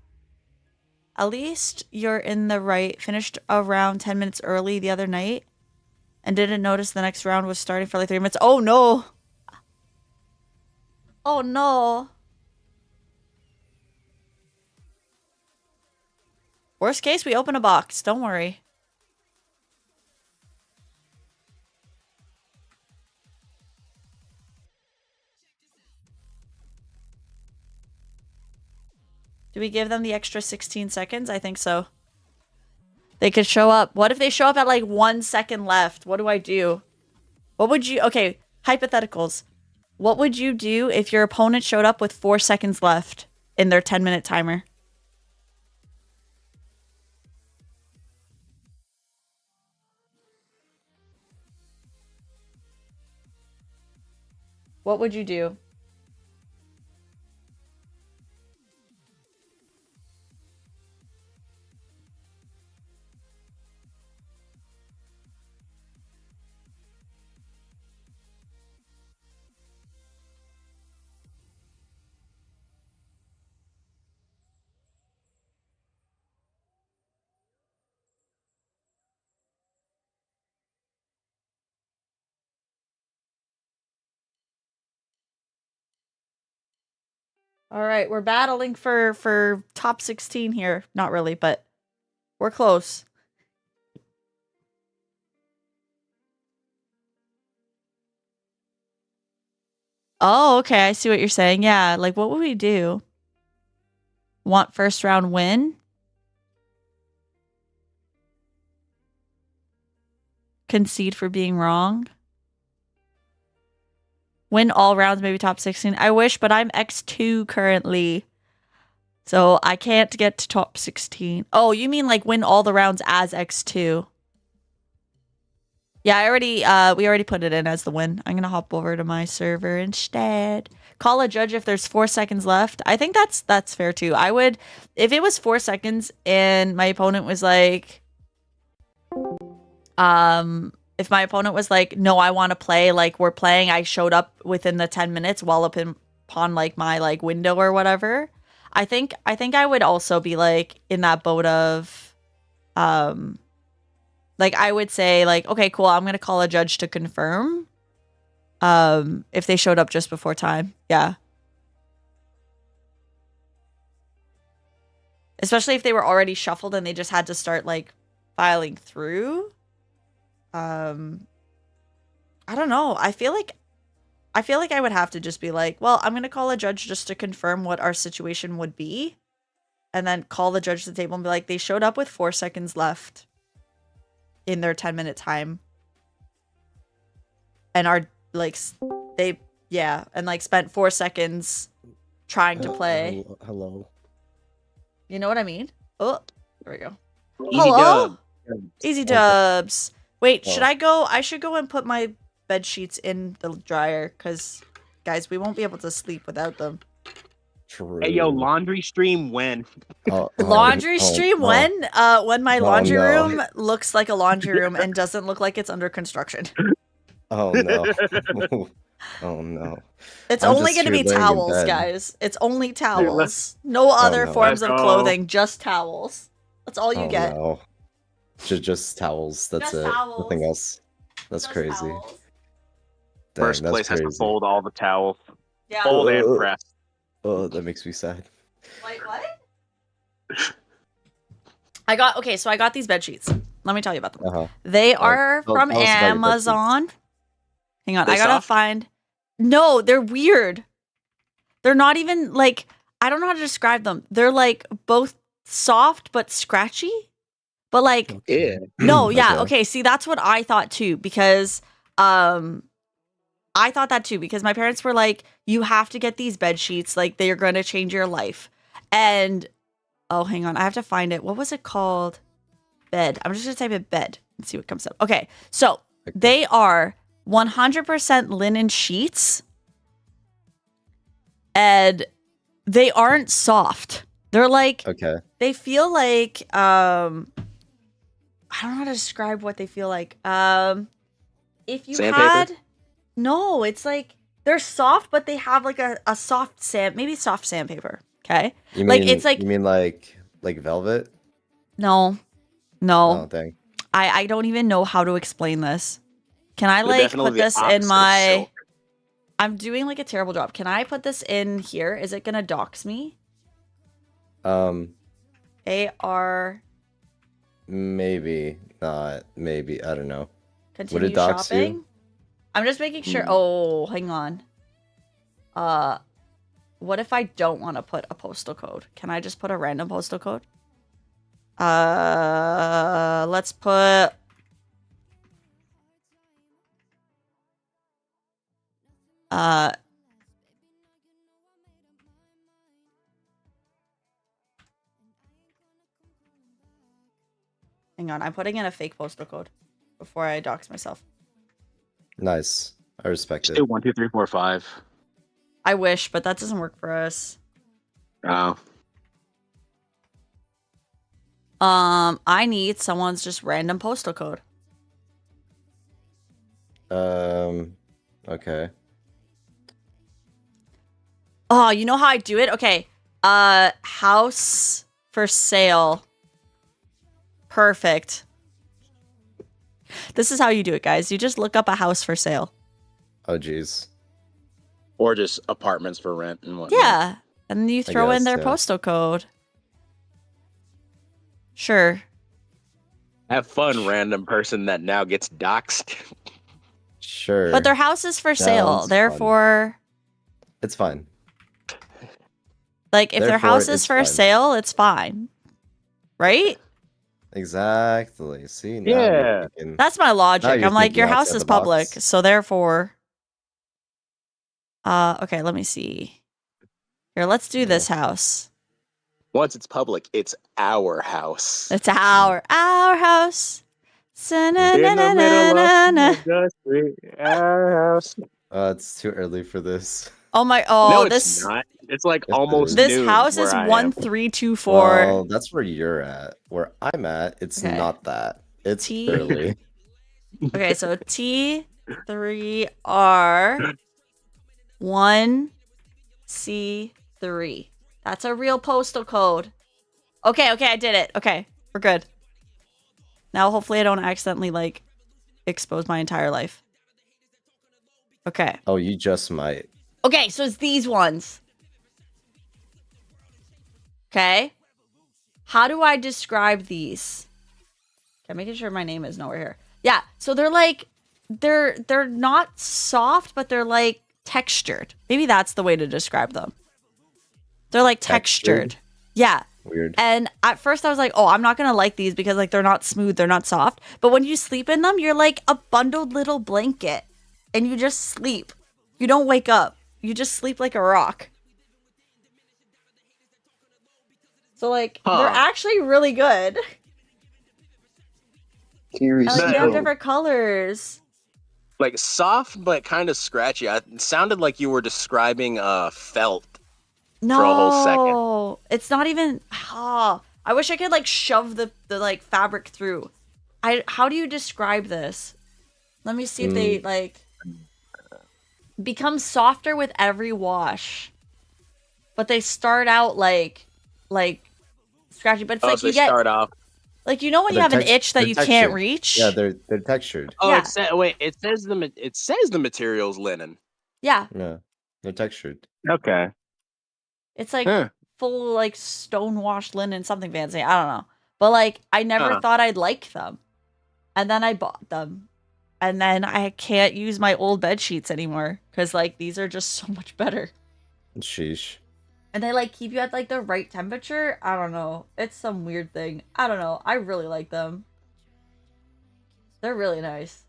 At least you're in the right. Finished around 10 minutes early the other night and didn't notice the next round was starting for like 3 minutes. Oh no! Oh no! Worst case, we open a box. Don't worry. Do we give them the extra 16 seconds? I think so. They could show up. What if they show up at like 1 second left? What do I do? What would you... Okay, hypotheticals. What would you do if your opponent showed up with 4 seconds left in their 10-minute timer? What would you do? All right, we're battling for top 16 here. Not really, but we're close. Oh, okay. I see what you're saying. Yeah, like what would we do? Want first round win? concede for being wrong. Win all rounds, maybe top 16. I wish, but I'm X2 currently. So I can't get to top 16. Oh, you mean like win all the rounds as X2? Yeah, we already put it in as the win. I'm gonna hop over to my server instead. Call a judge if there's 4 seconds left. I think that's fair too. I would, if it was 4 seconds and my opponent was like, if my opponent was like, no, I want to play, like we're playing, I showed up within the 10 minutes while upon like my like window or whatever. I think I would also be like in that boat of, like I would say like, okay, cool, I'm gonna call a judge to confirm. If they showed up just before time, yeah. Especially if they were already shuffled and they just had to start like filing through. I don't know. I feel like I would have to just be like, well, I'm gonna call a judge just to confirm what our situation would be, and then call the judge to the table and be like, they showed up with 4 seconds left in their 10-minute time, and are like and like spent 4 seconds trying to play. Hello. You know what I mean? Oh, there we go. Easy Hello? dub. Easy dubs. Wait, Oh. should I go? I should go and put my bed sheets in the dryer because, guys, we won't be able to sleep without them. True. Hey, yo, laundry stream when? Laundry stream when my laundry no. room looks like a laundry room and doesn't look like it's under construction. Oh no. Oh no. It's I'm only just going to here be laying in towels, bed. guys. It's only let's- towels. No other no. forms of Let's go. clothing, just towels. That's all you Oh get. no. Just towels. That's Just it. towels. Nothing else. That's Just crazy. towels. Dang, First that's place has crazy. to fold all the towels. Yeah. Fold and Ugh. press. Oh, that makes me sad. Wait, what? I got these bed sheets. Let me tell you about them. Uh-huh. They are tell- from tell us about your bed sheets. Amazon. Hang on, They I gotta soft? find. No, they're weird. They're not even like, I don't know how to describe them. They're like both soft but scratchy. But like, Yeah. no, yeah, Okay. okay. See, that's what I thought too, because I thought that too, because my parents were like, you have to get these bed sheets, like they're gonna change your life. And oh, hang on, I have to find it. What was it called? Bed. I'm just gonna type in bed and see what comes up. Okay, so they are 100% linen sheets, and they aren't soft. They're like, Okay. they feel like I don't know how to describe what they feel like. If you Sandpaper? had, no, it's like they're soft, but they have like a soft maybe soft sandpaper. Okay, You mean like it's like, you mean like velvet? no, Oh dang. I don't even know how to explain this. Can I They're like definitely put the this opposite in of my? silk. I'm doing like a terrible job. Can I put this in here? Is it gonna dox me? AR. Maybe not. Maybe I don't know. Continue dox you? shopping. I'm just making sure. Oh, hang on. What if I don't want to put a postal code? Can I just put a random postal code? Let's put. Hang on, I'm putting in a fake postal code before I dox myself. Nice. I respect Just it. do 1, 2, 3, 4, 5. I wish, but that doesn't work for us. Oh. I need someone's just random postal code. Okay. Oh, you know how I do it? Okay. House for sale. Perfect. This is how you do it, guys. You just look up a house for sale. Oh geez. Or just apartments for rent and whatnot. Yeah. And then you throw in guess, their yeah. postal code. Sure. Have fun, random person that now gets doxxed. Sure. But their house is for sale. Sounds fun. Therefore, It's fine. like, if their Therefore, house is it's for fine. sale, it's fine. Right? Exactly. See, now Yeah. you're thinking. That's my Now logic. you're I'm like, thinking your house outside is the box. public, so therefore. Okay, let me see. Here, let's do this house. Once it's public, it's our house. It's our house. In the middle of the street, our house. It's too early for this. Oh my! No, Oh, it's this not. It's like Yes, it almost is. this noon house where is I am. 1324. Well, that's where you're at. Where I'm at, it's Okay. not that. It's T- early. Okay, so T3R 1C3. That's a real postal code. Okay, I did it. Okay, we're good. Now, hopefully, I don't accidentally like expose my entire life. Okay. Oh, you just might. Okay, so it's these ones. Okay. How do I describe these? Okay, making sure my name is nowhere here. Yeah, so they're like, they're not soft, but they're like textured. Maybe that's the way to describe them. They're like textured. Yeah. Weird. And at first I was like, oh, I'm not going to like these because like they're not smooth, they're not soft. But when you sleep in them, you're like a bundled little blanket and you just sleep. You don't wake up. You just sleep like a rock. So like they're actually really good. Curious. Like, they have different colors. Like soft but kind of scratchy. It sounded like you were describing felt. No, For a whole second. It's not even. Oh, I wish I could like shove the like fabric through. How do you describe this? Let me see if they like become softer with every wash, but they start out like scratchy. But it's like so you they get start off. like you know when you They're have an tex- itch that they're you can't textured. reach. Yeah, they're textured. Oh, Yeah. it says the material's linen. Yeah, Yeah, they're textured. Okay. it's like Huh. full like stonewashed linen, something fancy. I don't know, but like I never thought I'd like them, and then I bought them. And then I can't use my old bed sheets anymore because like these are just so much better. Sheesh. And they like keep you at like the right temperature. I don't know. It's some weird thing. I don't know. I really like them. They're really nice.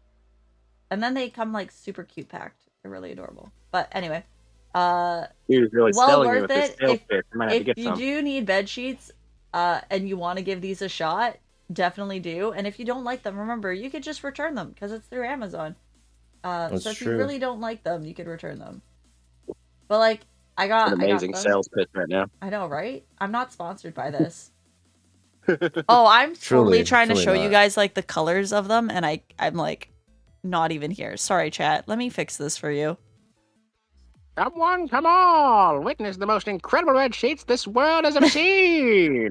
And then they come like super cute packed. They're really adorable. But anyway, He was really well selling you worth with this it. sales pitch. I might have to If get you some. do need bed sheets, and you want to give these a shot, definitely do. And if you don't like them, remember you could just return them because it's through Amazon. That's So if true. you really don't like them, you could return them. But like, I got An amazing them. sales pitch right now. I know, right? I'm not sponsored by this. Oh, I'm totally Truly, trying to truly show you not. guys like the colors of them, and I'm like, not even here. Sorry, chat. Let me fix this for you. Come on, come all! Witness the most incredible red sheets this world has ever seen!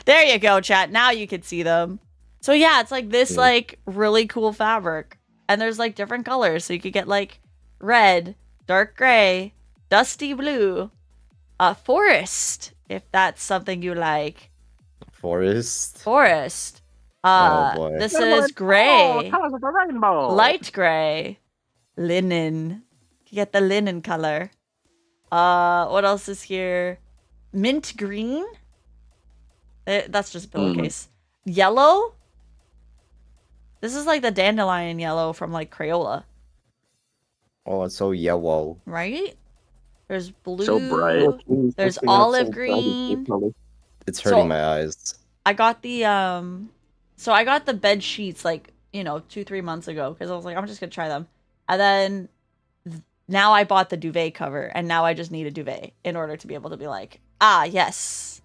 There you go, chat. Now you can see them. So yeah, it's like this like really cool fabric. And there's like different colors. So you could get like red, dark gray, dusty blue, forest, if that's something you like. Forest. Forest. Oh, boy. This is gray, colors of the rainbow! light gray, linen. You get the linen color. What else is here? Mint green. That's just a pillowcase. Yellow. This is like the dandelion yellow from like Crayola, Oh, it's so yellow. right? There's blue. So bright. There's olive green. It's hurting So- my eyes. I got the so I got the bed sheets like 2-3 months ago because I was like I'm just gonna try them, and then now I bought the duvet cover, and now I just need a duvet in order to be able to be like, ah yes,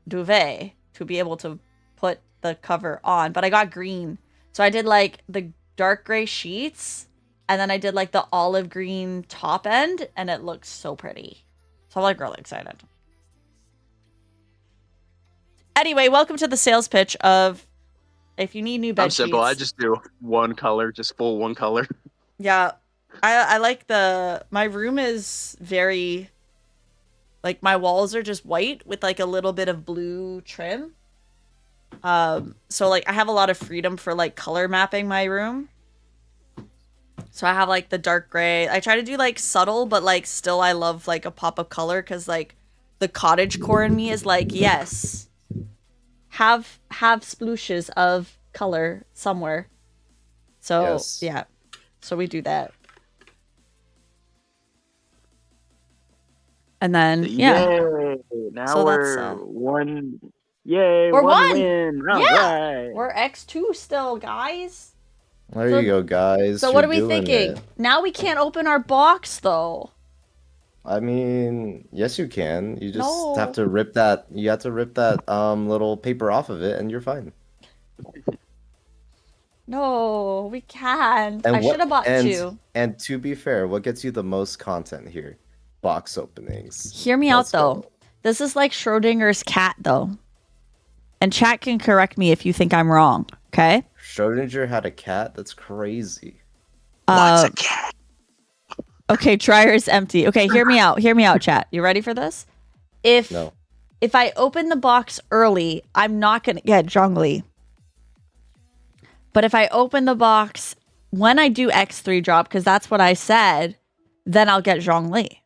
duvet, to be able to put the cover on. But I got green, so I did like the dark gray sheets, and then I did like the olive green top end, and it looks so pretty. So I'm like really excited. Anyway, welcome to the sales pitch of if you need new bed I'm simple. I sheets. just do one color, just full one color. Yeah, I like my room is very, like my walls are just white with like a little bit of blue trim. So like I have a lot of freedom for like color mapping my room. So I have like the dark gray. I try to do like subtle, but like still I love like a pop of color because like the cottage core in me is like, yes, have splooshes of color somewhere. So Yes. yeah, so we do that, and then yeah, Yay! Now So that's, we're one. Yay! we're one one. win. All Yeah. right. We're X2 still, guys. There So- you go, guys. So what You're are we doing thinking? it. Now we can't open our box though. I mean, yes, you can. You just No. have to rip that. You have to rip that little paper off of it, and you're fine. No, we can't. And I should have bought and, 2. And to be fair, what gets you the most content here? Box openings. Hear me Let's out though. go. This is like Schrodinger's cat though. And chat can correct me if you think I'm wrong, okay? Schrodinger had a cat. That's crazy. What's a cat? Okay, dryer is empty. Okay, hear me out. Hear me out, chat. You ready for this? If No. if I open the box early, I'm not gonna get Zhongli. But if I open the box when I do X3 drop, because that's what I said, then I'll get Zhongli.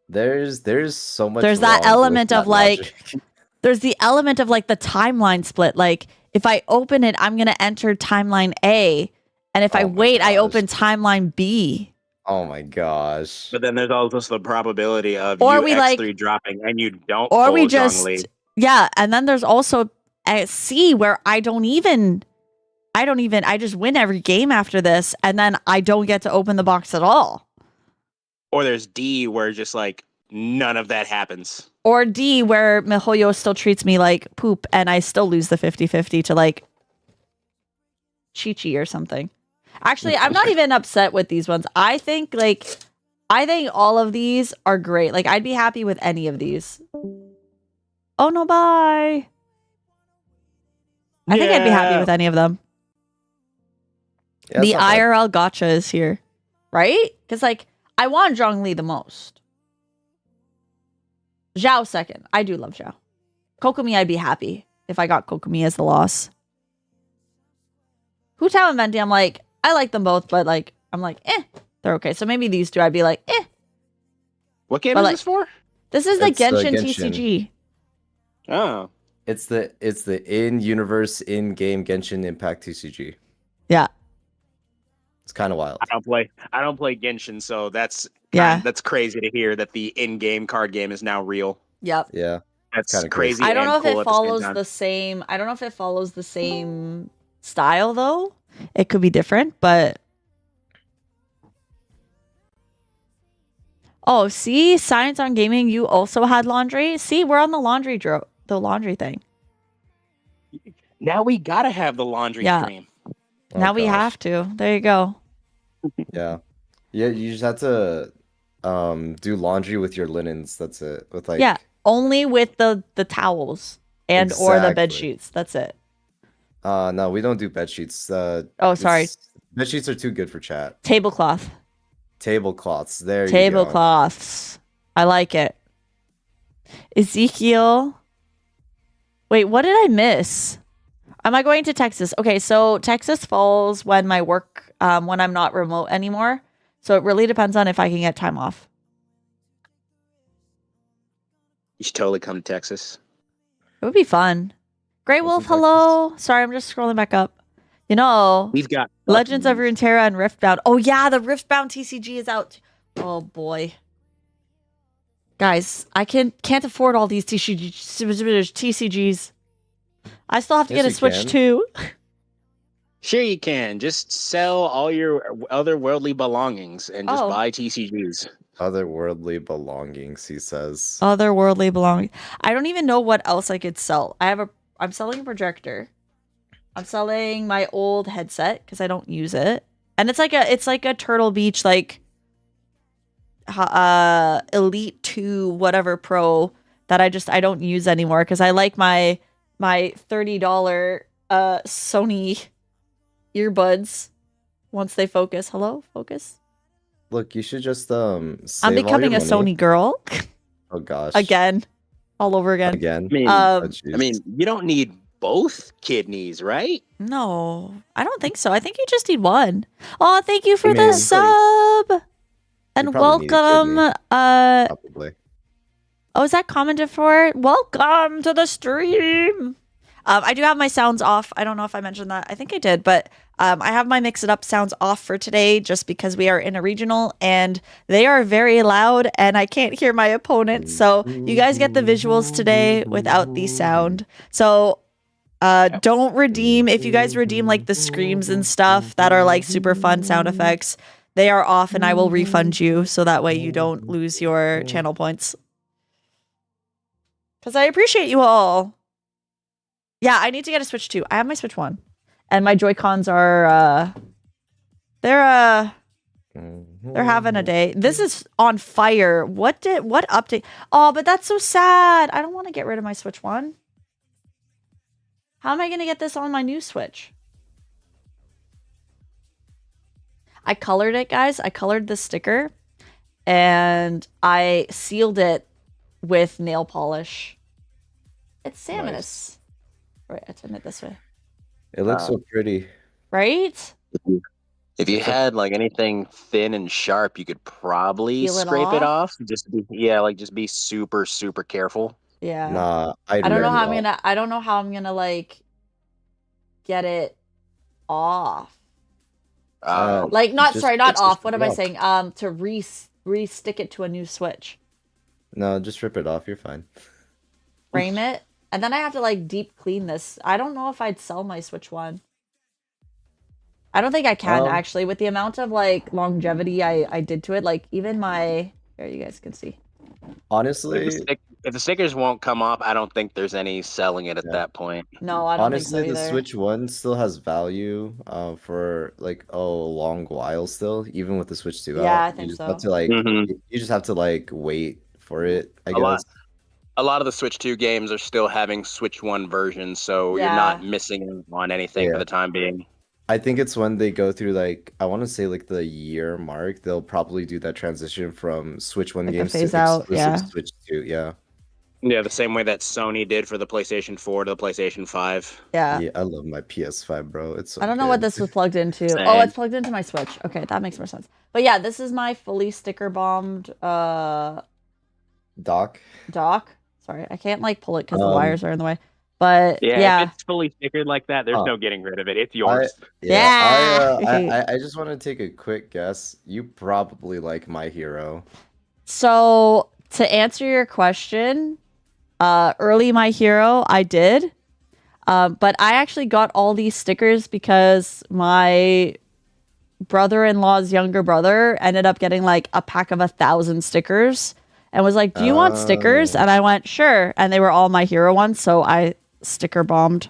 There's so much. There's that wrong with element of that like logic. there's the element of like the timeline split. Like if I open it, I'm gonna enter timeline A, and if I Oh my wait, I gosh. open timeline B. Oh my gosh. But then there's also the probability of Or you we, X3 like- dropping and you don't Or pull we Zhongli. just yeah, and then there's also a C where I just win every game after this, and then I don't get to open the box at all. Or there's D where just like none of that happens. Or D where Mihoyo still treats me like poop and I still lose the 50-50 to like Chi-Chi or something. Actually, I'm not even upset with these ones. I think all of these are great. Like I'd be happy with any of these. Oh no, bye. I think I'd be happy Yeah. with any of them. Yeah, The it's not bad. IRL gotcha is here, right? Because like I want Zhongli the most. Zhao second. I do love Zhao. Kokomi, I'd be happy if I got Kokomi as the loss. Hu Tao and Venti, I'm like, I like them both, but like I'm like, they're okay. So maybe these two I'd be like, What game But, is like- this for? This is the It's the Genshin Genshin. TCG. Oh. It's the in-universe, in-game Genshin Impact TCG. Yeah. It's kind of wild. I don't play Genshin, so that's Yeah. that's crazy to hear that the in-game card game is now real. Yep. Yeah. That's Kinda crazy. crazy. I don't and know if cool it at the same follows time. the same. I don't know if it follows the same style though. It could be different, but oh, see, Science on Gaming. You also had laundry. See, we're on the laundry thing. Now we gotta have the laundry Yeah. stream. Oh, Now we gosh. have to. There you go. Yeah. Yeah, you just have to do laundry with your linens. That's it. With like Yeah, only with the towels and or the bed Exactly. sheets. That's it. No, we don't do bed sheets. Oh, sorry. Bed sheets are too good for chat. Tablecloth. Tablecloths. There you go. Tablecloths. I like it. Ezekiel. Wait, what did I miss? Am I going to Texas? Okay, so Texas falls when my work, when I'm not remote anymore. So it really depends on if I can get time off. You should totally come to Texas. It would be fun. Grey What's Wolf, in hello. Sorry, I'm just scrolling back up. You know, We've got Legends of buttons. Runeterra and Riftbound. Oh yeah, the Riftbound TCG is out. Oh boy. Guys, I can't afford all these TCGs. I still have to Yes, get a you Switch can. too. Sure, you can. Just sell all your otherworldly belongings and just Oh. buy TCGs. Otherworldly belongings, he says. Otherworldly belonging. I don't even know what else I could sell. I'm selling a projector. I'm selling my old headset because I don't use it. And it's like a Turtle Beach like Elite 2 whatever Pro that I don't use anymore because I like my $30 Sony earbuds once they focus. Hello, focus. Look, you should just I'm save all becoming a your money. Sony girl Oh gosh. again, all over again. Again. I mean, Oh, Um, jeez. I mean, you don't need both kidneys, right? no, I don't think so. I think you just need one. Oh, thank you for the mean, sub. And probably need a welcome. kidney. Probably. Oh, is that commented for? Welcome to the stream. I do have my sounds off. I don't know if I mentioned that. I think I did, but I have my Mix It Up sounds off for today just because we are in a regional and they are very loud and I can't hear my opponent. So you guys get the visuals today without the sound. So don't redeem. If you guys redeem like the screams and stuff that are like super fun sound effects, they are off and I will refund you so that way you don't lose your channel points. Because I appreciate you all. Yeah, I need to get a Switch 2. I have my Switch 1. And my Joy-Cons are they're having a day. This is on fire. What update? Oh, but that's so sad. I don't want to get rid of my Switch 1. How am I going to get this on my new Switch? I colored it, guys. I colored the sticker and I sealed it with nail polish. It's Samus. Nice. Right, I turned it this way. It looks so pretty. Right? If you had like anything thin and sharp, you could probably Peel it scrape it off? off. Just be super, super careful. Yeah. Nah, I don't know how I'm rip it gonna. I don't know how I'm gonna like get it off. Like not just- sorry, not it's off. just What am I rough. saying? To re-stick it to a new Switch, No, just rip it off. You're fine. frame it, and then I have to like deep clean this. I don't know if I'd sell my Switch 1. I don't think I can actually with the amount of like longevity I did to it. Like even my here, you guys can see. Honestly, If the stickers won't come off, I don't think there's any selling it at that point. No, I don't honestly, think so the either. Switch 1 still has value for like a long while still, even with the Switch 2 Yeah, out. I think you just so. have to like Mhm. you just have to like wait for it, I A lot. guess. A lot of the Switch 2 games are still having Switch 1 versions, so Yeah. you're not missing on anything for Yeah. the time being. I think it's when they go through like I want to say like the year mark, they'll probably do that transition from Switch 1 Like the games to phase out, exclusive yeah. Switch 2. Yeah. Yeah, the same way that Sony did for the PlayStation 4 to the PlayStation 5. Yeah. Yeah, I love my PS5, bro. It's so I don't know what good. this was plugged into. Same. Oh, it's plugged into my Switch. Okay, that makes more sense. But yeah, this is my fully sticker bombed Doc. dock. Sorry, I can't like pull it because the Um, wires are in the way. But Yeah, yeah. if it's fully stickered like that, there's Huh. no getting rid of it. It's yours. Yeah. I just want to take a quick guess. You probably like My Hero. So to answer your question, early My Hero, I did. But I actually got all these stickers because my brother-in-law's younger brother ended up getting like a pack of 1,000 stickers and was like, "Do you want stickers?" And I went, "Sure." And they were all My Hero ones, so I sticker bombed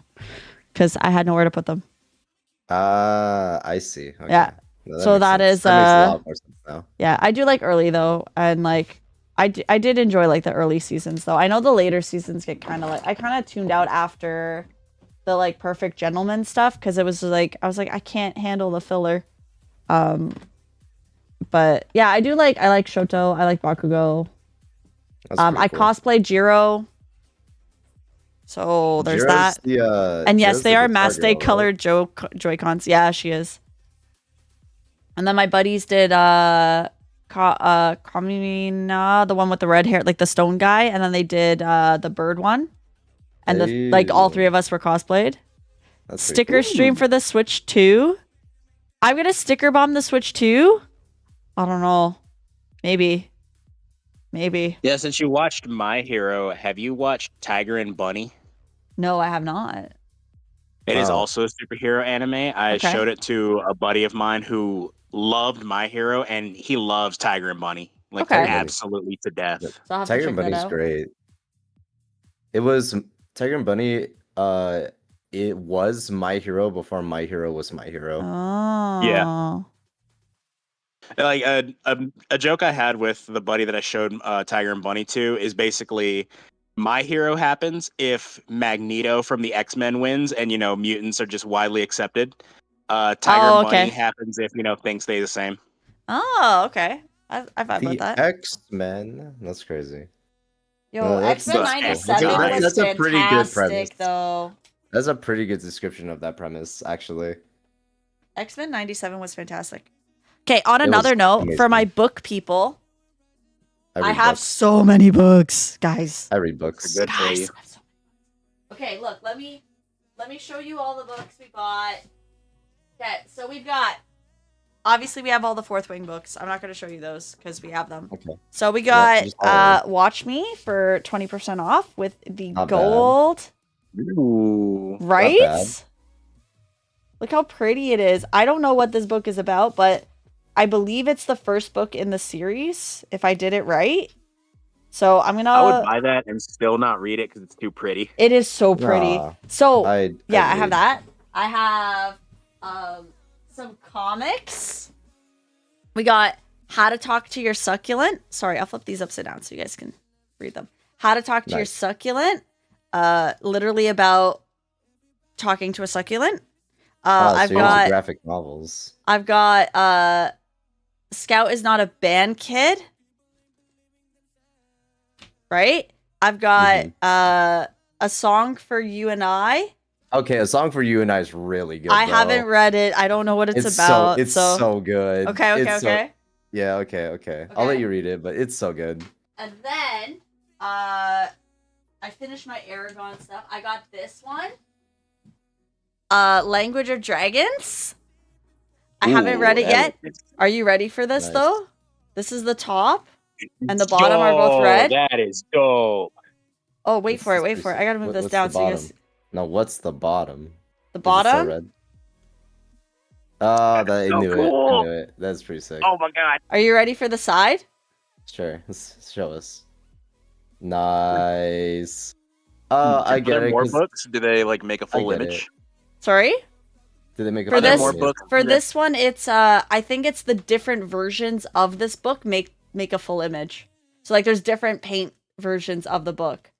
because I had nowhere to put them. I see. Okay. Yeah. No, So makes that sense. is, That makes a lot more sense now. Yeah, I do like early though, and like I did enjoy like the early seasons though. I know the later seasons get kind of like I kind of tuned out after the like Perfect Gentleman stuff because it was like I was like I can't handle the filler. But yeah, I like Shoto. I like Bakugo. That's pretty I cool. cosplay Jiro. So there's Jira's that. the, And yes, Jira's they the are guitar Mass Day girl, right? colored Joy-Cons. Yeah, she is. And then my buddies did Kamina, the one with the red hair, like the stone guy, and then they did the bird one. And the like all three of us were cosplayed. That's pretty Sticker cool. stream for the Switch 2. I'm gonna sticker bomb the Switch 2. I don't know. Maybe. Yeah, since you watched My Hero, have you watched Tiger and Bunny? No, I have not. It is Wow. also a superhero anime. I Okay. showed it to a buddy of mine who loved My Hero, and he loves Tiger and Bunny. Like, Okay. absolutely to death. Yep. So I'll have to Tiger check and that Bunny's out. great. It was Tiger and Bunny. It was My Hero before My Hero was My Hero. Oh. Like a joke I had with the buddy that I showed Tiger and Bunny to is basically My Hero happens if Magneto from the X-Men wins and mutants are just widely accepted. Tiger Oh, and Bunny okay. happens if things stay the same. Oh, okay. I vibe The with that. X-Men. That's crazy. Yo, No, that's- X-Men that's cool. 97 was That's a pretty good premise. fantastic, though. That's a pretty good description of that premise, actually. X-Men 97 was fantastic. Okay, on It another was note, for my amazing. book people, I read have books. so many books, guys. I read books. Good for you. Okay, look, let me let me show you all the books we bought. Okay, so we've got. Obviously, we have all the Fourth Wing books. I'm not going to show you those because we have them. Okay. So we got just follow me. Watch Me for 20% off with the Not bad. gold. Ooh. Right? bad. Look how pretty it is. I don't know what this book is about, but I believe it's the first book in the series, if I did it right. So I'm going to... I would buy that and still not read it because it's too pretty. It is so pretty. Nah, So, I yeah, I have agreed. that. I have some comics. We got How to Talk to Your Succulent. Sorry, I'll flip these upside down so you guys can read them. How to Talk to Your Nice. Succulent. Literally about talking to a succulent. So I've you're into got graphic novels. Scout is Not a Band Kid. Right? I've got A Song for You and I. Okay, A Song for You and I is really good. I bro. haven't read it. I don't know what it's about. It's so good. Okay. Yeah, okay. I'll let you read it, but it's so good. And then I finished my Aragon stuff. I got this one. Language of Dragons. I haven't read it yet. Are you ready for this Nice. though? This is the top and the bottom are both red. That is dope. Oh, wait for it. Pretty I gotta move sick. this What's down the so you bottom? guys. No, what's the bottom? The Is it so bottom? red? Oh, I so knew it. cool. I knew it. That's pretty sick. Oh my god. Are you ready for the side? Sure, show us. Nice. Oh, I Are get there it. more 'cause- books? Do they like make a full get image? it. Sorry? Did they make a For full this- more image? books? For this one, it's I think it's the different versions of this book make a full image. So like there's different paint versions of the book.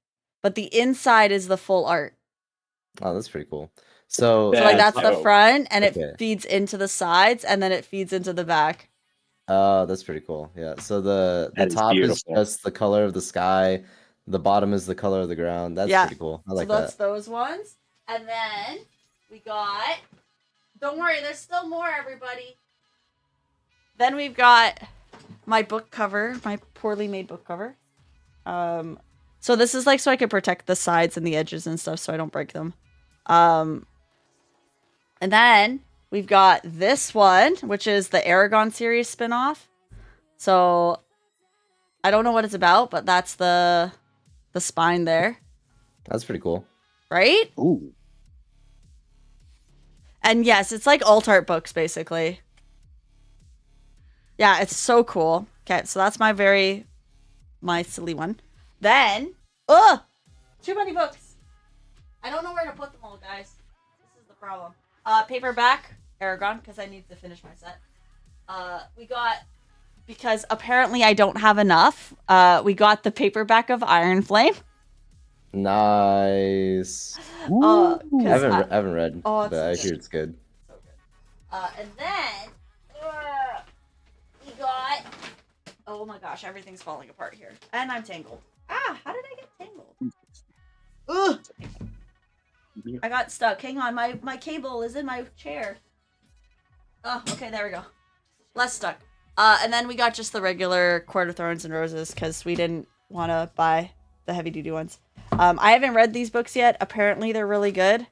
But the inside is the full art. Oh, that's pretty cool. So, So like that's That's the dope. front and it Okay. feeds into the sides and then it feeds into the back. oh, that's pretty cool. Yeah. So the That is top is beautiful. just the color of the sky. The bottom is the color of the ground. That's Yeah. pretty cool. I So like that's that. those ones. And then we got don't worry, there's still more, everybody. Then we've got my book cover, my poorly made book cover. So this is like so I can protect the sides and the edges and stuff so I don't break them. And then we've got this one, which is the Aragon series spin-off. So I don't know what it's about, but that's the spine there, That's pretty cool. right? Ooh. And yes, it's like alt art books basically. Yeah, it's so cool. Okay, so that's my silly one. Then, too many books. I don't know where to put them all, guys. This is the problem. Paperback Aragon because I need to finish my set. We got because apparently I don't have enough. We got the paperback of Iron Flame. Nice. 'Cause I haven't read, Oh, it's but so I good. hear it's good. So good. And then we got. Oh my gosh, everything's falling apart here, and I'm tangled. Ah, how did I get tangled? Ugh. I got stuck. Hang on, my cable is in my chair. Oh, okay, there we go. Less stuck. And then we got just the regular Court of Thorns and Roses because we didn't want to buy the heavy duty ones. I haven't read these books yet. Apparently, they're really good.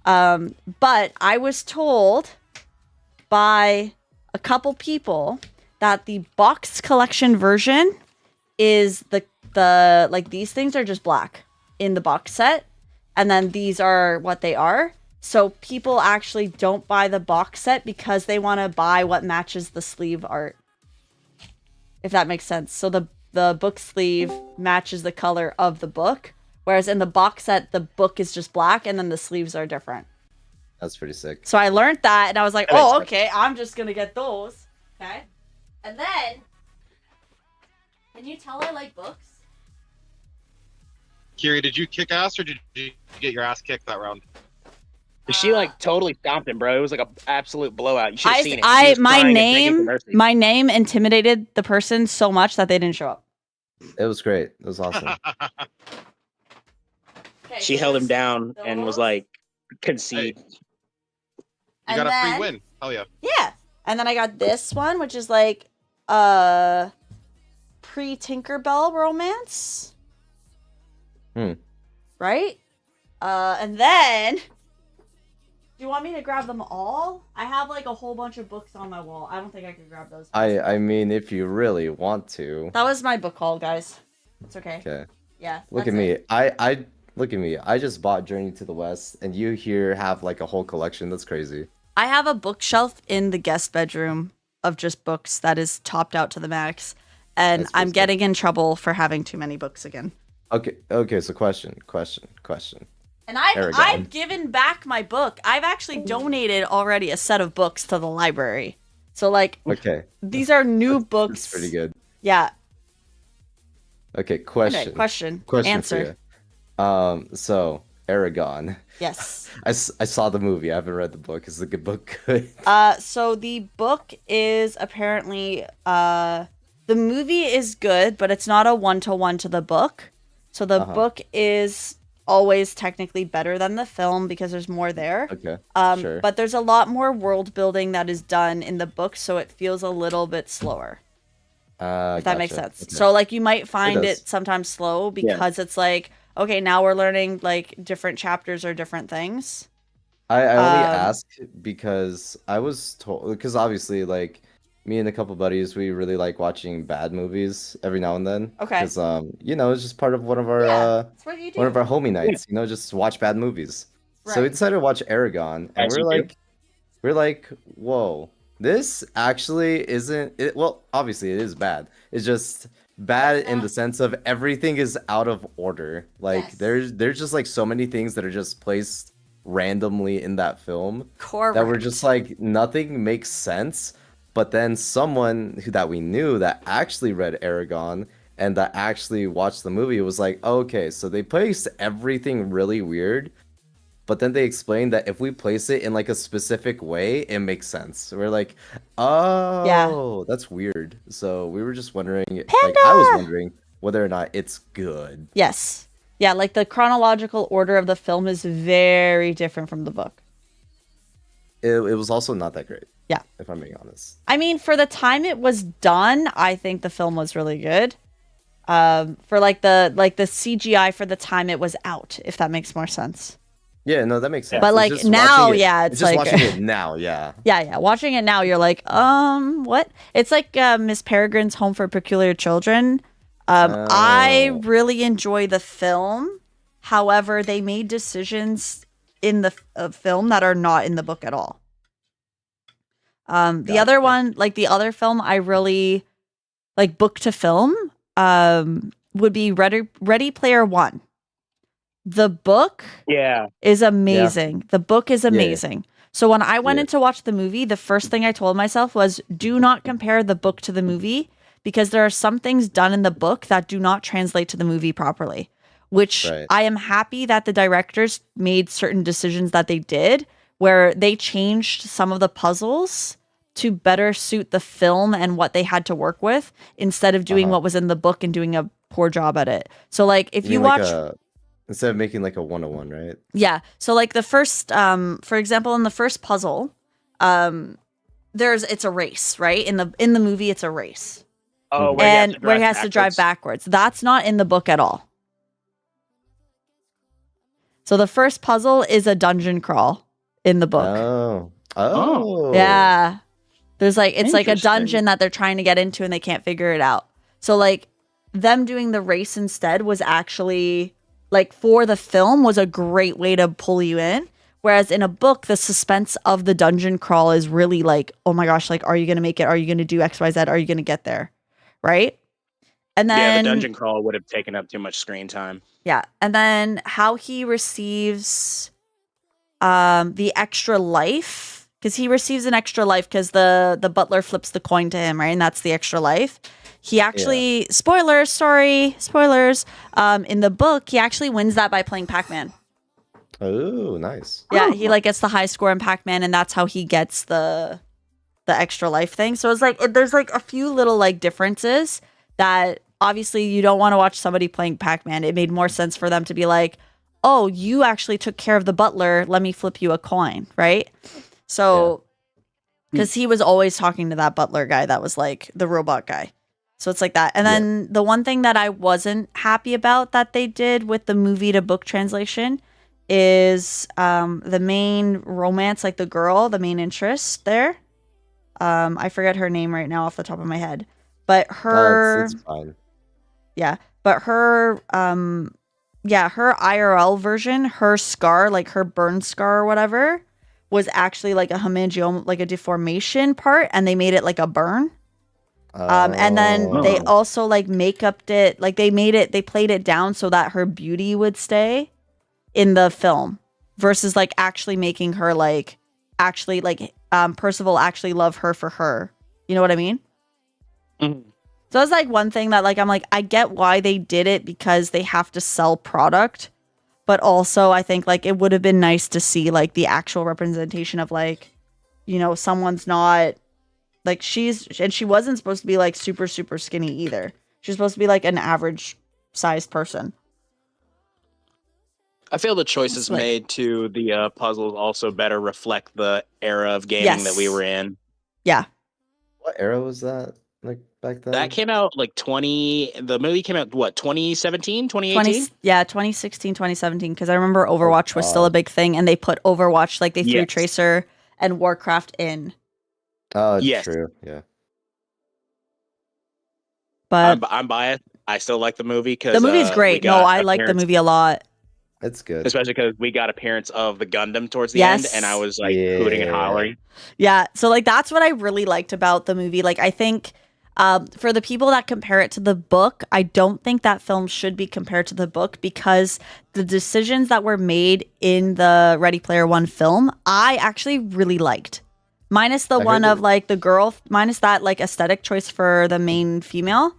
But I was told by a couple people that the box collection version is the like these things are just black in the box set, and then these are what they are. So people actually don't buy the box set because they want to buy what matches the sleeve art. If that makes sense. So the book sleeve matches the color of the book, whereas in the box set the book is just black and then the sleeves are different. That's pretty sick. So I learned that and I was like, That makes oh, sense. okay, I'm just gonna get those. Okay. And then, can you tell I like books? Kiri, did you kick ass or did you get your ass kicked that round? She like totally stomped him, bro. It was like an absolute blowout. You should have seen it. She I was my crying and begging for name mercy. my name intimidated the person so much that they didn't show up. It was great. It was awesome. Okay, She so held him there's down and was those. like, concede. You And got a then- free win. Hell yeah. Yeah. And then I got this one, which is like pre-Tinkerbell romance. Hmm. Right? And then Do you want me to grab them all? I have like a whole bunch of books on my wall. I don't think I could grab those. I mean, if you really want to. That was my book haul, guys. It's okay. Okay. Yeah. Look that's at me. it. I look at me. I just bought Journey to the West, and you here have like a whole collection. That's crazy. I have a bookshelf in the guest bedroom of just books that is topped out to the max, and That's I'm pretty getting in trouble for having too many books again. Okay. So question. And I've Aragon. given back my book. I've actually donated already a set of books to the library. So like, Okay. these are new books. That's pretty good. Yeah. Okay. Question. Okay, question. For Answer. you. So Aragon. Yes. I saw the movie. I haven't read the book. Is the good book good? So the book is apparently the movie is good, but it's not a 1-to-1 to the book. So the book is always technically better than the film because there's more there. Okay. Sure. But there's a lot more world building that is done in the book, so it feels a little bit slower. If that makes sense. Okay. So like you might find does. it sometimes slow because it's like, okay, now we're learning like different chapters or different things. I only ask because I was told, because obviously like me and a couple buddies, we really like watching bad movies every now and then. Okay. Because it's just part of one of our That's what you do. one of our homie nights. just watch bad movies. So we Right. decided to watch Aragon, and As you do. we're like, whoa, this actually isn't it. Well, obviously it is bad. It's just bad in the sense of everything is out of order. Like Yes. there's just like so many things that are just placed randomly in that film Correct. that were just like nothing makes sense. But then someone that we knew that actually read Aragon and that actually watched the movie was like, okay, so they placed everything really weird, but then they explained that if we place it in like a specific way, it makes sense. We're like, oh, that's weird. So we were just wondering, like I was wondering whether or not it's good. Yes. Yeah, like the chronological order of the film is very different from the book. It was also not that great. Yeah. If I'm being honest. I mean, for the time it was done, I think the film was really good. For like the CGI for the time it was out, if that makes more sense. Yeah, no, that makes sense. But It's like just now, watching it- yeah, it's just like watching it now, yeah. yeah. Watching it now, you're like, what? It's like Miss Peregrine's Home for Peculiar Children. I Oh. really enjoy the film. However, they made decisions in the film that are not in the book at all. The other one, like the other film, I really like book to film. Would be Ready Player One. The book is amazing. The book is amazing. So when I went in to watch the movie, the first thing I told myself was, do not compare the book to the movie because there are some things done in the book that do not translate to the movie properly, which I am happy that the directors made certain decisions that they did where they changed some of the puzzles to better suit the film and what they had to work with instead of doing what was in the book and doing a poor job at it. So like if you watch instead of making like a 101, right? Yeah. So like the first for example in the first puzzle, it's a race, right? In the movie it's a race. Oh, where he has to drive backwards. That's not in the book at all. So the first puzzle is a dungeon crawl in the book. Oh. Yeah. There's like it's like a dungeon that they're trying to get into and they can't figure it out. So like them doing the race instead was actually like for the film was a great way to pull you in. Whereas in a book, the suspense of the dungeon crawl is really like, oh my gosh, like, are you going to make it? Are you going to do X, Y, Z? Are you going to get there? Right. And then the dungeon crawl would have taken up too much screen time. Yeah. And then how he receives the extra life, because he receives an extra life because the butler flips the coin to him, right? And that's the extra life. He actually, spoilers, in the book, he actually wins that by playing Pac-Man. Oh, nice. Yeah, he like gets the high score in Pac-Man, and that's how he gets the extra life thing. So it's like there's like a few little like differences that obviously you don't want to watch somebody playing Pac-Man. It made more sense for them to be like, oh, you actually took care of the butler. Let me flip you a coin, right? So because he was always talking to that butler guy that was like the robot guy. So it's like that. And then the one thing that I wasn't happy about that they did with the movie to book translation is the main romance, like the girl, the main interest there. I forget her name right now off the top of my head, but her, It's fine. yeah, but her, her IRL version, her scar, like her burn scar or whatever, was actually like a hemangioma, like a deformation part, and they made it like a burn. And then they Oh. also like make-upped it, like they played it down so that her beauty would stay in the film versus like actually making her like actually like Percival actually love her for her. You know what I mean? Mhm. So that's like one thing that like I'm like I get why they did it because they have to sell product, but also I think like it would have been nice to see like the actual representation of like, you know, someone's not like she wasn't supposed to be like super super skinny either. She's supposed to be like an average sized person. I feel the choices It's like- made to the puzzles also better reflect the era of gaming that we Yes. were in. Yeah. What era was that? Like back then? That came out like the movie came out, what, 2017, 2018? 2016, 2017, because I remember Overwatch was still a God. big thing, and they put Overwatch, like they threw Yes. Tracer and Warcraft in. Oh, Yes. true. Yeah. But I'm biased. I still like the movie because the movie's great. No, I like the movie a lot. It's good. especially because we got appearance of the Gundam towards the Yes. end, and I was like hooting and Yeah. hollering. Yeah, so like that's what I really liked about the movie. Like I think for the people that compare it to the book, I don't think that film should be compared to the book because the decisions that were made in the Ready Player One film, I actually really liked. Minus the I one heard of like the girl, minus that like aesthetic choice for the main female.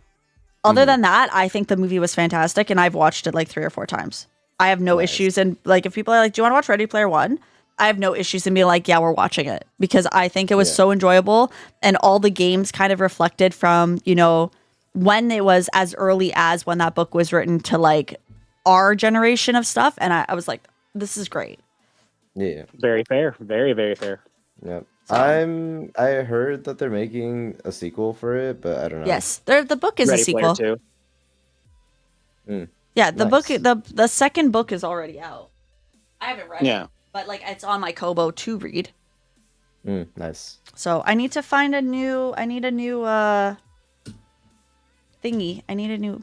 Other than that, I think the movie was fantastic, and I've watched it like 3 or 4 times. I have no Nice. issues, and like if people are like, "Do you want to watch Ready Player One?" I have no issues in being like, "Yeah, we're watching it," because I think it was Yeah. so enjoyable, and all the games kind of reflected from when it was as early as when that book was written to like our generation of stuff, and I was like, "This is great." Yeah. Very fair. Very, very fair. Yep. So- I heard that they're making a sequel for it, but I don't know. Yes, the book is Ready a sequel. Player 2. Yeah, the Nice. book, the second book is already out. I haven't read Yeah. it, but like it's on my Kobo to read. Nice. So I need to find a new. I need a new thingy. I need a new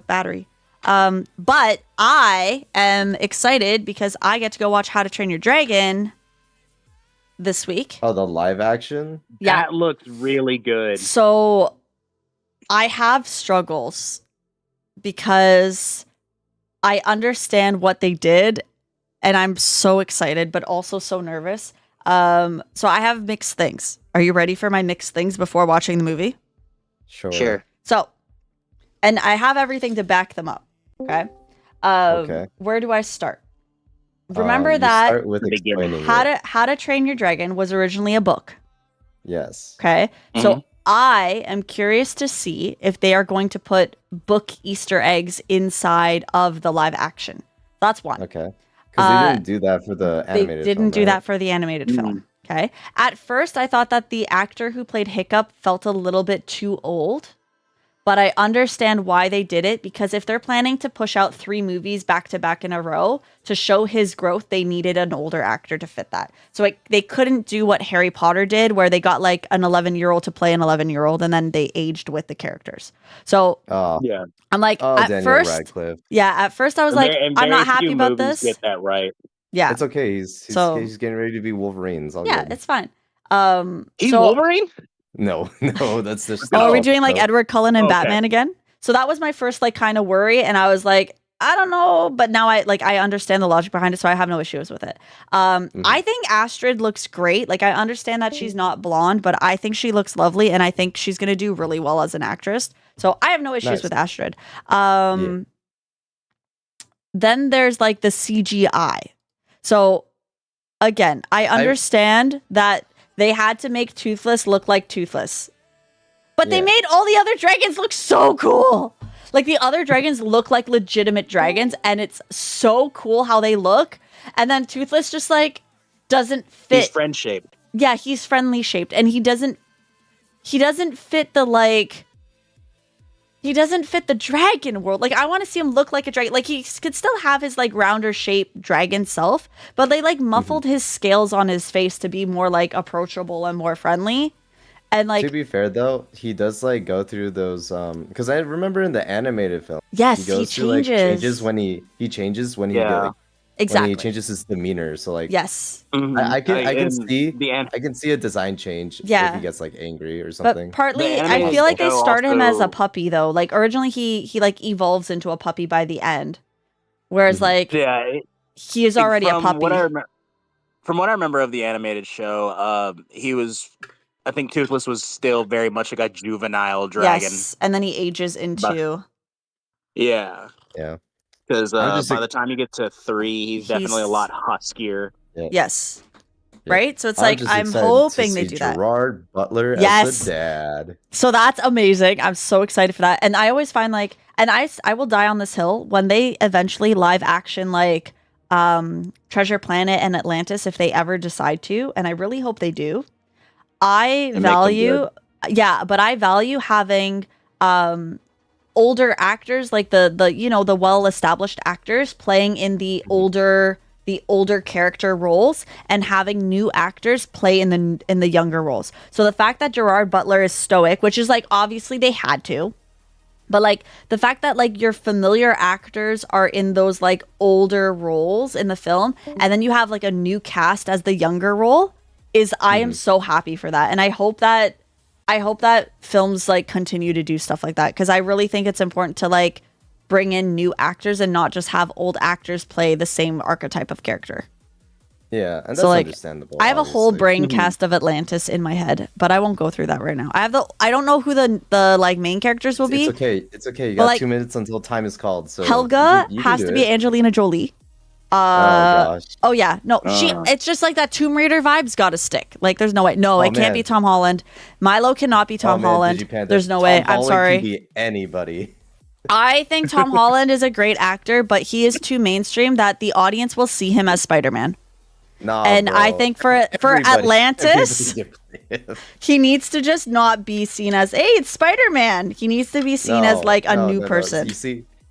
battery. But I am excited because I get to go watch How to Train Your Dragon this week. Oh, the live action? Yeah. That looks really good. So I have struggles because I understand what they did and I'm so excited, but also so nervous. So I have mixed things. Are you ready for my mixed things before watching the movie? Sure. So, and I have everything to back them up. Okay. Okay. Where do I start? Remember You that start with the beginning. explaining How to Train Your Dragon was originally a book. Yes. Okay. So I am curious to see if they are going to put book Easter eggs inside of the live action. That's one. Okay. Because they didn't do that for the animated They didn't film, do right? that for the animated film. Okay. At first, I thought that the actor who played Hiccup felt a little bit too old, but I understand why they did it because if they're planning to push out 3 movies back to back in a row to show his growth, they needed an older actor to fit that. So they couldn't do what Harry Potter did, where they got like an 11-year-old to play an 11-year-old and then they aged with the characters. So Oh, Yeah. I'm like, at Daniel first, Radcliffe. at first I was like, And I'm not very happy few about movies this. Get that right. Yeah. It's okay. He's getting ready to be Wolverine. It's all Yeah, good. it's fine. He's So- Wolverine? No, that's just. Oh, are we no, doing like no. Edward Cullen and Okay. Batman again? So that was my first like kind of worry, and I was like, I don't know, but now I understand the logic behind it, so I have no issues with it. I think Astrid looks great. Like I understand that she's not blonde, but I think she looks lovely, and I think she's gonna do really well as an actress. So I have no issues Nice. with Astrid. Then there's like the CGI. So again, I understand that they had to make Toothless look like Toothless. But they Yeah. made all the other dragons look so cool. Like the other dragons look like legitimate dragons, and it's so cool how they look. And then Toothless just like doesn't fit. He's friend shaped. Yeah, he's friendly shaped, and he doesn't fit the like he doesn't fit the dragon world. Like, I want to see him look like a dragon. Like, he could still have his, like, rounder shaped dragon self, but they, like, muffled his scales on his face to be more, like, approachable and more friendly. And, like... To be fair, though, he does, like, go through those, because I remember in the animated film, yes, he goes through, like, changes when he changes when he get, like, exactly. when he changes his demeanor. So, like, yes. I can see a design change if he gets, like, angry or something. But partly, I feel like they started him as a puppy, though. Like, originally, he like, evolves into a puppy by the end. Whereas, like, he is already a puppy. From what I remember of the animated show, he was... I think Toothless was still very much like a juvenile dragon. Yes, and then he ages into... Yeah. Because by the time you get to 3, he's definitely a lot huskier. Yes. Right? So it's like, I'm hoping they do that. Gerard Butler as the dad. So that's amazing. I'm so excited for that. And I always find, like... And I will die on this hill when they eventually live action, like, Treasure Planet and Atlantis, if they ever decide to. And I really hope they do. I value having older actors, like the well-established actors playing in the older character roles, and having new actors play in the younger roles. So the fact that Gerard Butler is stoic, which is like obviously they had to, but like the fact that like your familiar actors are in those like older roles in the film, and then you have like a new cast as the younger role. I am so happy for that. And I hope that films like continue to do stuff like that, because I really think it's important to like bring in new actors and not just have old actors play the same archetype of character. Yeah, and that's so, like, understandable. I have a whole brain cast of Atlantis in my head, but I won't go through that right now. I don't know who the like main characters will be. It's okay. You got like, 2 minutes until time is called. So Helga has to be Angelina Jolie. Oh gosh. Oh yeah. No, it's just like that Tomb Raider vibes gotta stick. Like there's no way. No, it can't be Tom Holland. Milo cannot be Tom Holland. There's no way. I'm sorry. Can be anybody. I think Tom Holland is a great actor, but he is too mainstream that the audience will see him as Spider-Man. Nah, and bro. I think for Atlantis, he needs to just not be seen as, hey, it's Spider-Man. He needs to be seen as like a new person.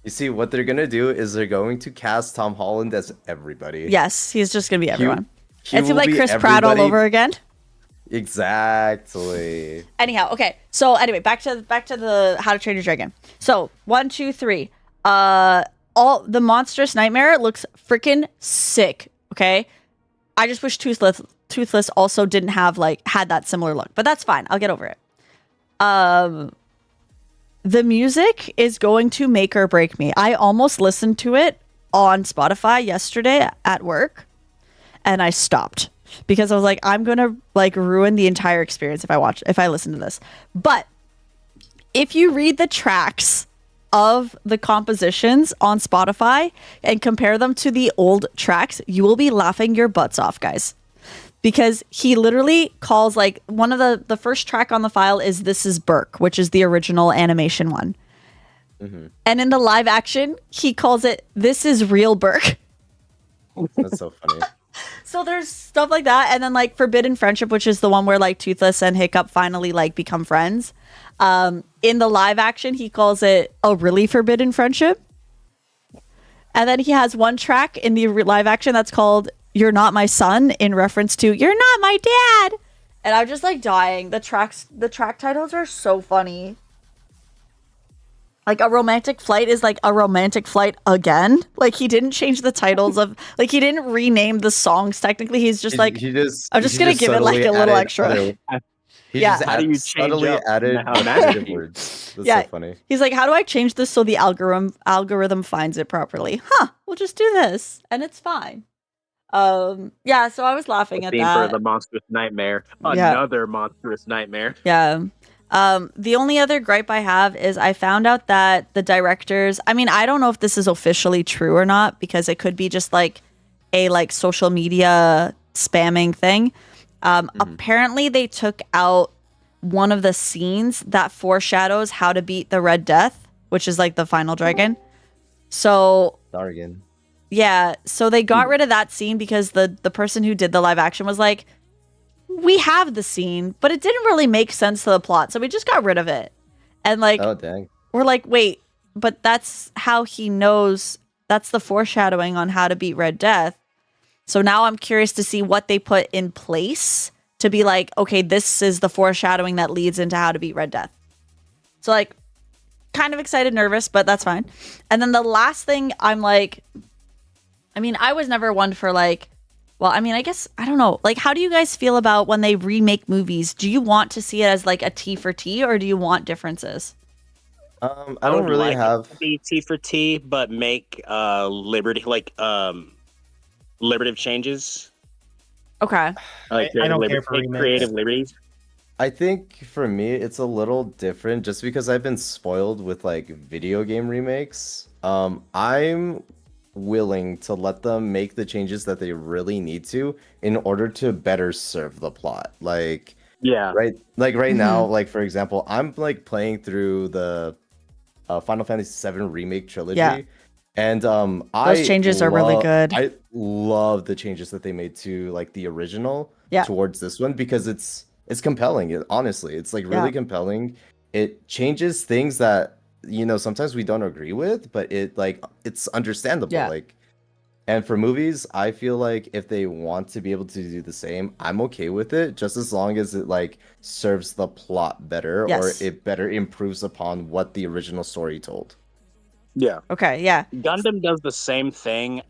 You see, what they're gonna do is they're going to cast Tom Holland as everybody. Yes, he's just gonna be everyone. It's like Chris Pratt all over again. Exactly. Anyhow, okay. So anyway, back to the How to Train Your Dragon. So 1, 2, 3. All the Monstrous Nightmare looks freaking sick. Okay, I just wish Toothless also didn't have had that similar look, but that's fine. I'll get over it. The music is going to make or break me. I almost listened to it on Spotify yesterday at work, and I stopped because I was like, I'm gonna ruin the entire experience if I listen to this. But if you read the tracks of the compositions on Spotify and compare them to the old tracks, you will be laughing your butts off, guys. Because he literally calls one of the first track on the file is This Is Burke, which is the original animation one. Mm-hmm. And in the live action, he calls it This Is Real Burke. That's so funny. So there's stuff like that. And then Forbidden Friendship, which is the one where Toothless and Hiccup finally become friends. In the live action, he calls it A Really Forbidden Friendship. And then he has one track in the live action that's called You're Not My Son, in reference to You're Not My Dad. And I'm just dying. The track titles are so funny. A Romantic Flight is A Romantic Flight again. He didn't change the titles of he didn't rename the songs technically. He's just I'm just gonna give it a little extra. How do you subtly added adjective words? That's so funny. He's like, how do I change this so the algorithm finds it properly? We'll just do this and it's fine. So I was laughing at that. For the Monstrous Nightmare. Another Monstrous Nightmare. Yeah. The only other gripe I have is I found out that the directors, I don't know if this is officially true or not, because it could be just a social media spamming thing. Apparently they took out one of the scenes that foreshadows how to beat the Red Death, which is the final dragon. So Dargan. Yeah, so they got rid of that scene because the person who did the live action was like, we have the scene, but it didn't really make sense to the plot, so we just got rid of it. And oh dang. we're like, wait, but that's how he knows. That's the foreshadowing on how to beat Red Death. So now I'm curious to see what they put in place to be like, okay, this is the foreshadowing that leads into how to beat Red Death. So like, kind of excited, nervous, but that's fine. And then the last thing I'm like, I mean, I was never one for like, well, I mean, I guess, I don't know. Like, how do you guys feel about when they remake movies? Do you want to see it as like a T for T, or do you want differences? I I don't would really like have. it to be T for T, but make liberative changes. Okay. Like I don't care for take remakes. creative liberties. I think for me it's a little different just because I've been spoiled with like video game remakes. I'm willing to let them make the changes that they really need to in order to better serve the plot. Like Yeah. right now, like for example, I'm like playing through the Final Fantasy VII Remake trilogy. Yeah. And Those changes are really good. I love the changes that they made to like the original Yeah. towards this one because it's compelling. Honestly, it's like really Yeah. compelling. It changes things that sometimes we don't agree with, but it's understandable. Yeah. Like, and for movies, I feel like if they want to be able to do the same, I'm okay with it, just as long as it like serves the plot better Yes. or it better improves upon what the original story told. Yeah. Okay. Yeah. Gundam does the same thing.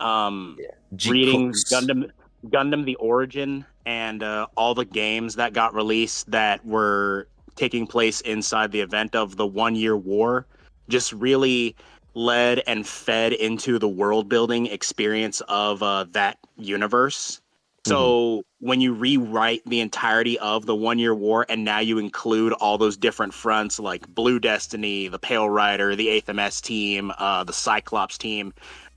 Reading Gundam the Origin and all the games that got released that were taking place inside the event of the 1 year war just really led and fed into the world building experience of that universe. So when you rewrite the entirety of the 1 year war and now you include all those different fronts like Blue Destiny, the Pale Rider, the 8th MS team, the Cyclops team,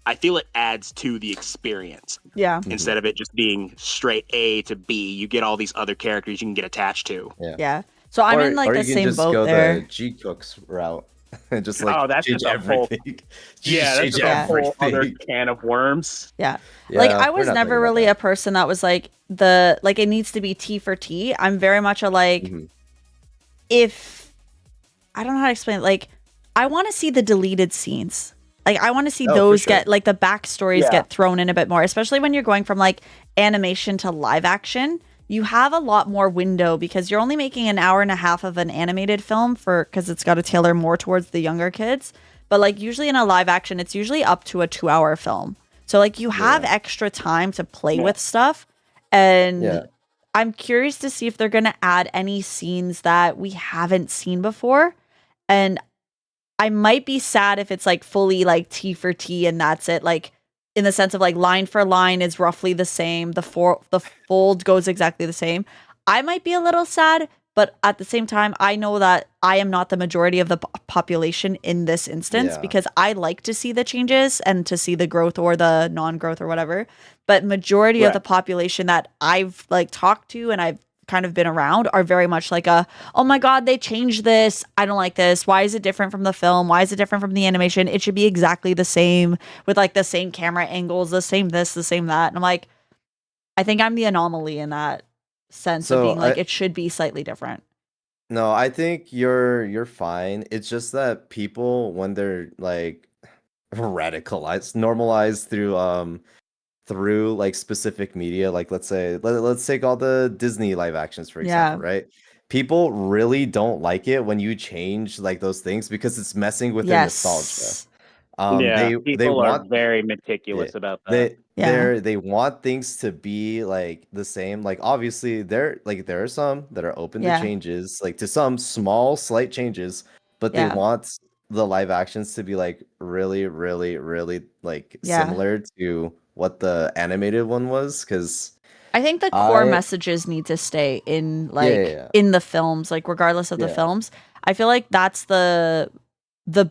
I feel it adds to the experience. Yeah. Instead of it just being straight A to B, you get all these other characters you can get attached to. Yeah. So I'm in like or the you can same just boat go there. the G Cooks route and just like That's change just a whole everything. Yeah, that's Change just a whole other everything. can of worms. Yeah. Like Yeah, I we're was not never talking about really that. a person that was like it needs to be T for T. I'm very much a like if I don't know how to explain it, like I want to see the deleted scenes. Like I want to see Oh, for those sure. get like the backstories Yeah. get thrown in a bit more, especially when you're going from like animation to live action. You have a lot more window because you're only making an hour and a half of an animated film because it's got to tailor more towards the younger kids. But like usually in a live action, it's usually up to a 2-hour film. So like you have extra time to play with stuff. And Yeah. I'm curious to see if they're going to add any scenes that we haven't seen before. And I might be sad if it's like fully like T for T and that's it. Like in the sense of like line for line is roughly the same. The fold goes exactly the same. I might be a little sad, but at the same time, I know that I am not the majority of the population in this instance because I like to see the changes and to see the growth or the non-growth or whatever. But majority of the population that I've like talked to and I've kind of been around are very much like oh my god, they changed this, I don't like this, why is it different from the film, why is it different from the animation, it should be exactly the same with like the same camera angles, the same this, the same that. And I'm like, I think I'm the anomaly in that sense of being like it should be slightly different. No, I think you're fine. It's just that people when they're like radicalized, normalized through like specific media, like let's say let's take all the Disney live actions for example, right? People really don't like it when you change like those things because it's messing with their nostalgia. They people are want very meticulous about that. they want things to be like the same. Like obviously there are some that are open to changes, like to some small slight changes, but they want the live actions to be like really, really, really like similar to what the animated one was. Because I think the core messages need to stay in like in the films, like regardless of the films. I feel like that's the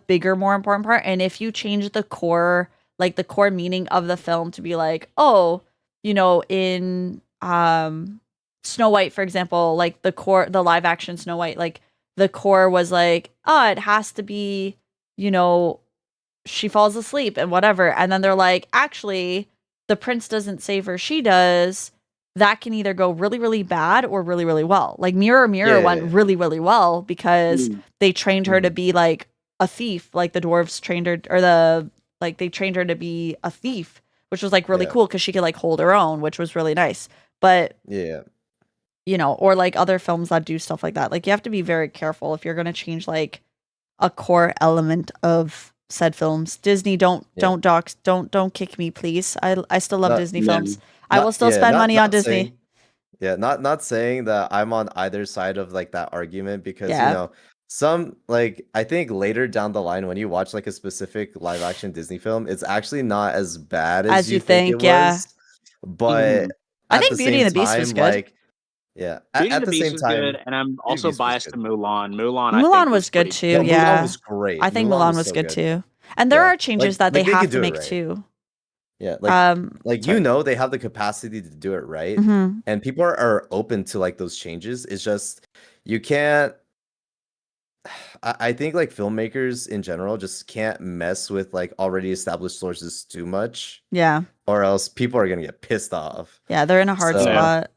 bigger, more important part. And if you change the core, like the core meaning of the film to be like, oh, you know, in Snow White, for example, like the live action Snow White, like the core was like, oh, it has to be, you know, she falls asleep and whatever. And then they're like, actually, the prince doesn't save her, she does. That can either go really, really bad or really, really well. Like Mirror Mirror went really, really well because they trained her to be like a thief. Like the dwarves trained her, or they trained her to be a thief, which was like really Yeah. cool because she could like hold her own, which was really nice. But Yeah. or like other films that do stuff like that. Like you have to be very careful if you're gonna change like a core element of said films. Disney, don't kick me, please. I still love Not, Disney No. films. I will still yeah, spend money on Disney. saying, yeah, not saying that I'm on either side of like that argument, because Yeah. some, like, I think later down the line when you watch like a specific live action Disney film, it's actually not as bad as As you you think it think, yeah. was. But I at think the Beauty same and the Beast was time, good. like, yeah, Beauty and at the the Beast same is time, good, and I'm Beauty and the also Beast was biased good. to Mulan. Mulan, I Mulan think was good pretty too, Yeah, yeah. Mulan was great. I think Mulan Mulan was so good too. And there Yeah. are changes Like- that they like they have could to do it make right. too. Yeah, like sorry. they have the capacity to do it right, Mhm. and people are open to like those changes. It's just you can't. I think like filmmakers in general just can't mess with like already established sources too much, Yeah. or else people are gonna get pissed off. Yeah, they're in a hard So spot.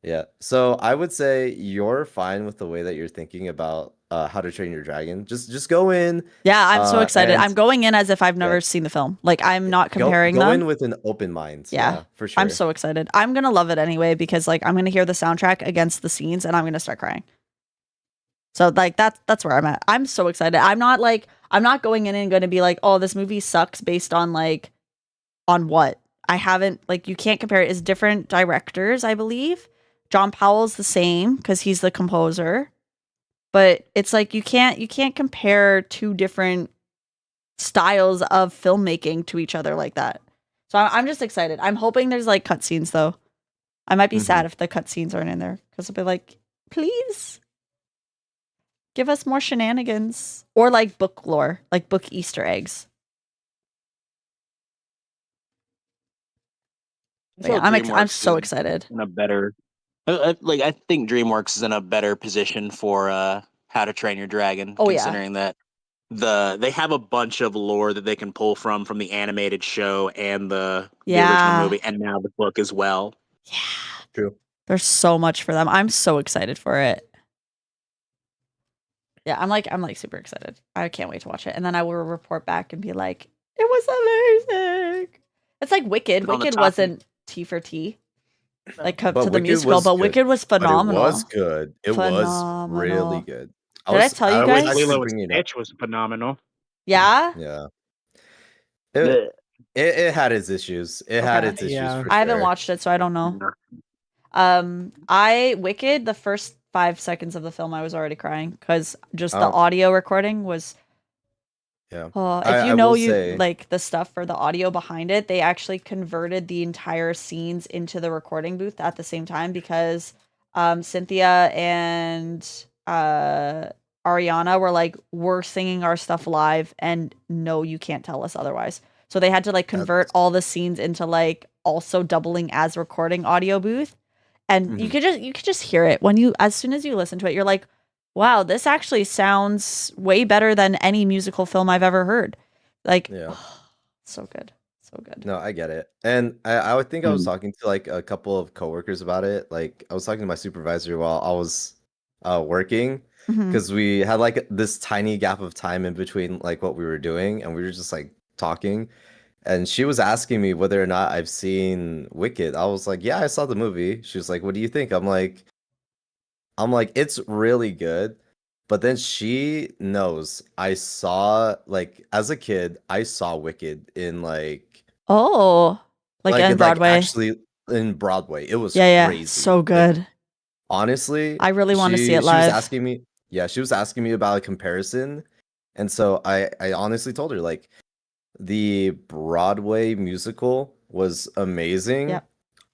yeah, so I would say you're fine with the way that you're thinking about How to Train Your Dragon. Just go in. Yeah, I'm so excited. And I'm going in as if I've never yeah, seen the film. Like I'm not go comparing go in them. with an open mind. Yeah. Yeah, for I'm sure. so excited. I'm gonna love it anyway because like I'm gonna hear the soundtrack against the scenes and I'm gonna start crying. So like that's where I'm at. I'm so excited. I'm not going in and gonna be like, oh, this movie sucks based on like on what? I haven't like you can't compare it. It's different directors, I believe. John Powell's the same because he's the composer. But it's like you can't compare two different styles of filmmaking to each other like that. So I'm just excited. I'm hoping there's like cutscenes though. I might be sad if the cutscenes aren't in there because I'll be like, please give us more shenanigans or like book lore, like book Easter eggs. But yeah, I'm so excited. In a better, like I think DreamWorks is in a better position for How to Train Your Dragon, Oh, yeah. considering that they have a bunch of lore that they can pull from the animated show and the original Yeah. movie, and now the book as well. Yeah. True. There's so much for them. I'm so excited for it. Yeah, I'm like super excited. I can't wait to watch it. And then I will report back and be like, it was amazing. It's like Wicked. On the Wicked topic- wasn't T for T. Like But to the Wicked musical, was but good. Wicked was phenomenal. But it was good. It was really Phenomenal. good. Did I tell you was guys? actually Lilo and bringing it up. Stitch was phenomenal. Yeah? Yeah. The- It had its issues. It had Okay. its issues Yeah. for I haven't sure. watched it, so I don't know. Wicked, the first 5 seconds of the film I was already crying because just the Oh. audio recording was Yeah. oh, if I you know will you say- like the stuff for the audio behind it, they actually converted the entire scenes into the recording booth at the same time because Cynthia and Ariana were like, we're singing our stuff live and no, you can't tell us otherwise. So they had to like convert all the scenes into like also doubling as recording audio booth. And you could just hear it when you as soon as you listen to it, you're like, wow, this actually sounds way better than any musical film I've ever heard. Like, Yeah. so good. So good. No, I get it. And I would think I was talking to like a couple of coworkers about it. Like I was talking to my supervisor while I was working Mhm. because we had like this tiny gap of time in between like what we were doing, and we were just like talking. And she was asking me whether or not I've seen Wicked. I was like, yeah, I saw the movie. She was like, what do you think? I'm like, it's really good. But then she knows I saw like as a kid, I saw Wicked in like Oh, like in Broadway. actually in Broadway. It was yeah, crazy. so Like, good. honestly, I really want to see it she live. was asking me, yeah, she was asking me about a comparison. And so I honestly told her like the Broadway musical was amazing. Yep.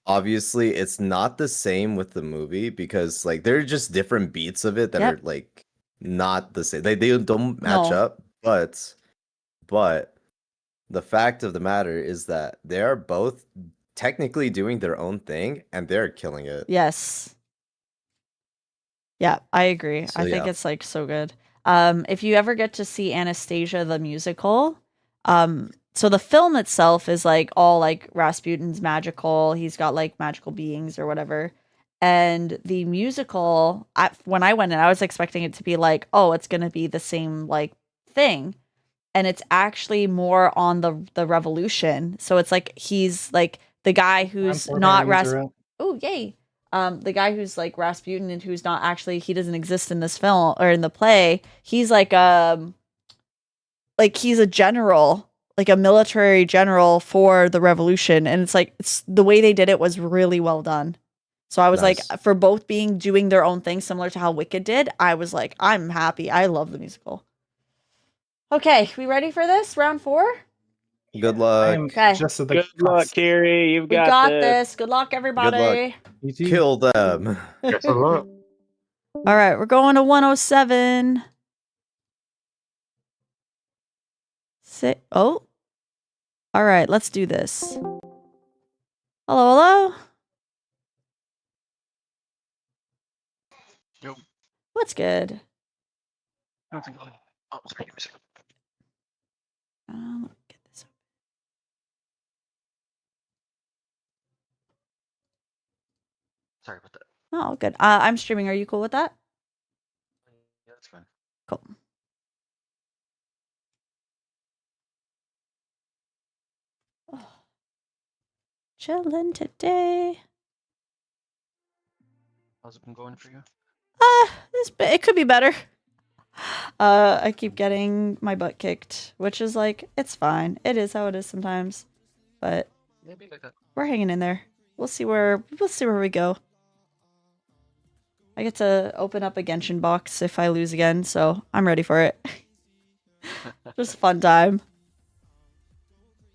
Obviously, it's not the same with the movie because like there are just different beats of it that Yep. are like not the same. They don't match No. up, but the fact of the matter is that they are both technically doing their own thing and they're killing it. Yes. Yeah, I agree. So, I think yeah. it's like so good. If you ever get to see Anastasia the musical, so the film itself is like all like Rasputin's magical. He's got like magical beings or whatever. And the musical, when I went in, I was expecting it to be like, oh, it's gonna be the same like thing, and it's actually more on the revolution. So it's like he's like the guy who's not Oh, yay. The guy who's like Rasputin and who's not actually, he doesn't exist in this film or in the play. He's like he's a general, like a military general for the revolution, and it's the way they did it was really well done. So I was like, for both doing their own thing similar to how Wicked did, I was like, I'm happy. I love the musical. Okay, we ready for this? Round 4? Good luck. Okay. Just at the Good luck, Kiri. You've We got, got this. this. Good luck, Good everybody. luck. Kill them. Best of luck. All right, we're going to 107. Oh. All right, let's do this. Hello, hello. Yo. What's good? Nothing going. Oh, sorry, give me a second. Let me get this. Sorry about that. Oh, good. I'm streaming. Are you cool with that? Yeah, that's fine. Cool. Oh. Chilling today. How's it been going for you? It could be better. I keep getting my butt kicked, which is like, it's fine. It is how it is sometimes, but Maybe like that. we're hanging in there. We'll see where we go. I get to open up a Genshin box if I lose again, so I'm ready for it. Just a fun time.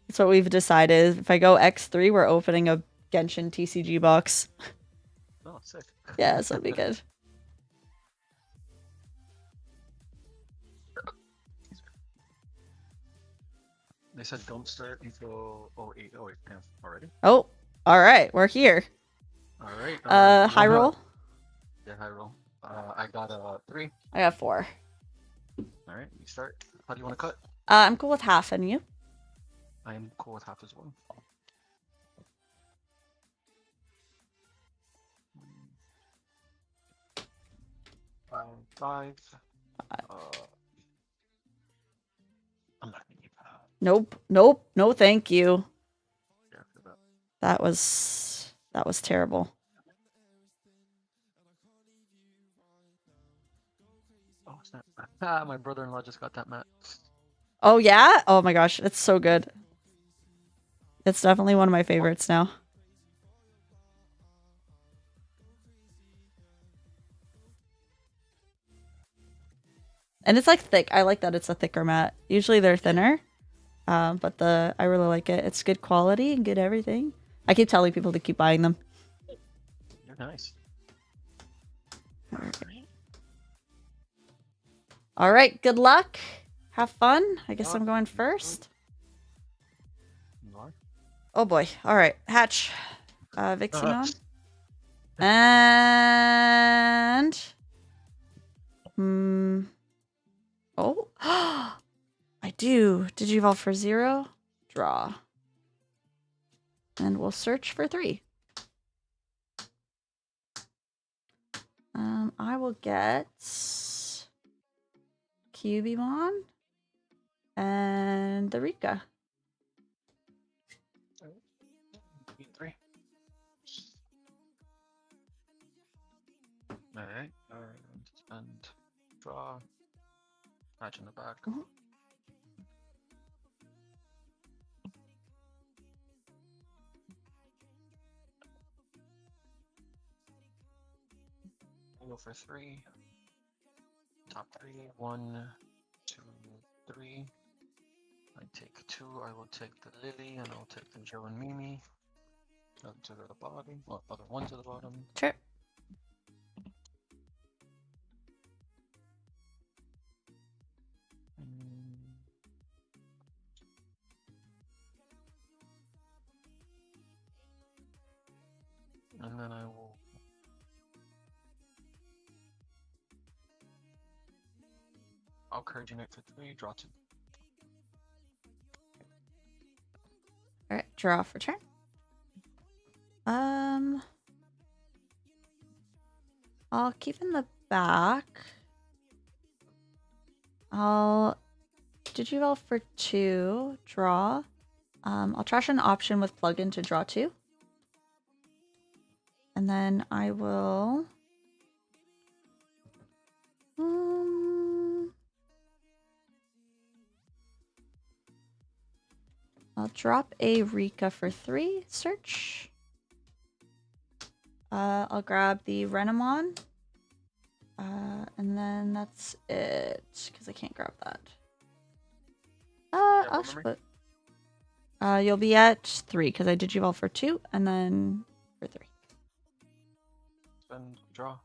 That's what we've decided. If I go X3, we're opening a Genshin TCG box. Oh, sick. Yeah, so it'll be good. They said don't start until 08. Oh wait, damn, already? Oh, all right, we're here. Alright. High roll? Yeah, high roll. I got 3. I got 4. Alright, you start. How do you want to cut? I'm cool with half, and you? I am cool with half as well. Five. I'm not gonna keep Nope. No, thank you. yeah, for that. That was terrible. Oh, snap. Ah, my brother-in-law just got that mat. Oh yeah? Oh my gosh, it's so good. It's definitely one of my favorites now. And it's like thick. I like that it's a thicker mat. Usually they're thinner. But I really like it. It's good quality and good everything. I keep telling people to keep buying them. You're nice. All right, good luck. Have fun. I guess I'm going first. You are? Oh boy. All right, hatch. Vixienon. And oh, I do. Did you evolve for 0? Draw. And we'll search for 3. I will get Cubimon and the Rika. 3. Alright, and draw. Patch in the back. Go for 3. Top 3. 1, 2, 3. I take 2. I will take the Lily, and I'll take the Joe and Mimi. Other 2 to the bottom. Well, other 1 to the bottom. Sure. And then I will. I'll Courage Unite for 3, draw 2. Alright, draw for turn. I'll keep in the back. I'll Digivolve for 2, draw. I'll trash an option with plugin to draw 2. And then I will... I'll drop a Rika for 3, search. I'll grab the Renamon. And then that's it, because I can't grab that. I'll put... you'll be at 3, because I Digivolve for 2, and then for 3. Spend, draw.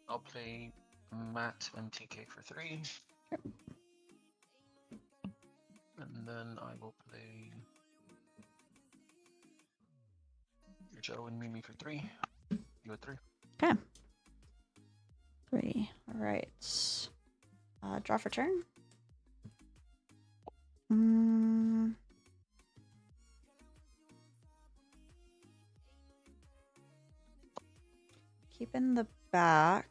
I'll play Matt and TK for 3. And then I will play Joe and Mimi for 3. You at 3. Okay. 3. Alright. Draw for turn. Keep in the back.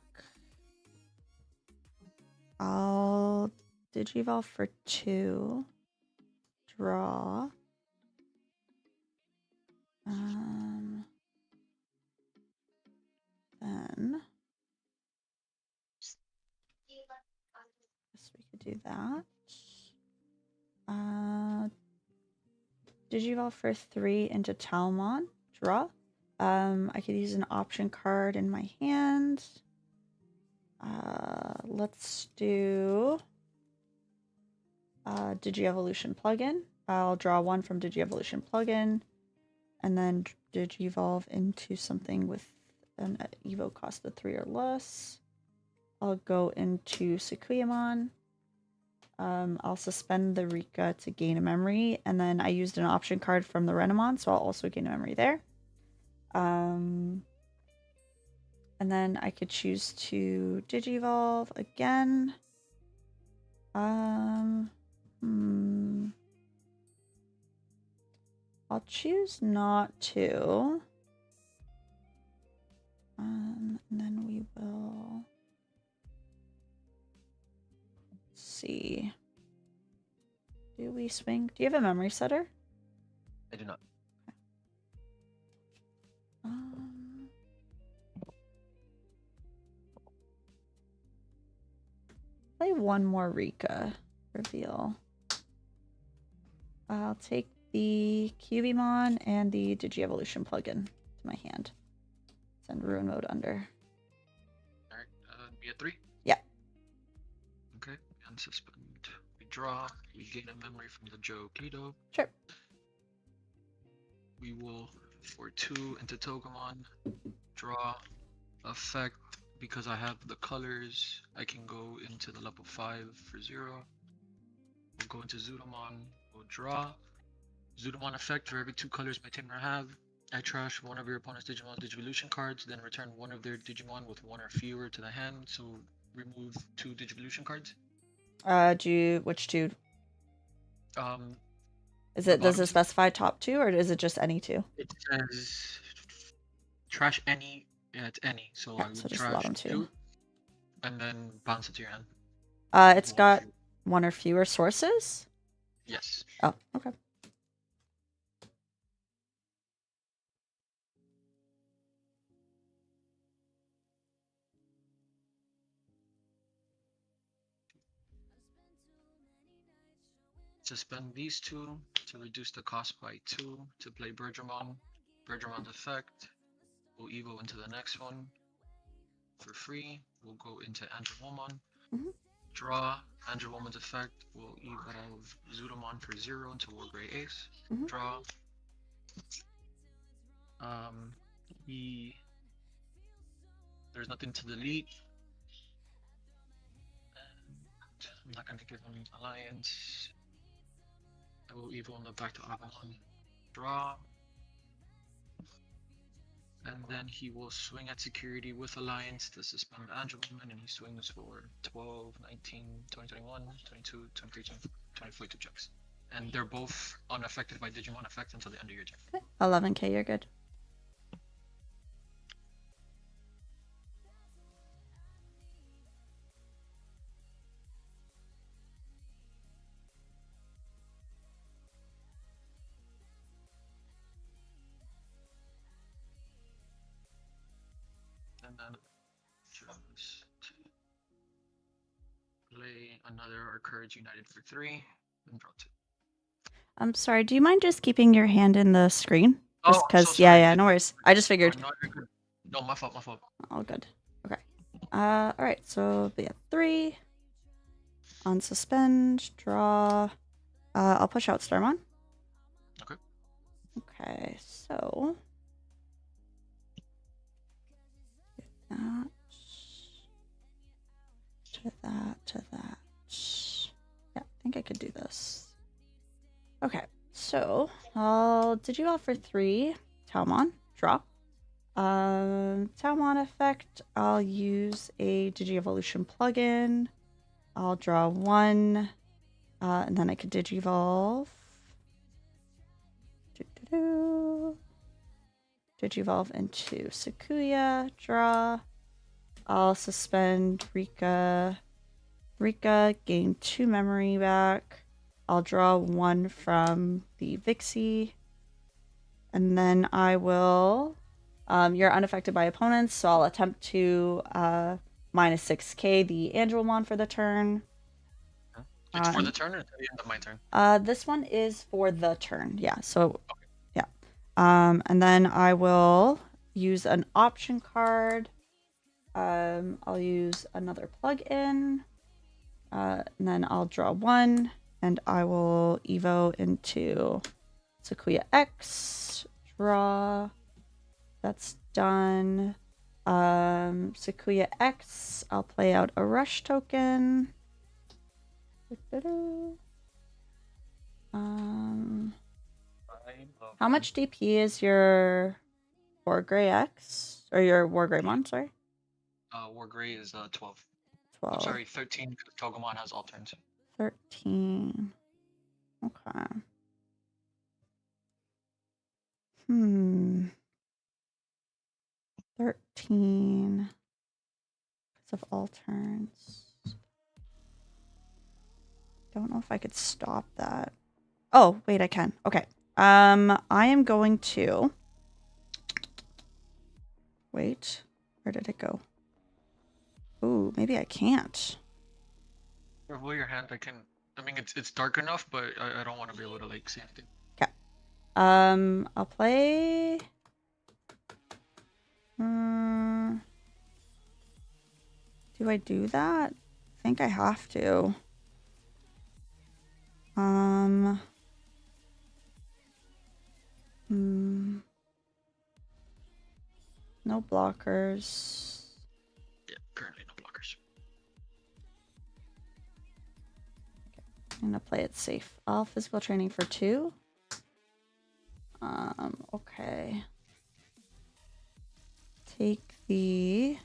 I'll Digivolve for 2. Draw. Then guess we could do that. Digivolve for 3 into Talmon. Draw. I could use an option card in my hand. Let's do Digievolution plugin. I'll draw 1 from Digievolution plugin, and then Digivolve into something with an Evo cost of 3 or less. I'll go into Sekuyamon. I'll suspend the Rika to gain a memory, and then I used an option card from the Renamon, so I'll also gain a memory there. And then I could choose to Digivolve again. I'll choose not to. And then we will see. Do we swing? Do you have a memory setter? I do not. Play one more Rika reveal. I'll take the Cubimon and the Digievolution plugin to my hand. Send Ruin Mode under. Alright, be at 3? Yeah. Okay, and suspend. We draw, we gain a memory from the Joe Kido. Sure. We will, for 2 into Togemon, draw, effect. Because I have the colors, I can go into the level 5 for 0. We'll go into Zudomon, we'll draw. Zudomon effect, for every 2 colors my team have, I trash one of your opponent's Digimon Digivolution cards, then return one of their Digimon with 1 or fewer to the hand, so remove 2 Digivolution cards. Which 2? Does it specify top 2, or is it just any 2? It says trash any. Yeah, it's any. So I would so just trash bottom 2. And then bounce it to your hand. It's got 1 or fewer sources? Yes. Oh, okay. Suspend these 2 to reduce the cost by 2 to play Bergermon. Bergermon's effect. We'll evo into the next one. For free, we'll go into Angelomon. Draw. Angelomon's effect. We'll evolve Zudomon for 0 into Wargray Ace. Draw. There's nothing to delete. And I'm not gonna give him Alliance. I will evo him back to Avalon. Draw. And then he will swing at security with Alliance to suspend Angelman, and he swings for 12, 19, 20, 21, 22, 23, 24 checks. And they're both unaffected by Digimon effect until the end of your turn. Okay. 11k, you're good. And then just play another Our Courage United for 3, and draw 2. I'm sorry, do you mind just keeping your hand in the screen? Oh, Just I'm because, so yeah, sorry. yeah, no worries. I just figured. No, you're good. No, my fault, my fault. All good. Okay. Alright, so we have 3. Unsuspend, draw. I'll push out Starmon. Okay. Okay, so that to that to that. Yeah, I think I could do this. Okay, so I'll Digivolve for 3. Talmon, drop. Talmon effect, I'll use a Digievolution plugin. I'll draw 1, and then I could Digivolve. Digivolve into Sakuya, draw. I'll suspend Rika. Rika, gain 2 memory back. I'll draw 1 from the Vixie. And then I will... you're unaffected by opponents, so I'll attempt to minus 6k the Angelmon for the turn. It's for the turn or at the end of my turn? This one is for the turn, yeah. So, okay. Yeah. And then I will use an option card. I'll use another plug-in. And then I'll draw 1, and I will Evo into Sakuya X. Draw. That's done. Sakuya X, I'll play out a rush token. How much DP is your Wargrey X? Or your Wargreymon, sorry? Wargrey is 12. 12. I'm sorry, 13 because Togemon has all turns. 13. Okay. 13. Because of all turns. Don't know if I could stop that. Oh, wait, I can. Okay. I am going to... Wait. Where did it go? Ooh, maybe I can't. Roll your hand. I mean, it's dark enough, but I don't want to be able to like see anything. Okay. I'll play. Do I do that? I think I have to. No blockers. Yeah, currently no blockers. I'm gonna play it safe. I'll physical training for 2. Okay. Take the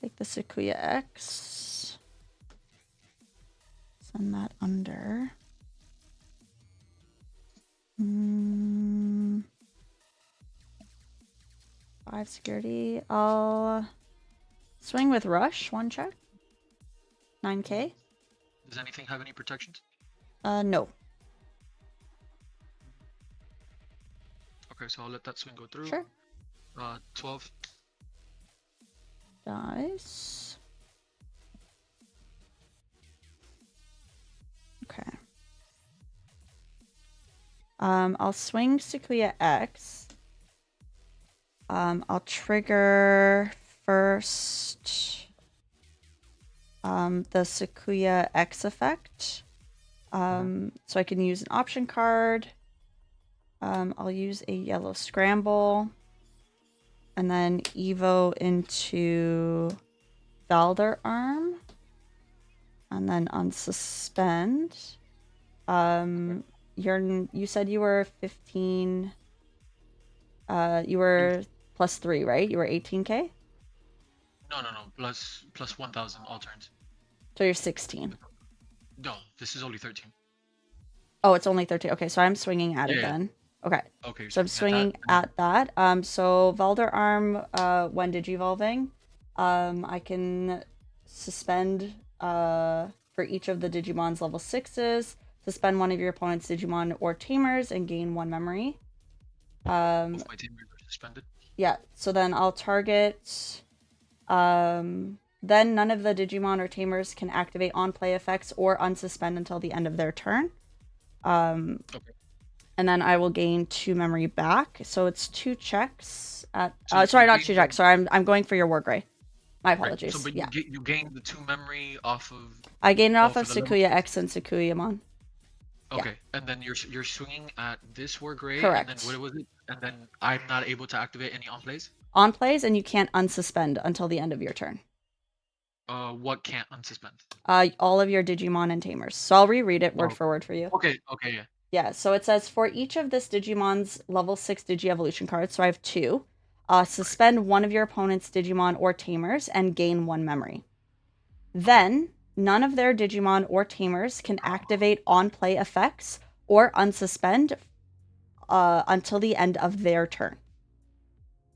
take the Sakuya X. Send that under. 5 security. I'll swing with rush. 1 check. 9k. Does anything have any protections? No. Okay, so I'll let that swing go through. Sure. 12. Dice. Okay. I'll swing Sakuya X. I'll trigger first the Sakuya X effect. So I can use an option card. I'll use a yellow scramble. And then Evo into Valder Arm. And then unsuspend. You said you were 15. You were +3, right? You were 18K? No. Plus 1,000 all turns. So you're 16. No, this is only 13. Oh, it's only 13. Okay, so I'm swinging at it Yeah. then. Okay. Okay, So I'm swinging at that. at that. So Valder Arm, when digivolving, I can suspend for each of the Digimon's level 6s, suspend one of your opponent's Digimon or Tamers and gain 1 memory. Both my Tamers are suspended. Yeah, so then I'll target. Then none of the Digimon or Tamers can activate on-play effects or unsuspend until the end of their turn. Okay. And then I will gain 2 memory back. So it's 2 checks at. So Sorry, you not gain 2 checks. Sorry, I'm going for your War Gray. My Right. apologies. So, but yeah. you gain the 2 memory off of. I gain it off of the level Sakuya 6. X and Sakuyamon. Okay, and then you're swinging at this War Gray, Correct. and then what was it? And then I'm not able to activate any on plays. On plays, and you can't unsuspend until the end of your turn. What can't unsuspend? All of your Digimon and Tamers. So I'll reread it word for word for you. Okay, yeah. Yeah, so it says for each of this Digimon's level 6 Digi-Evolution cards, so I have 2, suspend one of your opponent's Digimon or Tamers and gain 1 memory. Then, none of their Digimon or Tamers can activate on-play effects or unsuspend until the end of their turn.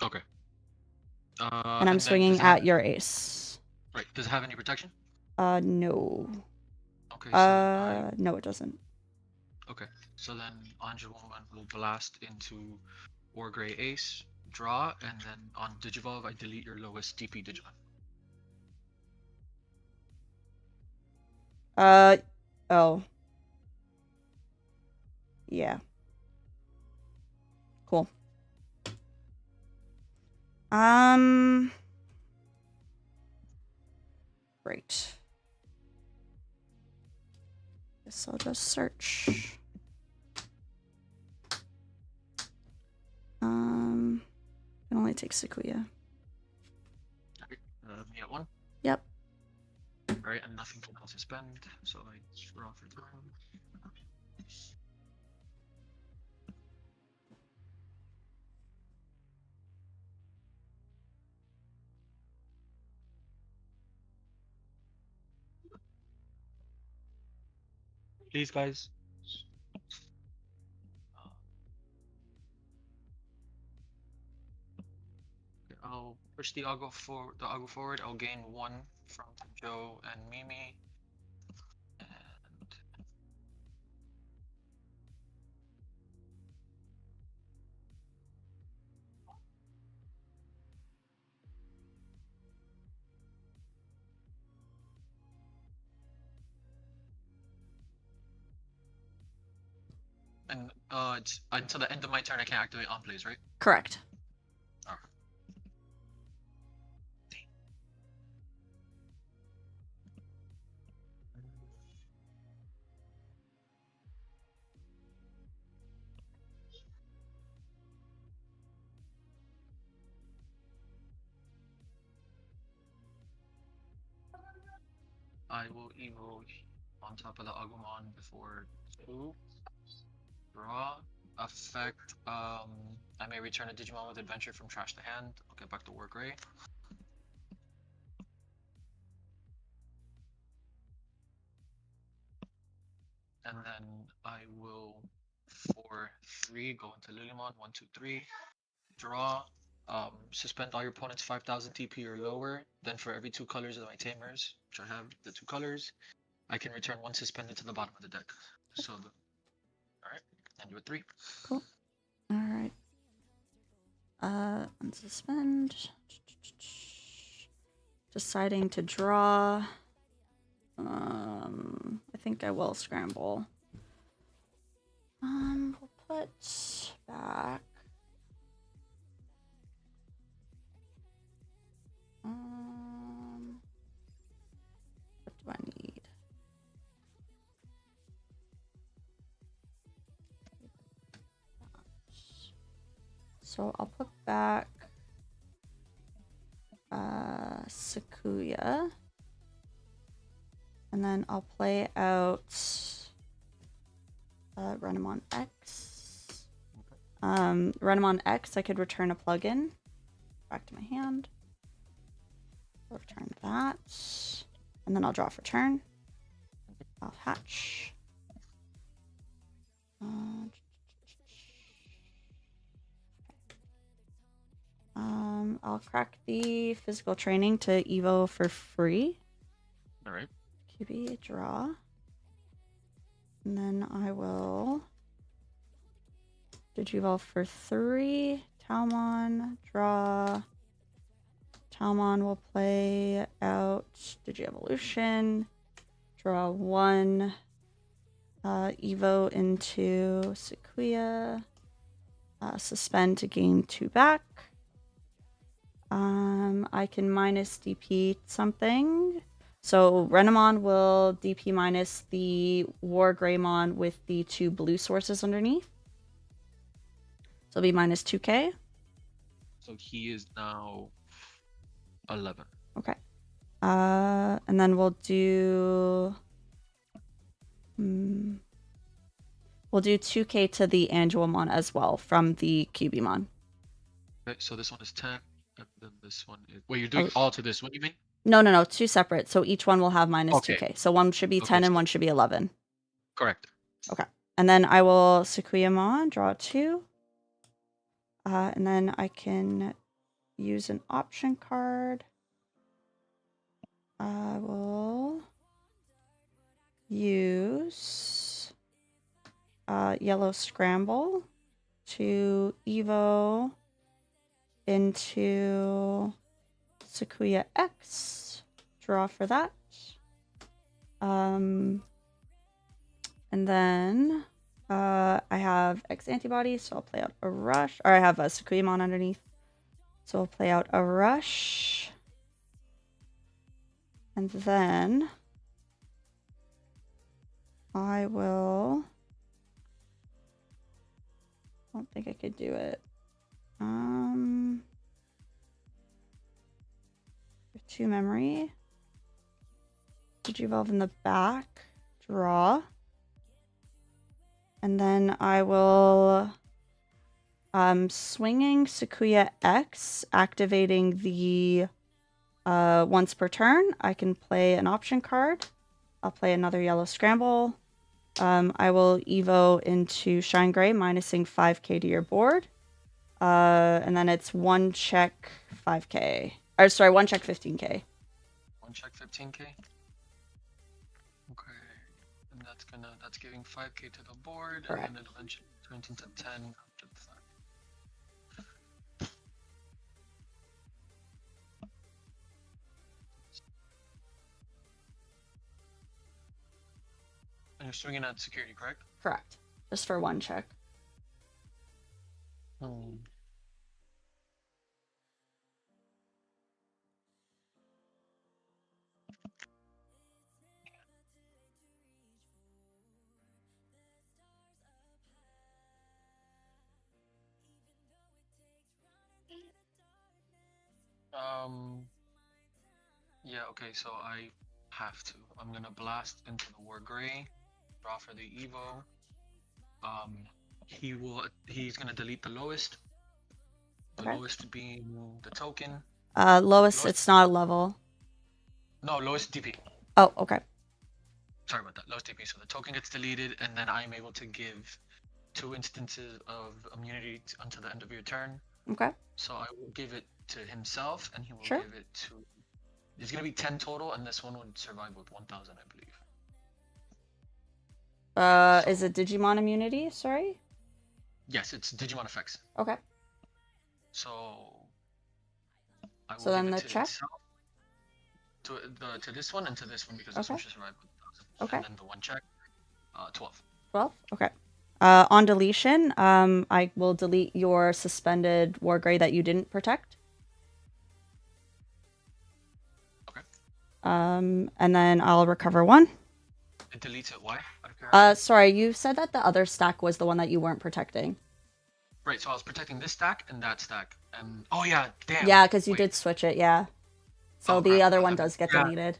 Okay. And I'm swinging at your ace. Right. Does it have any protection? No. Okay. So no, it doesn't. Okay. So then Angelwoman will blast into War Gray Ace, draw, and then on Digivolve, I delete your lowest DP Digimon. Oh. Yeah. Cool. Great. Guess I'll just search. Can only take Sakuya. Okay. Me at 1. Yep. Alright, and nothing can suspend, so I draw for turn. Please, guys. Okay, I'll push the Aggo forward. I'll gain 1 from Joe and Mimi. And it's until the end of my turn I can't activate on plays, right? Correct. Alright. I will evo on top of the Agumon before 2. Draw. Effect. I may return a Digimon with adventure from trash to hand. I'll get back to War Gray. And then I will, for 3, go into Lilymon. 1, 2, 3. Draw. Suspend all your opponent's 5,000 TP or lower. Then for every 2 colors of my Tamers, which I have the 2 colors, I can return 1 suspended to the bottom of the deck. So, alright, and do a 3. Cool. Alright. Unsuspend. Deciding to draw. I think I will scramble. We'll put back. What do I need? So I'll put back Sakuya. And then I'll play out Renamon X. Renamon X, I could return a plugin back to my hand. I'll return that. And then I'll draw for turn. I'll hatch. I'll crack the physical training to Evo for free. All right. QB, draw. And then I will Digivolve for 3. Talmon, draw. Talmon will play out Digievolution. Draw 1. Evo into Sequoia. Suspend to gain 2 back. I can minus DP something. So Renamon will DP minus the War Greymon with the 2 blue sources underneath. So it'll be minus 2k. So he is now 11. Okay. And then we'll do 2k to the Angelmon as well from the Cubimon. Okay, so this one is 10, and then this one is... Wait, you're doing all to this one, you mean? No, 2 separate. So each one will have minus Okay. 2k. So one should be 10 and one should be 11. Correct. Okay. And then I will Sequoiamon, draw 2. And then I can use an option card. I will use Yellow Scramble to Evo into Sequoia X. Draw for that. And then I have X antibodies, so I'll play out a rush. Or I have a Sequoiamon underneath. So I'll play out a rush. And then I will... I don't think I could do it. 2 memory. Digivolve in the back. Draw. And then I will swinging Sequoia X, activating the once per turn. I can play an option card. I'll play another Yellow Scramble. I will Evo into Shine Gray, minusing 5k to your board. And then it's 1 check 5k. Or sorry, 1 check 15k. 1 check 15k. Okay, and that's giving 5k to the board, Correct. and then it eventually turns into 10 after the fact. And you're swinging at security, correct? Correct. Just for 1 check. Yeah, okay, so I have to. I'm gonna blast into the War Gray, draw for the Evo. He's gonna delete the lowest. The Okay. lowest being the token. Lowest, it's not a level. No, lowest DP. Oh, okay. Sorry about that. Lowest DP. So the token gets deleted, and then I'm able to give 2 instances of immunity until the end of your turn. Okay. So I will give it to himself, and he will Sure. give it to... There's going to be 10 total, and this one would survive with 1,000, I believe. Is it Digimon immunity? Sorry? Yes, it's Digimon effects. Okay. So... I will So then give the it to check? himself, to this one and to this one, because this Okay. one should survive with 1,000. Okay. And then the 1 check, 12. 12? Okay. On deletion, I will delete your suspended War Gray that you didn't protect. Okay. And then I'll recover 1. It deletes it. Why? Out of curiosity. Sorry, you said that the other stack was the one that you weren't protecting. Right, so I was protecting this stack and that stack. And oh yeah, damn. Yeah, because you Wait. did switch it, yeah. So Oh, the crap. other one does get Yeah. deleted.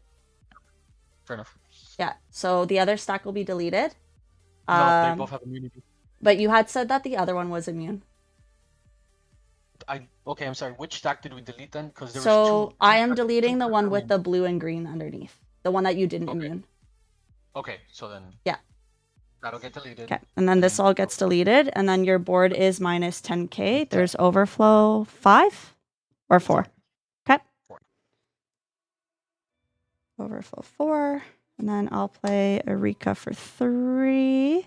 Fair enough. Yeah, so the other stack will be deleted. No, they both have immunity. But you had said that the other one was immune. Okay, I'm sorry. Which stack did we delete then? Because there was So two. I am stacks of deleting the pink one and with green. the blue and green underneath. The one that you didn't Okay. immune. Okay, so then. Yeah. That'll get deleted. Okay, and then this all gets deleted, and then your board is minus 10k. There's overflow 5 or 4. Okay. 4. Overflow 4, and then I'll play Erika for 3.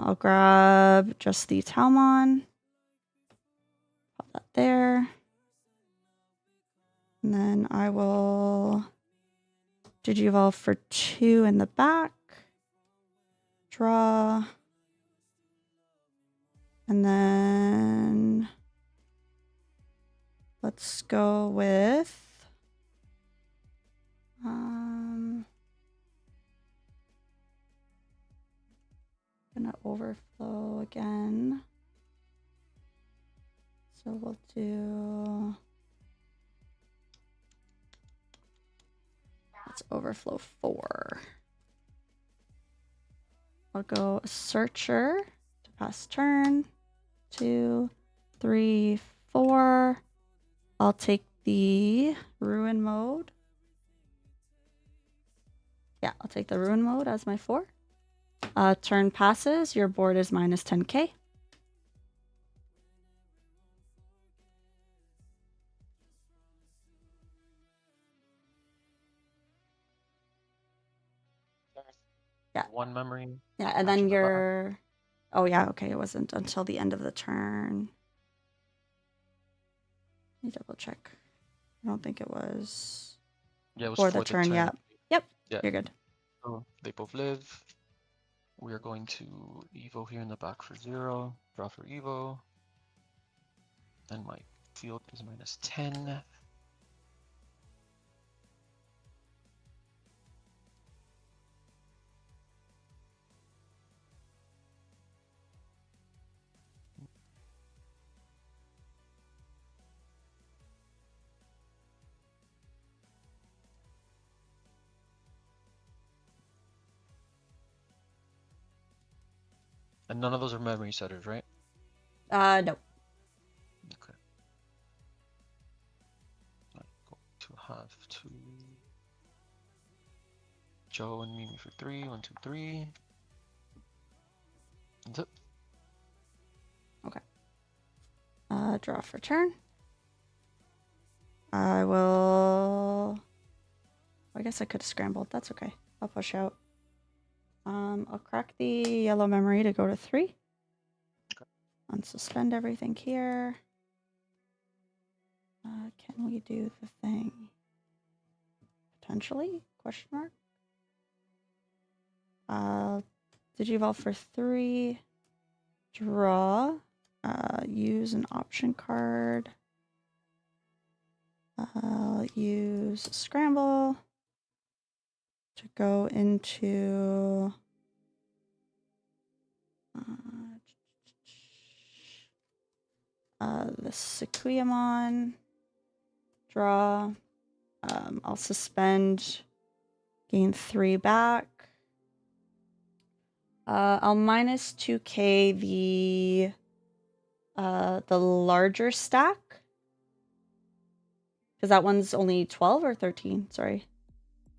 I'll grab just the Talmon. Pop that there. And then I will Digivolve for 2 in the back. Draw. And then let's go with gonna overflow again. So we'll do, let's overflow 4. I'll go Searcher to pass turn. 2, 3, 4. I'll take the Ruin mode. Yeah, I'll take the Ruin mode as my 4. Turn passes. Your board is minus 10k. Yeah. 1 memory. Yeah, and then your... Oh, yeah, okay. It wasn't until the end of the turn. Let me double check. I don't think it was... Yeah, it was for the turn. Yeah. Yep. Yeah. You're good. So they both live. We are going to Evo here in the back for 0. Draw for Evo. And my field is minus 10. And none of those are memory setters, right? No. Okay. I'm going to have to Joe and Mimi for 3. 1, 2, 3. That's it. Okay. Draw for turn. I will... I guess I could have scrambled. That's okay. I'll push out. I'll crack the yellow memory to go to 3. Okay. Unsuspend everything here. Can we do the thing? Potentially? Question mark. Digivolve for 3. Draw. Use an option card. Use Scramble to go into the Sekuyamon. Draw. I'll suspend. Gain 3 back. I'll minus 2k the larger stack. Because that one's only 12 or 13, sorry.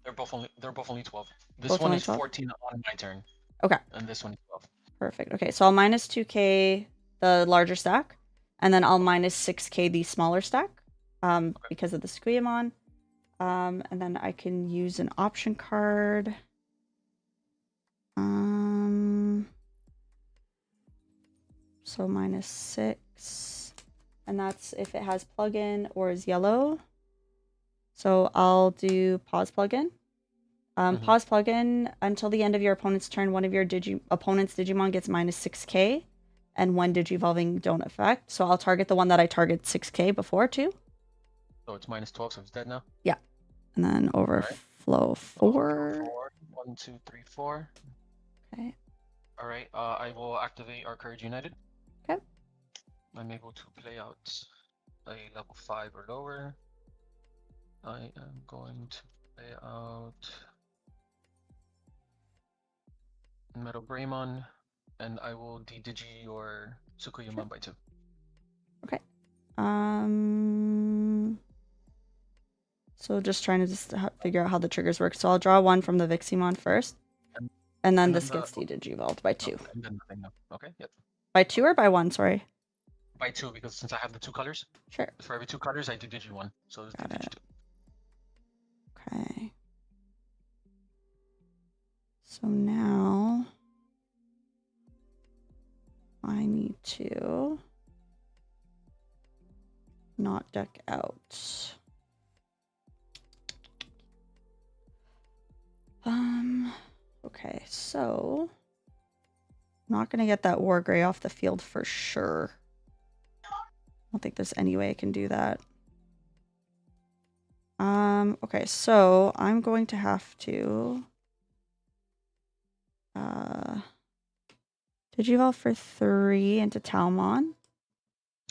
They're both only 12. This Both one only is 12? 14 on my turn. Okay. And this one is 12. Perfect. Okay, so I'll minus 2k the larger stack, and then I'll minus 6k the smaller stack, because of the Sekuyamon. And then I can use an option card. So minus 6. And that's if it has plugin or is yellow. So I'll do pause plugin. Pause plugin until the end of your opponent's turn. One of your opponent's Digimon gets minus 6k, and when Digivolving don't affect. So I'll target the one that I target 6k before too. So it's minus 12, so it's dead now. Yeah, and then overflow 4. 1, 2, 3, 4. Okay. All right. I will activate our Courage United. Okay. I'm able to play out a level 5 or lower. I am going to play out Metal Greymon, and I will de-digi your Tsukuyamon by 2. Okay. So just trying to figure out how the triggers work. So I'll draw one from the Viximon first, and then this gets de-digivolved by 2. And then nothing. No. Okay. Yep. By 2 or by 1? Sorry. By 2 because since I have the 2 colors. Sure. For every 2 colors, I de-digi 1. So it's Got de-digi it. 2. Okay. So now I need to not deck out. Okay, so I'm not gonna get that War Gray off the field for sure. I don't think there's any way I can do that. Okay, so I'm going to have to Digivolve for 3 into Talmon.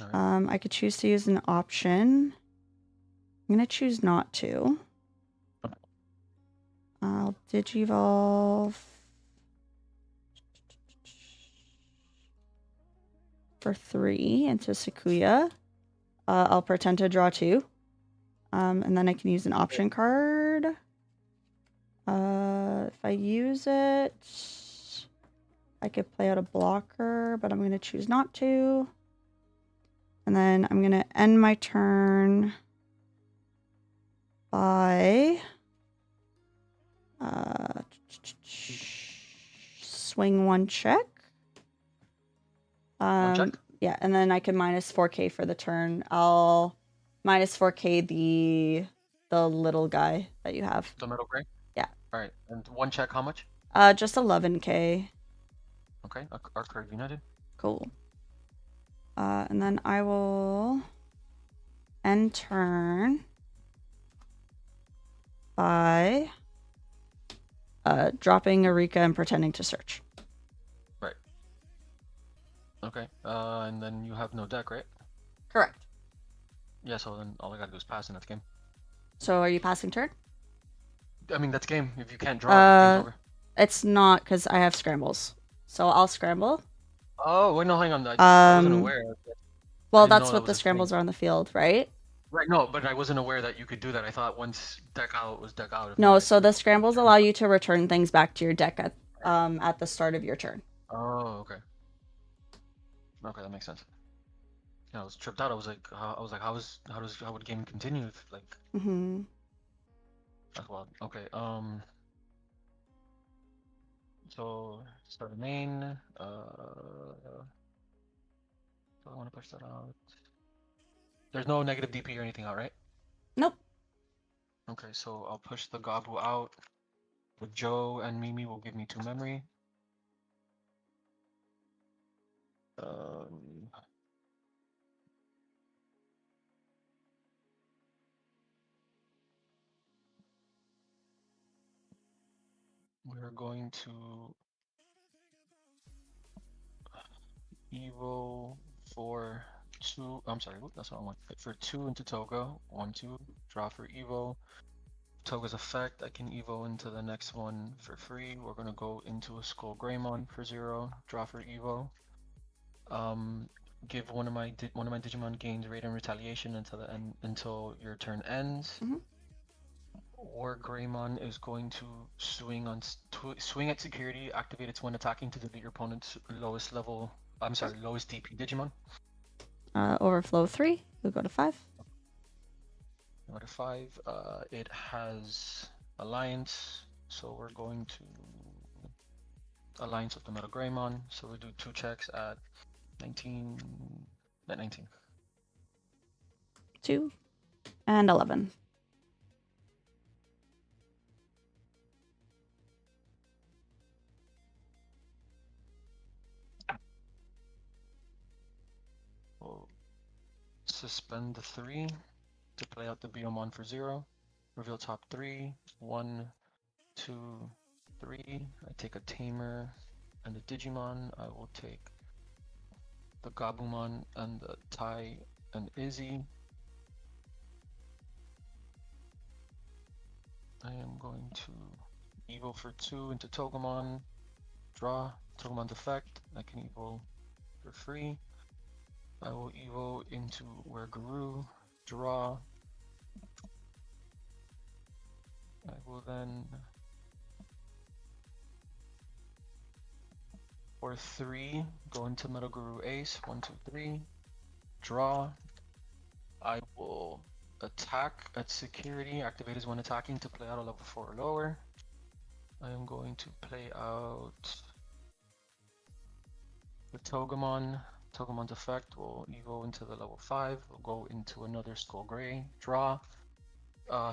Right. I could choose to use an option. I'm gonna choose not to. I'll Digivolve for 3 into Sakuya. I'll pretend to draw 2. And then I can use an option card. If I use it, I could play out a blocker, but I'm going to choose not to. And then I'm going to end my turn by swing 1 check. 1 check? Yeah, and then I can minus 4k for the turn. I'll minus 4k the little guy that you have. The Metal Gray? Yeah. Alright. And 1 check, how much? Just 11k. Okay. Arcade United. Cool. And then I will end turn by dropping Eureka and pretending to search. Right. Okay. And then you have no deck, right? Correct. Yeah, so then all I gotta do is pass and that's game. So are you passing turn? I mean, that's game. If you can't draw, game's over. It's not because I have scrambles. So I'll scramble. Oh, wait, no, hang on. I wasn't aware. Well, didn't know that's that what the was a thing. scrambles are on the field, right? Right, no, but I wasn't aware that you could do that. I thought once deck out was deck out. No, so the scrambles allow you to return things back to your deck at the start of your turn. Oh, okay. Okay, that makes sense. Yeah, I was tripped out. I was like, how would game continue if like? Mm-hmm. That's wild. Okay. So start a main. So I want to push that out. There's no negative DP or anything out, right? Nope. Okay, so I'll push the Gobble out. With Joe and Mimi will give me 2 memory. We're going to Evo for 2. I'm sorry, that's what I want. For 2 into Toga. 1, 2. Draw for Evo. Toga's effect, I can Evo into the next one for free. We're gonna go into a Skull Greymon for 0. Draw for Evo. Give one of my Digimon gains Radiant Retaliation until the end, until your turn ends. Mhm. Or Greymon is going to swing at security, activate its one attacking to delete your opponent's lowest level. I'm sorry, lowest DP Digimon. Overflow 3. We'll go to 5. Go to 5. It has Alliance, so we're going to Alliance with the Metal Greymon. So we do 2 checks at 19. At 19. 2 and 11. We'll suspend the 3 to play out the Biomon for 0. Reveal top 3. 1, 2, 3. I take a Tamer and the Digimon. I will take the Gabumon and the Tai and Izzy. I am going to Evo for 2 into Togemon. Draw. Pokemon Effect. I can evolve for free. I will evolve into Werguru. Draw. I will then, for 3, go into Metal Guru Ace. 1, 2, 3. Draw. I will attack at security. Activate is when attacking to play out a level 4 or lower. I am going to play out the Togemon. Togemon's effect will evolve into the level 5. We'll go into another Skull Gray. Draw.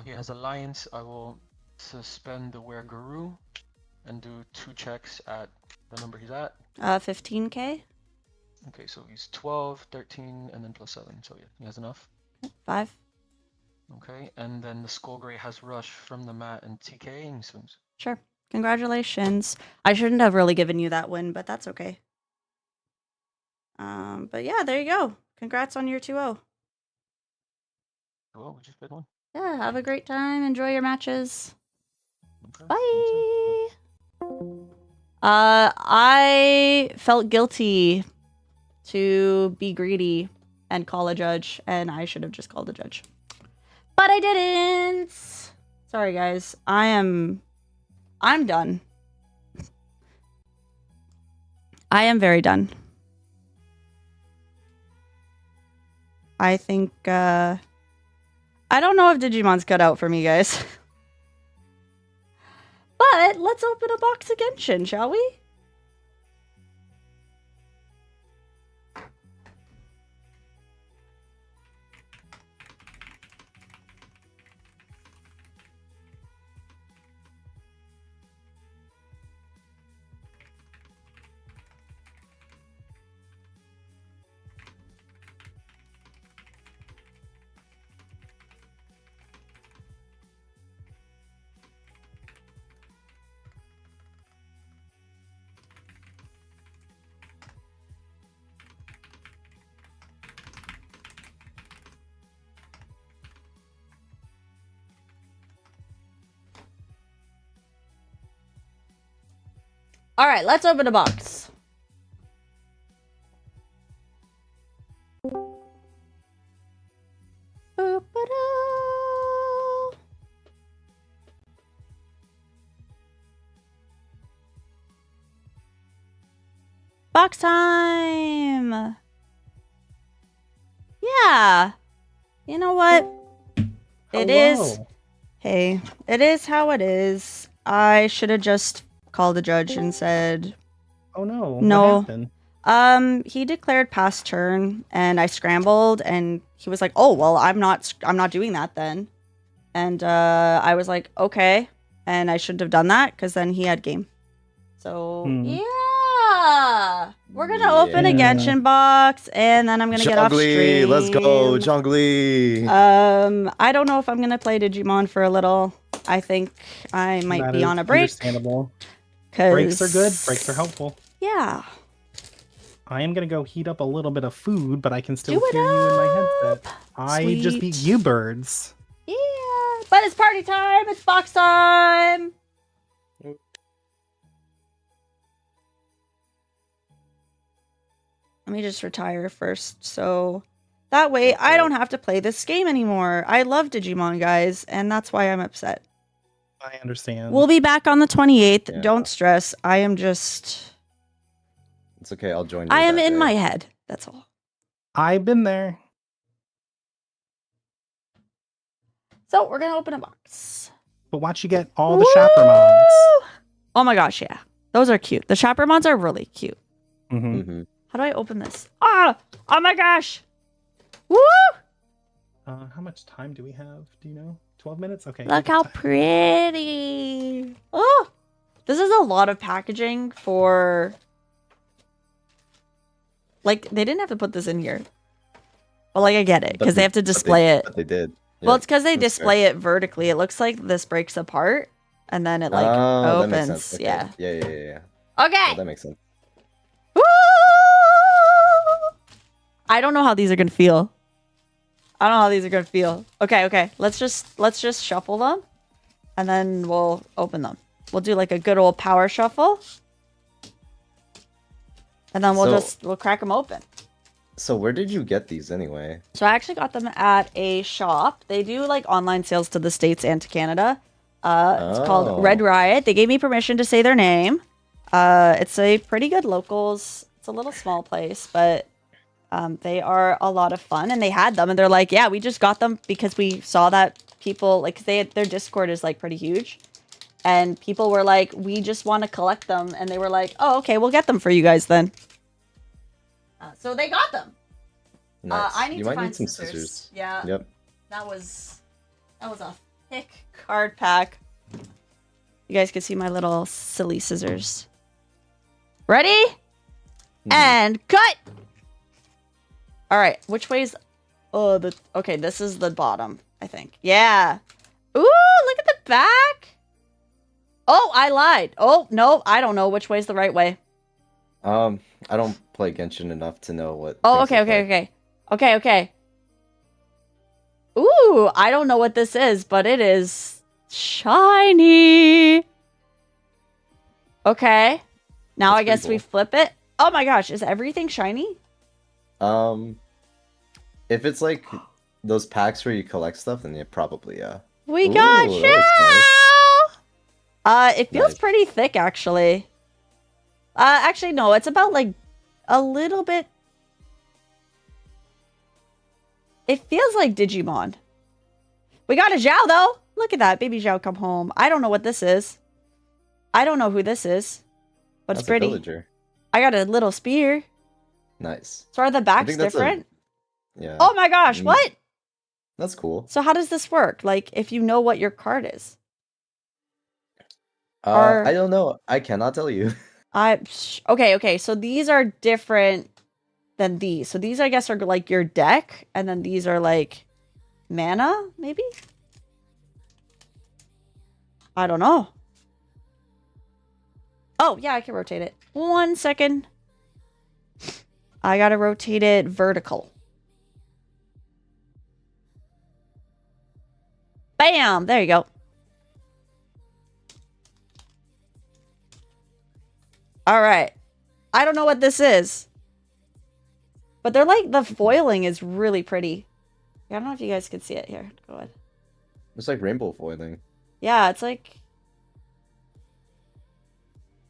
He has Alliance. I will suspend the Werguru and do 2 checks at the number he's at. 15k. Okay, so he's 12, 13, and then plus 7. So yeah, he has enough. 5. Okay, and then the Skull Gray has Rush from the mat and TK, and he swings. Sure. Congratulations. I shouldn't have really given you that win, but that's okay. But yeah, there you go. Congrats on your 2-0. Well, we just played one. Yeah, have a great time. Enjoy your matches. Okay, Bye. I felt guilty to be greedy and call a judge, and I should have just called a judge. But I didn't. Sorry, guys. I'm done. I am very done. I think, I don't know if Digimon's cut out for me, guys. But let's open a box of Genshin, shall we? All right, let's open a box. Box time! Yeah. You know what? It is. Hey, it is how it is. I should have just called the judge and said, Oh no. No. What happened? he declared pass turn and I scrambled and he was like, "Oh, well, I'm not doing that then." And I was like, "Okay." And I shouldn't have done that cuz then he had game. So, yeah. We're going to open a Genshin box and then I'm going to get off stream. Let's go, Jungly. I don't know if I'm going to play Digimon for a little. I think I might be on a break. Understandable. Breaks are good. Breaks are helpful. Yeah. I am gonna go heat up a little bit of food, but I can still Do it hear you in my up. headset. I just beat you birds. Yeah, but it's party time. It's box time. Let me just retire first, so that way I don't have to play this game anymore. I love Digimon, guys, and that's why I'm upset. I understand. We'll be back on the 28th. Yeah. Don't stress. I am just... It's okay, I'll join you. I am that in day. my head. That's all. I've been there. So we're going to open a box. But watch you get all the Chapermons. Oh my gosh, yeah. Those are cute. The Chapermons are really cute. Mm-hmm. Mm-hmm. How do I open this? Ah! Oh my gosh! Woo! How much time do we have? Do you know? 12 minutes? Okay. Look how pretty. Oh! This is a lot of packaging for... Like, they didn't have to put this in here. Well, like, I get it, because they have to display it. But they did. Yeah, Well, it's because they that's display it vertically. It looks like this breaks apart, and then it, like, that makes opens. sense. Okay. Yeah. Yeah. Okay! Oh, that makes sense. Woo! I don't know how these are gonna feel. I don't know how these are gonna feel. Okay. Let's just shuffle them, and then we'll open them. We'll do like a good old power shuffle. And then we'll So- we'll crack them open. So where did you get these anyway? So I actually got them at a shop. They do like online sales to the States and to Canada. It's called Red Riot. They gave me permission to say their name. It's a pretty good locals. It's a little small place, but they are a lot of fun. And they had them, and they're like, yeah, we just got them because we saw that people like their Discord is like pretty huge, and people were like, we just want to collect them, and they were like, oh, okay, we'll get them for you guys then. So they got them. Nice. I need you to might find need some scissors. scissors. Yeah. Yep. That was a thick card pack. You guys can see my little silly scissors. Ready? And cut. All right, which way's okay, this is the bottom, I think. Yeah. Ooh, look at the back. Oh, I lied. Oh, no, I don't know which way's the right way. I don't play Genshin enough to know what. Oh, things okay, look like. okay. Ooh, I don't know what this is, but it is shiny. Okay. Now That's I guess pretty we cool. flip it. Oh my gosh, is everything shiny? If it's like those packs where you collect stuff, then yeah, probably yeah. We Ooh, got that looks Shao! It feels Nice. pretty thick, actually. Actually, no, it's about, like, a little bit... It feels like Digimon. We got a Zhao, though! Look at that, baby Zhao come home. I don't know what this is. I don't know who this is. But That's it's pretty. a villager. I got a little spear. Nice. So are the backs think that's a- different? Yeah. Oh my gosh, Mm. what? That's cool. So how does this work? Like, if you know what your card is? Or- I don't know. I cannot tell you. Okay. So these are different than these. So these, I guess, are like your deck, and then these are like mana, maybe? I don't know. Oh, yeah, I can rotate it. 1 second. I gotta rotate it vertical. Bam! There you go. All right. I don't know what this is. But they're like, the foiling is really pretty. I don't know if you guys can see it here. Go ahead. It's like rainbow foiling. Yeah, it's like...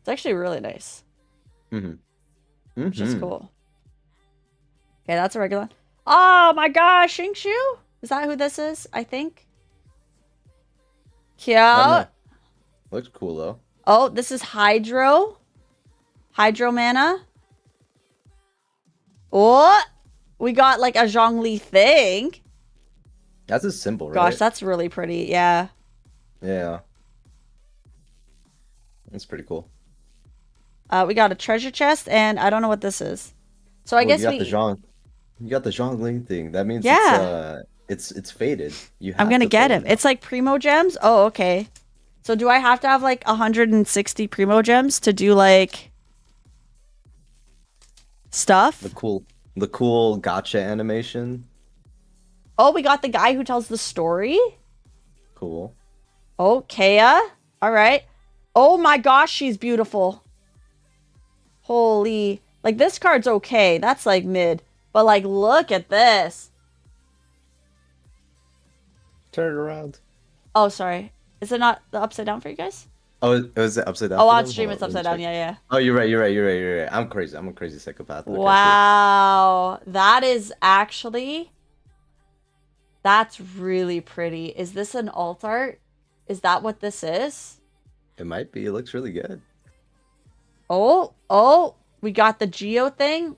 It's actually really nice. Which is cool. Okay, that's a regular one. Oh my gosh, Shingshu? Is that who this is? I think. Cute. Looks cool though. Oh, this is Hydro. Hydro mana. Oh, we got like a Zhongli thing. That's a symbol, right? Gosh, that's really pretty. Yeah. Yeah. That's pretty cool. We got a treasure chest, and I don't know what this is. So I guess you got the Zhongling thing. That means Yeah. it's faded. I'm gonna to get play him. It's like Primo Gems. Oh, okay. So do I have to have like 160 Primo Gems to do like stuff? the cool gotcha animation. Oh, we got the guy who tells the story. Cool. Oh, Kea. All right. Oh my gosh, she's beautiful. Holy. Like, this card's okay. That's like mid. But like, look at this. Turn it around. Oh, sorry. Is it not the upside down for you guys? Oh, is it upside down? Oh, for on them? stream Hold it's on, let me upside down. check. Yeah. Oh, you're right. I'm crazy. I'm a crazy psychopath. Okay, Wow. That is actually... That's really pretty. Is this an alt art? Is that what this is? cool. It might be. It looks really good. Oh, we got the Geo thing.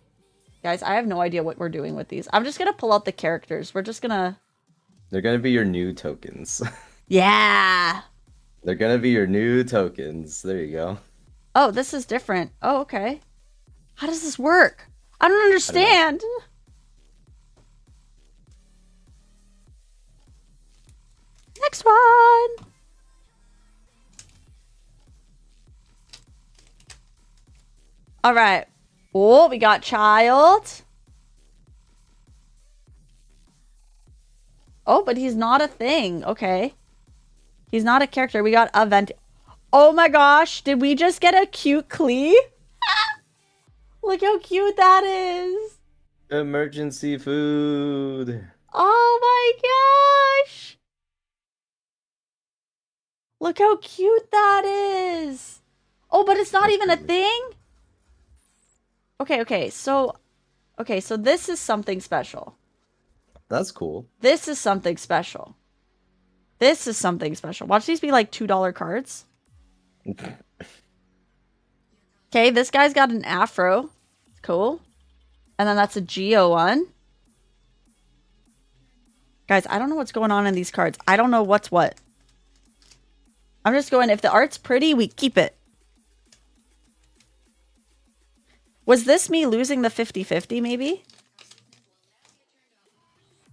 Guys, I have no idea what we're doing with these. I'm just going to pull out the characters. We're just going to... They're gonna be your new tokens. Yeah. They're gonna be your new tokens. There you go. Oh, this is different. Oh, okay. How does this work? I don't understand. Next one. All right. Oh, we got child. Oh, but he's not a thing. Okay. He's not a character. We got a vent. Oh my gosh. Did we just get a cute Klee? Look how cute that is. Emergency food. Oh my gosh. Look how cute that is. Oh, but it's not That's even a pretty. thing? Okay, so this is something special. That's cool. This is something special. This is something special. Watch these be like $2 cards. Okay, this guy's got an afro. Cool. And then that's a Geo one. Guys, I don't know what's going on in these cards. I don't know what's what. I'm just going, if the art's pretty, we keep it. Was this me losing the 50-50 maybe?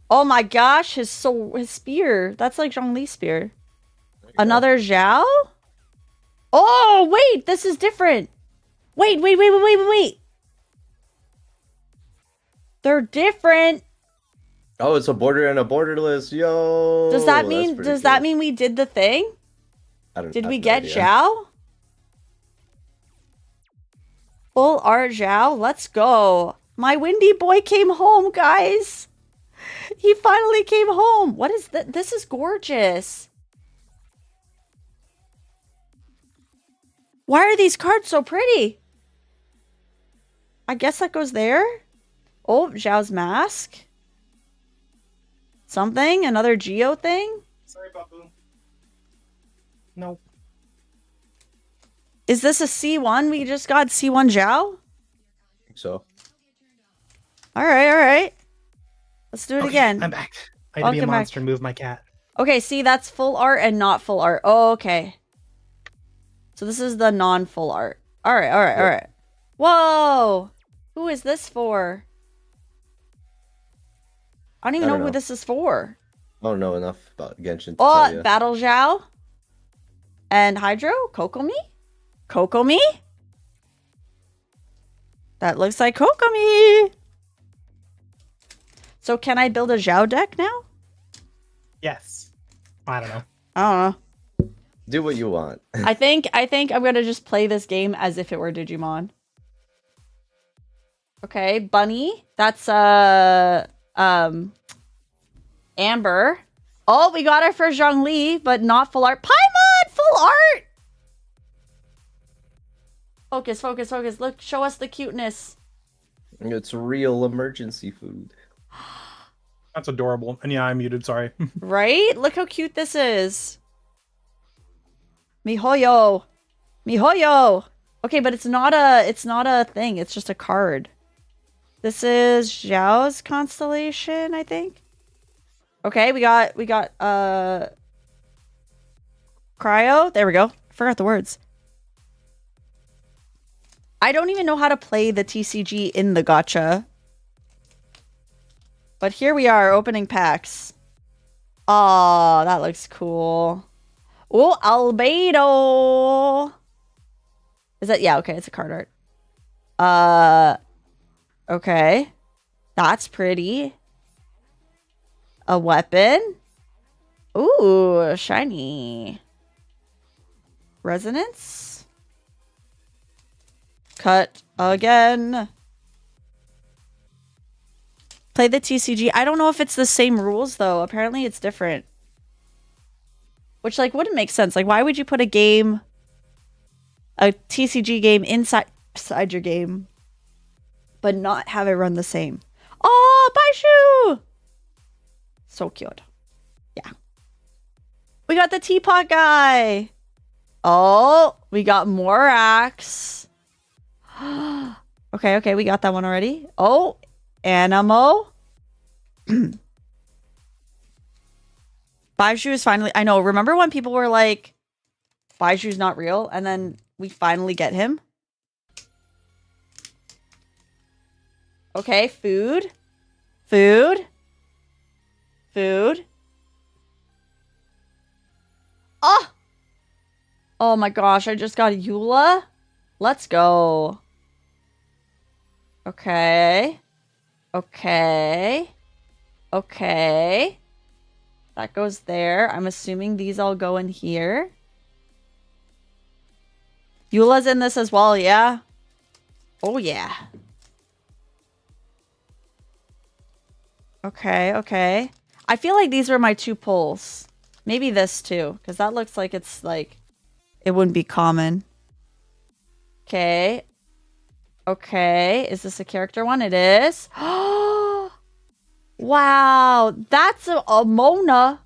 Oh my gosh, his spear. That's like Zhongli's spear. Another Zhao? Oh, wait, this is different. Wait. They're different. Oh, it's a border and a borderless. Yo. Does that mean we did the thing? Did we get Zhao? Full art Zhao? Let's go. My windy boy came home, guys. He finally came home. What is that? This is gorgeous. Why are these cards so pretty? I guess that goes there. Oh, Zhao's mask. Something? Another Geo thing? Sorry, Babu. Nope. Is this a C1? We just got C1 Zhao? I think so. Alright. Let's do it again. I'm back. I had to be a Welcome back. monster and move my cat. Okay, see, that's full art and not full art. Oh, okay. So this is the non-full art. Alright. Whoa! Who is this for? I don't even know who this is for. I don't know enough about Genshin to tell you. Battle Zhao? And Hydro? Kokomi? Kokomi? That looks like Kokomi! So can I build a Zhao deck now? Yes. I don't know. I don't know. Do what you want. I think I'm gonna just play this game as if it were Digimon. Okay, Bunny. That's Amber. Oh, we got her for Zhongli, but not full art. Paimon, full art. Focus. Look, show us the cuteness. It's real emergency food. That's adorable. And yeah, I'm muted. Sorry. Right? Look how cute this is. Mihoyo. Okay, but it's not a thing. It's just a card. This is Zhao's constellation, I think. Okay, we got Cryo. There we go. Forgot the words. I don't even know how to play the TCG in the gacha. But here we are opening packs. Oh, that looks cool. Oh, Albedo. Is that, yeah, okay, it's a card art. Okay. That's pretty. A weapon. Ooh, shiny. Resonance. Cut again. Play the TCG. I don't know if it's the same rules, though. Apparently, it's different. Which, like, wouldn't make sense. Like, why would you put a TCG game inside your game, but not have it run the same? Oh, Baishu! So cute. Yeah. We got the teapot guy. Oh, we got Morax. Okay, we got that one already. Oh, Animo. Baishu is finally... I know, remember when people were like, Baishu's not real? And then we finally get him. Okay, food. Oh! Oh my gosh, I just got Eula. Let's go. Okay. That goes there. I'm assuming these all go in here. Eula's in this as well, yeah? Oh, yeah. Okay, okay. I feel like these are my 2 pulls. Maybe this too, because that looks like it's like it wouldn't be common. Okay. Okay. Is this a character one? It is. Wow. That's a Mona.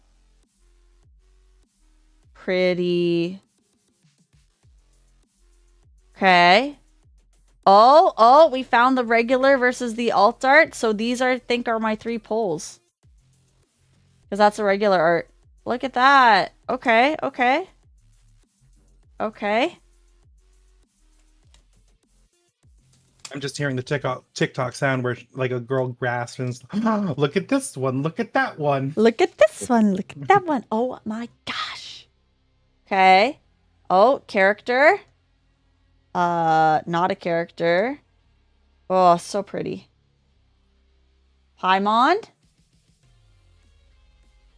Pretty. Okay. Oh, we found the regular versus the alt art. So these are, I think, are my 3 pulls. Because that's a regular art. Look at that. Okay, okay. Okay. I'm just hearing the TikTok sound where like a girl grasps and look at this one, look at that one. Look at this one, look at that one. Oh my gosh. Okay. Oh, character. Not a character. Oh, so pretty. Paimon.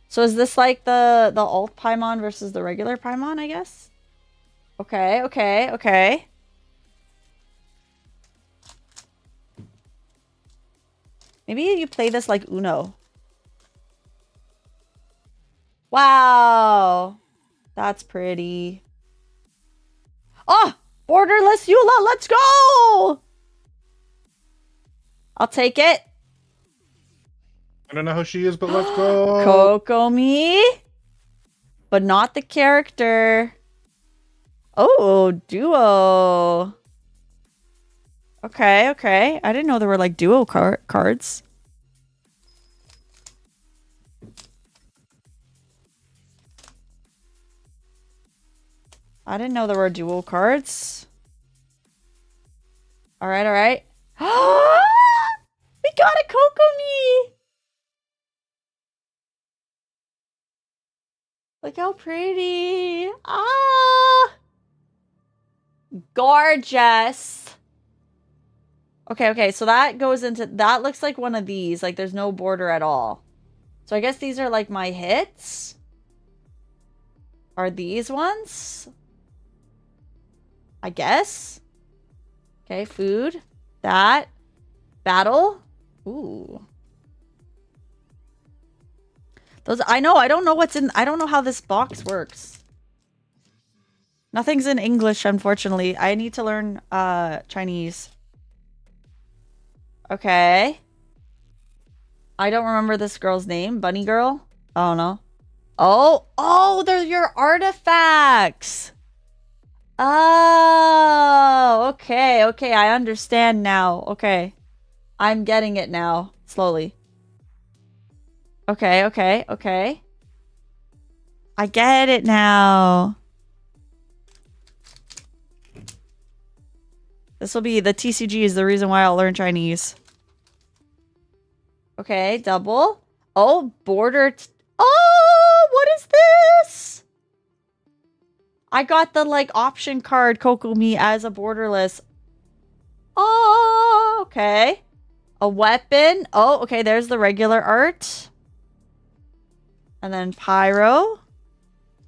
So is this like the alt Paimon versus the regular Paimon, I guess? Okay, okay, okay. Maybe you play this like Uno. Wow. That's pretty. Oh! Borderless Eula, let's go! I'll take it. I don't know who she is, but let's go. Kokomi. But not the character. Oh, duo. Okay, okay. I didn't know there were like duo cards. I didn't know there were dual cards. All right, all right. We got a Kokomi. Look how pretty. Ah. Gorgeous. Okay, okay. So that goes into, that looks like one of these. Like there's no border at all. So I guess these are like my hits. Are these ones? I guess. Okay, food. That. Battle. Ooh. Those, I know, I don't know what's in, I don't know how this box works. Nothing's in English, unfortunately. I need to learn Chinese. Okay. I don't remember this girl's name. Bunny girl? I don't know. Oh, they're your artifacts. Oh, okay, okay. I understand now. Okay. I'm getting it now. Slowly. Okay, okay, okay. I get it now. This will be the TCG is the reason why I'll learn Chinese. Okay, double. Oh, border. Oh, what is this? I got the like option card Kokomi as a borderless. Oh, okay. A weapon. Oh, okay. There's the regular art. And then Pyro.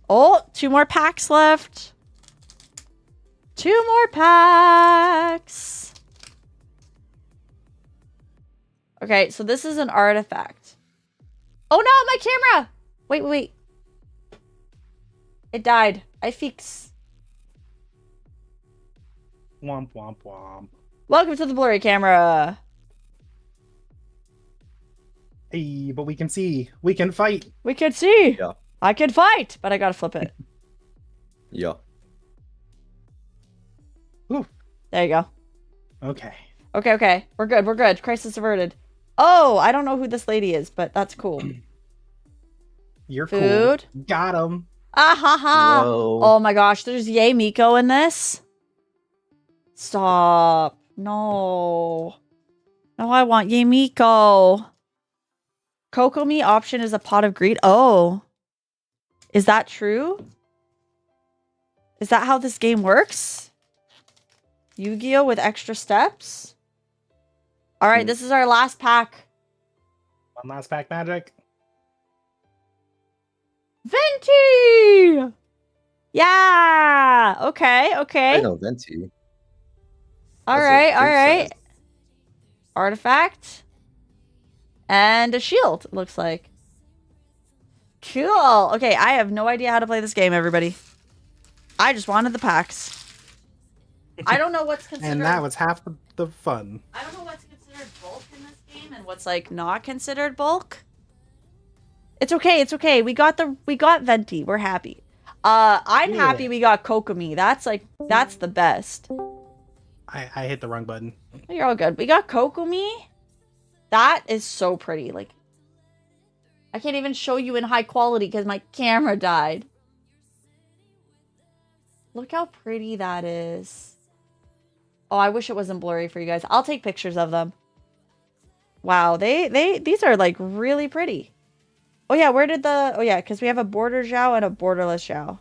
Oh, 2 more packs left. 2 more packs. Okay, so this is an artifact. Oh no, my camera! Wait. It died. I fix. Womp womp womp. Welcome to the blurry camera. Hey, but we can see. We can fight. We can see. Yeah. I can fight, but I gotta flip it. Yeah. Ooh. There you go. Okay. Okay. We're good. Crisis averted. Oh, I don't know who this lady is, but that's cool. You're Food. cool. Got him. Ah ha ha. Whoa. Oh my gosh, there's Yay Miko in this. Stop. No. No, I want Yay Miko. Kokomi option is a pot of greed. Oh. Is that true? Is that how this game works? Yu-Gi-Oh with extra steps? Alright, this is our last pack. One last pack magic. Venti! Yeah! Okay. I know Venti. Alright. Artifact. And a shield, it looks like. Cool. Okay, I have no idea how to play this game, everybody. I just wanted the packs. I don't know what's considered... And that was half the fun. I don't know what's considered bulk in this game and what's, like, not considered bulk. It's okay, it's okay. We got Venti. We're happy. I'm happy we got Kokomi. That's the best. I hit the wrong button. You're all good. We got Kokomi. That is so pretty. Like, I can't even show you in high quality because my camera died. Look how pretty that is. Oh, I wish it wasn't blurry for you guys. I'll take pictures of them. Wow, these are like really pretty. Oh yeah, because we have a border Zhao and a borderless Zhao.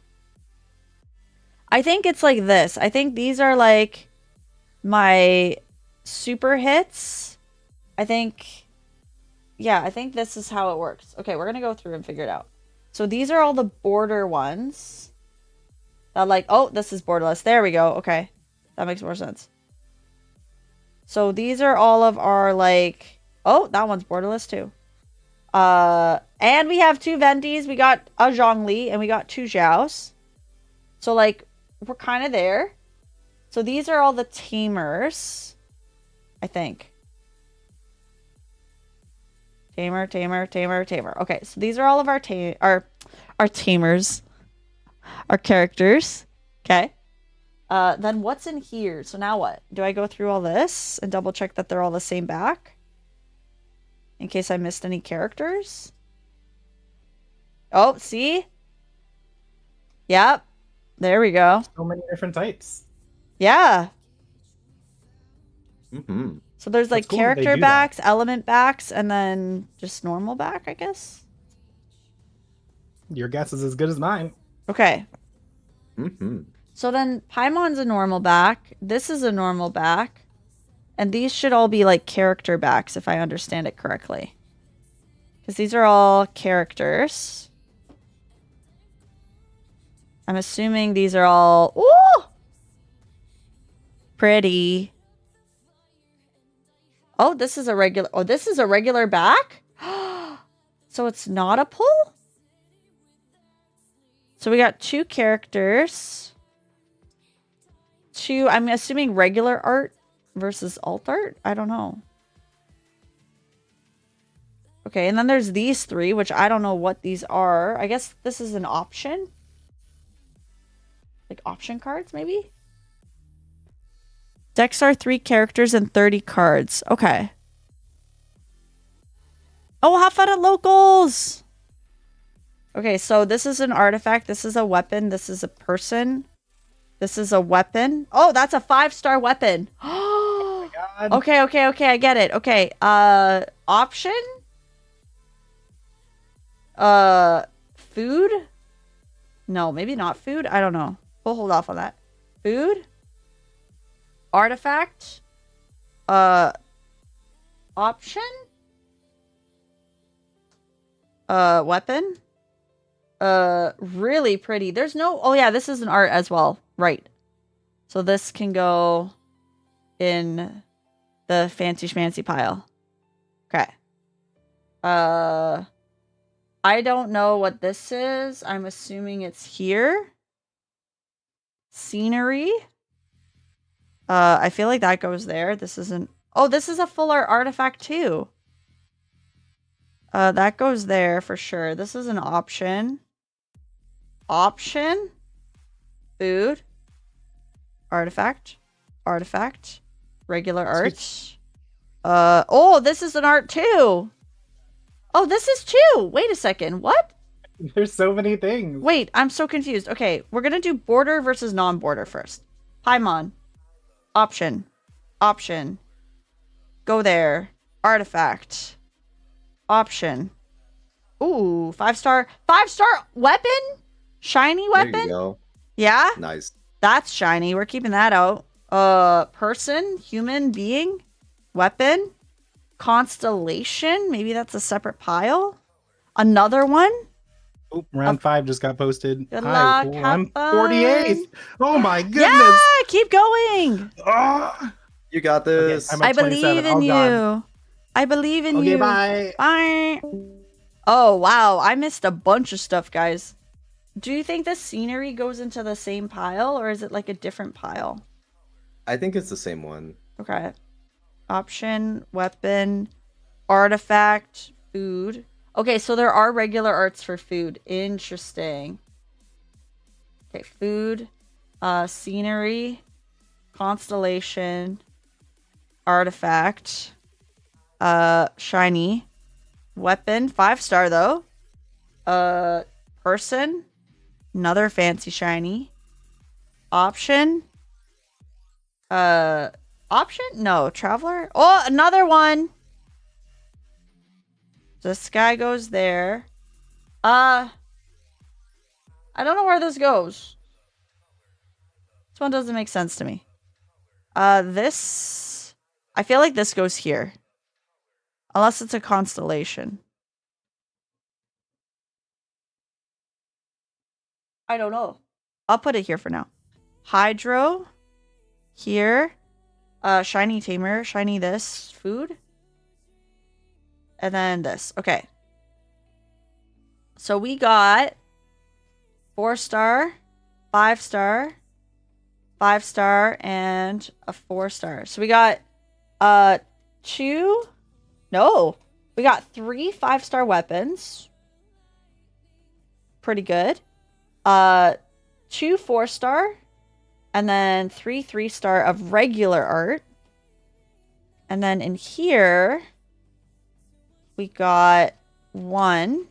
I think it's like this. I think these are like my super hits. I think this is how it works. Okay, we're gonna go through and figure it out. So these are all the border ones. That like, oh, this is borderless. There we go. Okay, that makes more sense. So these are all of our like, oh, that one's borderless too. And we have 2 Ventis. We got a Zhongli and we got 2 Zhaos. So like, we're kind of there. So these are all the tamers, I think. Tamer. Okay, so these are all of our tamers. Our characters. Okay. Then what's in here? So now what? Do I go through all this and double check that they're all the same back? In case I missed any characters? Oh, see? Yep. There we go. So many different types. Yeah. Mm-hmm. So there's like That's cool that they character do backs, element backs, and then just normal back, I guess. Your guess is as good as mine. Okay. Mm-hmm. So then Paimon's a normal back. This is a normal back. And these should all be like character backs, if I understand it correctly. Because these are all characters. I'm assuming these are all... Ooh! Pretty. Oh, this is a regular... Oh, this is a regular back? So it's not a pull? So we got 2 characters. 2, I'm assuming regular art versus alt art? I don't know. Okay, and then there's these 3, which I don't know what these are. I guess this is an option. Like option cards, maybe? Decks are 3 characters and 30 cards. Okay. Oh, have fun at locals! Okay, so this is an artifact. This is a weapon. This is a person. This is a weapon. Oh, that's a 5-star weapon. Oh my god. Okay, I get it. Okay, option? Food? No, maybe not food. I don't know. We'll hold off on that. Food? Artifact? Option? Weapon? Really pretty. There's no... Oh, yeah, this is an art as well. Right. So this can go in the fancy schmancy pile. Okay. I don't know what this is. I'm assuming it's here. Scenery. I feel like that goes there. This isn't... Oh, this is a full art artifact too. That goes there for sure. This is an option. Option. Food. Artifact. Artifact. Regular art. Oh, this is an art too. Oh, this is too. Wait a second. What? There's so many things. Wait, I'm so confused. Okay, we're gonna do border versus non-border first. Paimon. Option. Option. Go there. Artifact. Option. Ooh, 5-star. 5-star weapon? Shiny weapon? There you go. Yeah? Nice. That's shiny. We're keeping that out. Person? Human being? Weapon? Constellation? Maybe that's a separate pile? Another one? Oop, round 5 just got posted. Good Hi, luck. cool. Have I'm fun. 48th. Oh my goodness. Yeah, keep going. Ah. You got this. Okay, I'm I at 27. believe in Oh, you. God. I believe in Okay, you. bye. Bye. Oh, wow. I missed a bunch of stuff, guys. Do you think the scenery goes into the same pile, or is it like a different pile? I think it's the same one. Okay. Option, weapon, artifact, food. Okay, so there are regular arts for food. Interesting. Okay, food, scenery, constellation, artifact, shiny, weapon, 5-star though. Person, another fancy shiny. Option, option? No, traveler. Oh, another one. This guy goes there. I don't know where this goes. This one doesn't make sense to me. This... I feel like this goes here. Unless it's a constellation. I don't know. I'll put it here for now. Hydro. Here. Shiny tamer. Shiny this. Food. And then this. Okay. So we got 4-star, 5-star, 5-star, and a 4-star. So we got 2. No. We got 3 5-star weapons. Pretty good. 2 4-star. And then 3 3-star of regular art. And then in here, we got 1.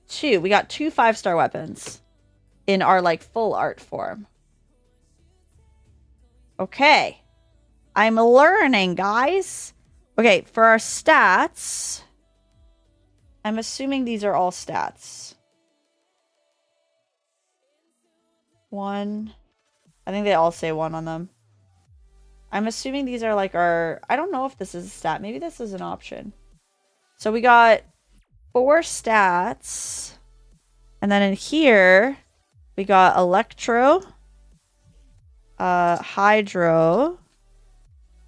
2. We got 2 5-star weapons in our like full art form. Okay. I'm learning, guys. Okay, for our stats, I'm assuming these are all stats. 1. I think they all say 1 on them. I'm assuming these are like our... I don't know if this is a stat. Maybe this is an option. So we got 4 stats. And then in here, we got Electro, Hydro,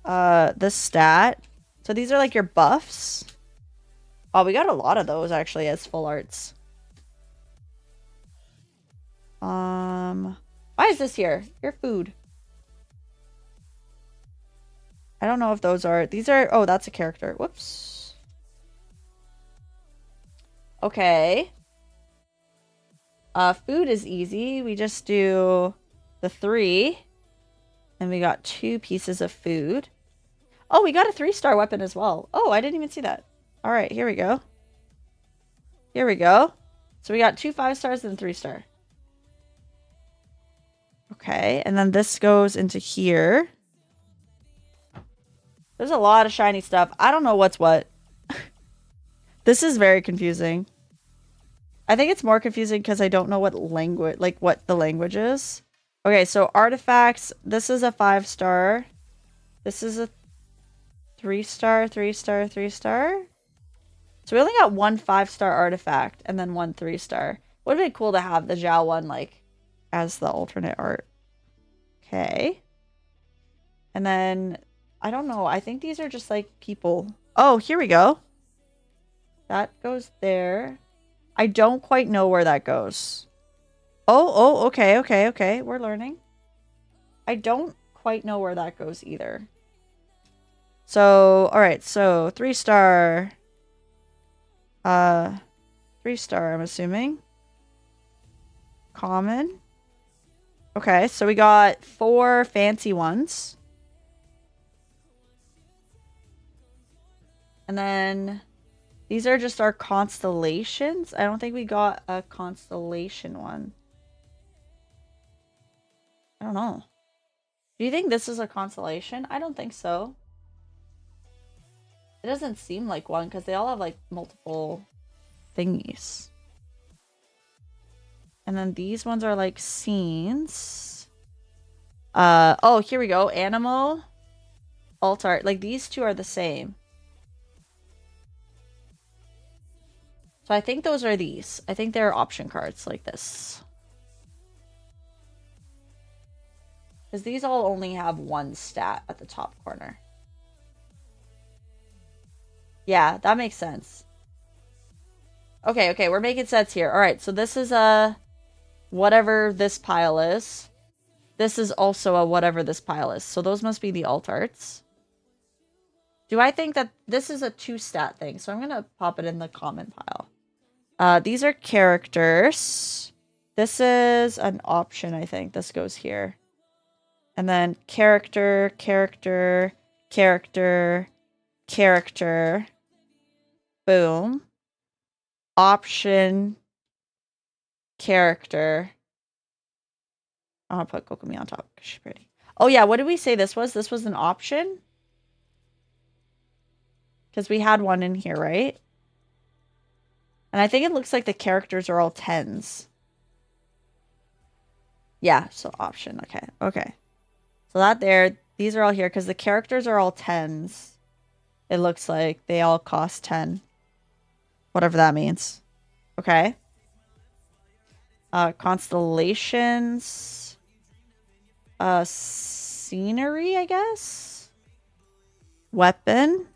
this stat. So these are like your buffs. Oh, we got a lot of those actually as full arts. Why is this here? Your food. I don't know if those are... These are... Oh, that's a character. Whoops. Okay. Food is easy. We just do the 3. And we got 2 pieces of food. Oh, we got a 3-star weapon as well. Oh, I didn't even see that. All right, here we go. Here we go. So we got 2 5-stars and 3-star. Okay, and then this goes into here. There's a lot of shiny stuff. I don't know what's what. This is very confusing. I think it's more confusing because I don't know what language, like what the language is. Okay, so artifacts. This is a 5-star. This is a 3-star, 3-star, 3-star. So we only got 1 5-star artifact and then 1 3-star. Would have been cool to have the Zhao one like as the alternate art. Okay. And then I don't know. I think these are just like people. Oh, here we go. That goes there. I don't quite know where that goes. Oh, okay, okay, okay. We're learning. I don't quite know where that goes either. So, all right. So 3-star. 3-star, I'm assuming. Common. Okay, so we got 4 fancy ones. And then these are just our constellations. I don't think we got a constellation one. I don't know. Do you think this is a constellation? I don't think so. It doesn't seem like one because they all have like multiple thingies. And then these ones are like scenes. Oh, here we go. Animal. Alt art. Like these two are the same. So I think those are these. I think they're option cards like this. Because these all only have one stat at the top corner. Yeah, that makes sense. Okay, okay, we're making sense here. All right, so this is a whatever this pile is. This is also a whatever this pile is. So those must be the alt arts. Do I think that this is a 2-stat thing? So I'm going to pop it in the common pile. These are characters. This is an option, I think. This goes here. And then character, character, character, character. Boom. Option. Character. I'll put Kokomi on top because she's pretty. Oh yeah, what did we say this was? This was an option? Because we had one in here, right? And I think it looks like the characters are all 10s. Yeah, so option. Okay, okay. So that there, these are all here because the characters are all 10s. It looks like they all cost 10. Whatever that means. Okay. Constellations. Scenery, I guess. Weapon.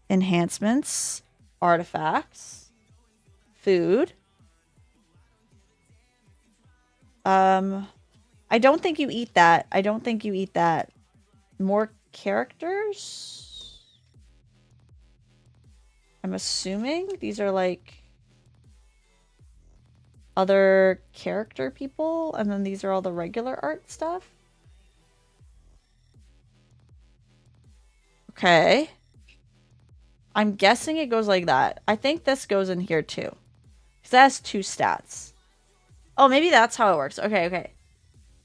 Enhancements. Artifacts. Food. I don't think you eat that. I don't think you eat that. More characters? I'm assuming these are like other character people, and then these are all the regular art stuff. Okay. I'm guessing it goes like that. I think this goes in here too. Because that has 2 stats. Oh, maybe that's how it works. Okay, okay.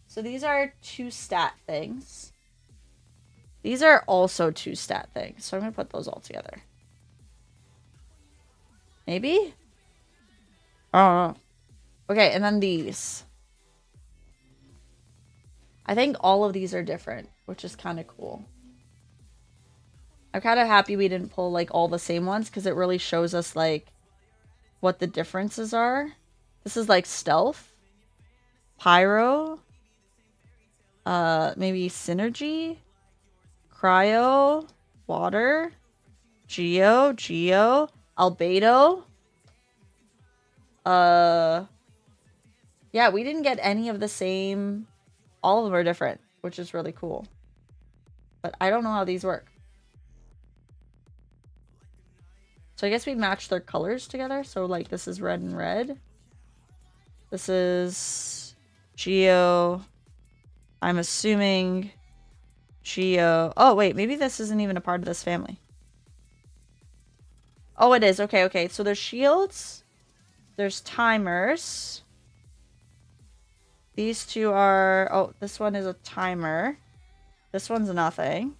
So these are 2 stat things. These are also 2 stat things. So I'm going to put those all together. Maybe? I don't know. Okay, and then these. I think all of these are different, which is kind of cool. I'm kind of happy we didn't pull like all the same ones because it really shows us like what the differences are. This is like stealth, pyro, maybe synergy, cryo, water, geo, albedo. Yeah, we didn't get any of the same. All of them are different, which is really cool. But I don't know how these work. So I guess we match their colors together. So like this is red and red. This is Geo. I'm assuming Geo. Oh, wait, maybe this isn't even a part of this family. Oh, it is. Okay, okay. So there's shields. There's timers. These 2 are... Oh, this one is a timer. This one's nothing.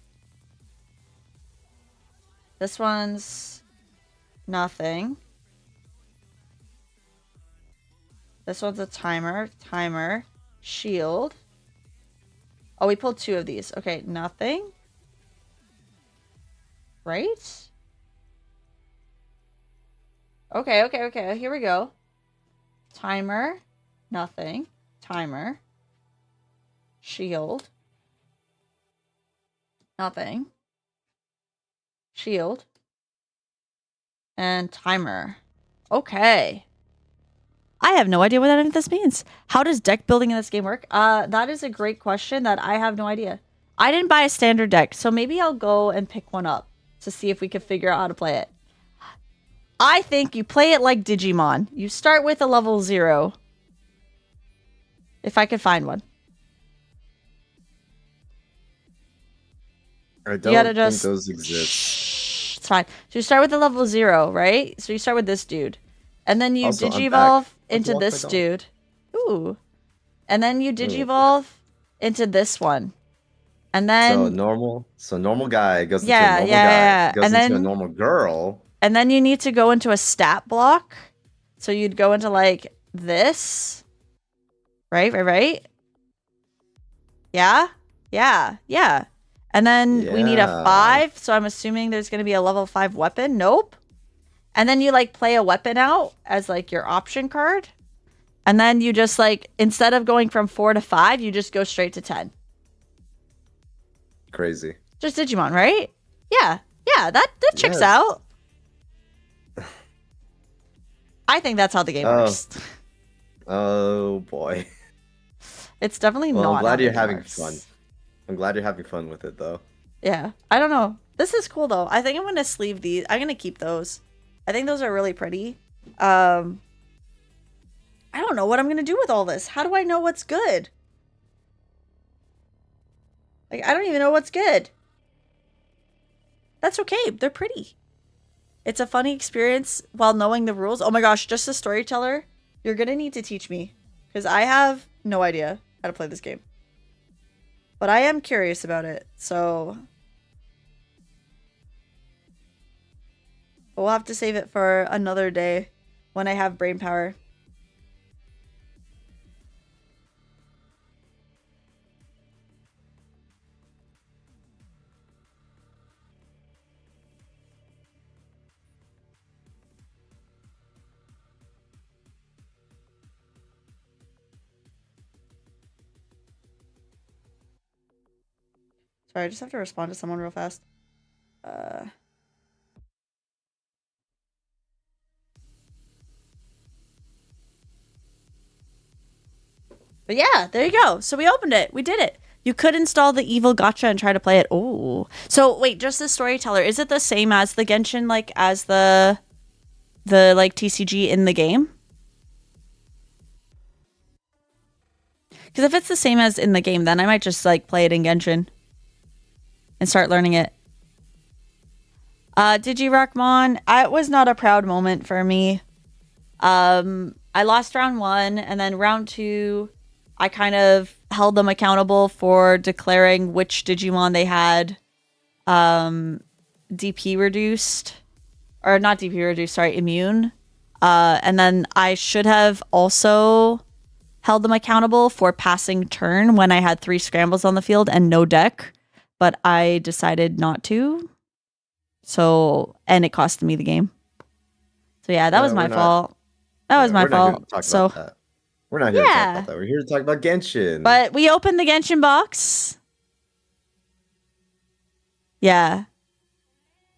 This one's nothing. This one's a timer. Timer. Shield. Oh, we pulled 2 of these. Okay, nothing. Right? Okay, okay, okay. Here we go. Timer. Nothing. Timer. Shield. Nothing. Shield. And timer. Okay. I have no idea what any of this means. How does deck building in this game work? That is a great question that I have no idea. I didn't buy a standard deck, so maybe I'll go and pick one up to see if we can figure out how to play it. I think you play it like Digimon. You start with a level 0. If I could find one. I don't think those exist. Shh, it's fine. So you start with a level 0, right? So you start with this dude. And then you Also, digivolve into this dude. Ooh. And then you digivolve into this one. And then... So normal guy goes into a normal guy. Goes into a normal girl. And then you need to go into a stat block. So you'd go into like this. Right? Yeah? Yeah. And then we need a 5. So I'm assuming there's going to be a level 5 weapon. Nope. And then you like play a weapon out as like your option card. And then you just like, instead of going from 4 to 5, you just go straight to 10. crazy. Just Digimon, right? Yeah. Yeah, that checks Yes. out. I think that's how the game works. Oh boy. It's definitely Well, I'm not how glad the you're game having works. fun. I'm glad you're having fun with it, though. Yeah. I don't know. This is cool, though. I think I'm going to sleeve these. I'm going to keep those. I think those are really pretty. I don't know what I'm going to do with all this. How do I know what's good? Like, I don't even know what's good. That's okay. They're pretty. It's a funny experience while knowing the rules. Oh my gosh, just a storyteller. You're going to need to teach me. Because I have no idea how to play this game. But I am curious about it. So we'll have to save it for another day when I have brain power. Sorry, I just have to respond to someone real fast. But yeah, there you go. So we opened it. We did it. You could install the evil gotcha and try to play it. Oh. So wait, just the storyteller. Is it the same as the Genshin, like as the like TCG in the game? Because if it's the same as in the game, then I might just like play it in Genshin and start learning it. Digirockmon, it was not a proud moment for me. I lost round 1, and then round 2, I kind of held them accountable for declaring which Digimon they had DP reduced. Or not DP reduced, sorry, immune. And then I should have also held them accountable for passing turn when I had 3 scrambles on the field and no deck. But I decided not to. So, and it cost me the game. So yeah, that was my fault. That was my fault. So we're not here to talk about that. We're here to talk about Genshin. But we opened the Genshin box. Yeah.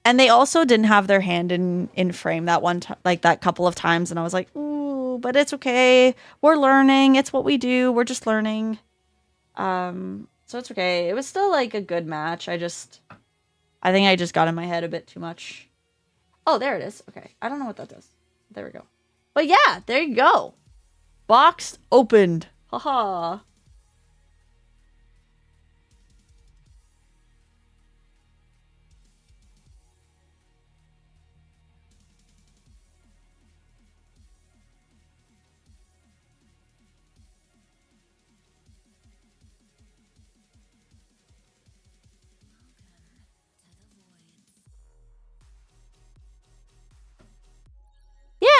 And they also didn't have their hand in frame that one time, like that couple of times, and I was like, ooh, but it's okay. We're learning. It's what we do. We're just learning. So it's okay. It was still like a good match. I think I just got in my head a bit too much. Oh, there it is. Okay. I don't know what that does. There we go. But yeah, there you go. Box opened. Haha.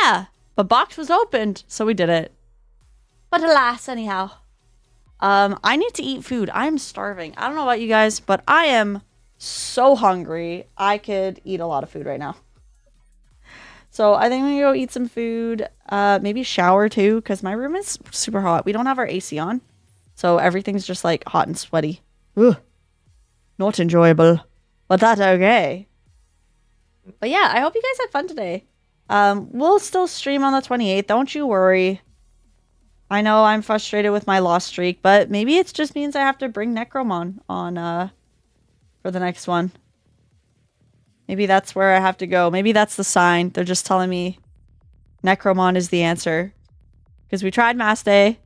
Yeah, but box was opened, so we did it. But alas, anyhow. I need to eat food. I'm starving. I don't know about you guys, but I am so hungry. I could eat a lot of food right now. So I think I'm gonna go eat some food. Maybe shower too, because my room is super hot. We don't have our AC on. So everything's just like hot and sweaty. Ugh. Not enjoyable. But that's okay. But yeah, I hope you guys had fun today. We'll still stream on the 28th. Don't you worry. I know I'm frustrated with my lost streak, but maybe it just means I have to bring Necromon on for the next one. Maybe that's where I have to go. Maybe that's the sign. They're just telling me Necromon is the answer. Because we tried Mass Day,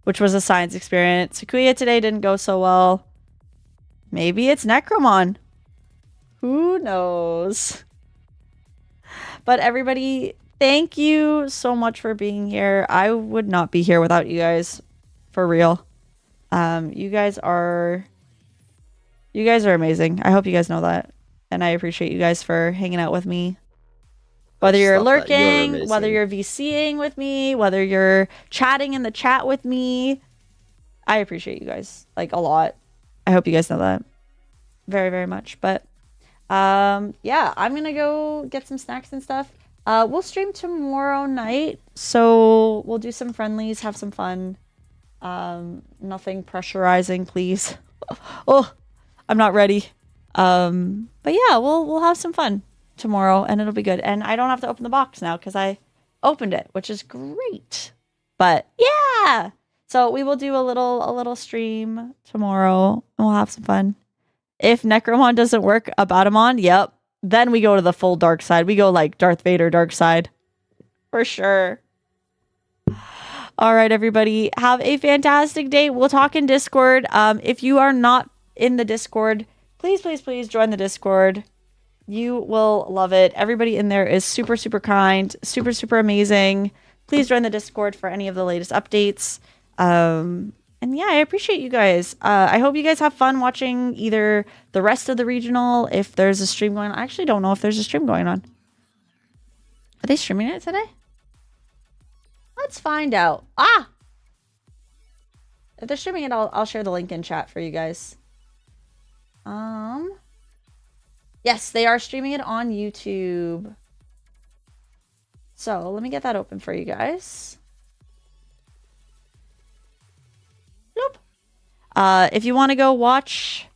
which was a science experiment. Sakuya today didn't go so well. Maybe it's Necromon. Who knows? But everybody, thank you so much for being here. I would not be here without you guys. For real. You guys are amazing. I hope you guys know that. And I appreciate you guys for hanging out with me. Whether you're lurking, whether you're VCing with me, whether you're chatting in the chat with me. I appreciate you guys, like, a lot. I hope you guys know that. Very, very much. But yeah, I'm gonna go get some snacks and stuff. We'll stream tomorrow night, so we'll do some friendlies, have some fun. Nothing pressurizing, please. Oh, I'm not ready. But yeah, we'll have some fun tomorrow, and it'll be good. And I don't have to open the box now because I opened it, which is great. But yeah, so we will do a little stream tomorrow, and we'll have some fun. If Necromon doesn't work, Abaddamon, yep. Then we go to the full dark side. We go like Darth Vader dark side. For sure. All right, everybody. Have a fantastic day. We'll talk in Discord. If you are not in the Discord, please join the Discord. You will love it. Everybody in there is super, super kind, super, super amazing. Please join the Discord for any of the latest updates. And yeah, I appreciate you guys. I hope you guys have fun watching either the rest of the regional, if there's a stream going on. I actually don't know if there's a stream going on. Are they streaming it today? Let's find out. If they're streaming it, I'll share the link in chat for you guys. Yes, they are streaming it on YouTube. So let me get that open for you guys. If you want to go watch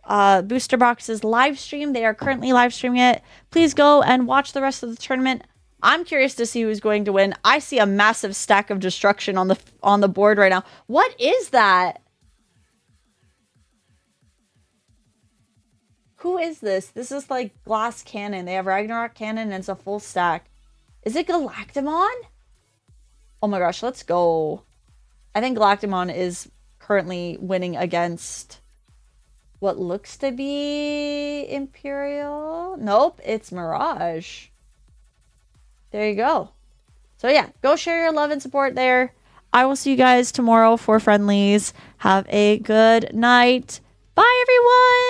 Booster Box's live stream, they are currently live streaming it. Please go and watch the rest of the tournament. I'm curious to see who's going to win. I see a massive stack of destruction on the board right now. What is that? Who is this? This is like Glass Cannon. They have Ragnarok Cannon and it's a full stack. Is it Galactamon? Oh my gosh, let's go. I think Galactamon is currently winning against what looks to be Imperial. Nope, it's Mirage. There you go. So yeah, go share your love and support there. I will see you guys tomorrow for friendlies. Have a good night. Bye, everyone.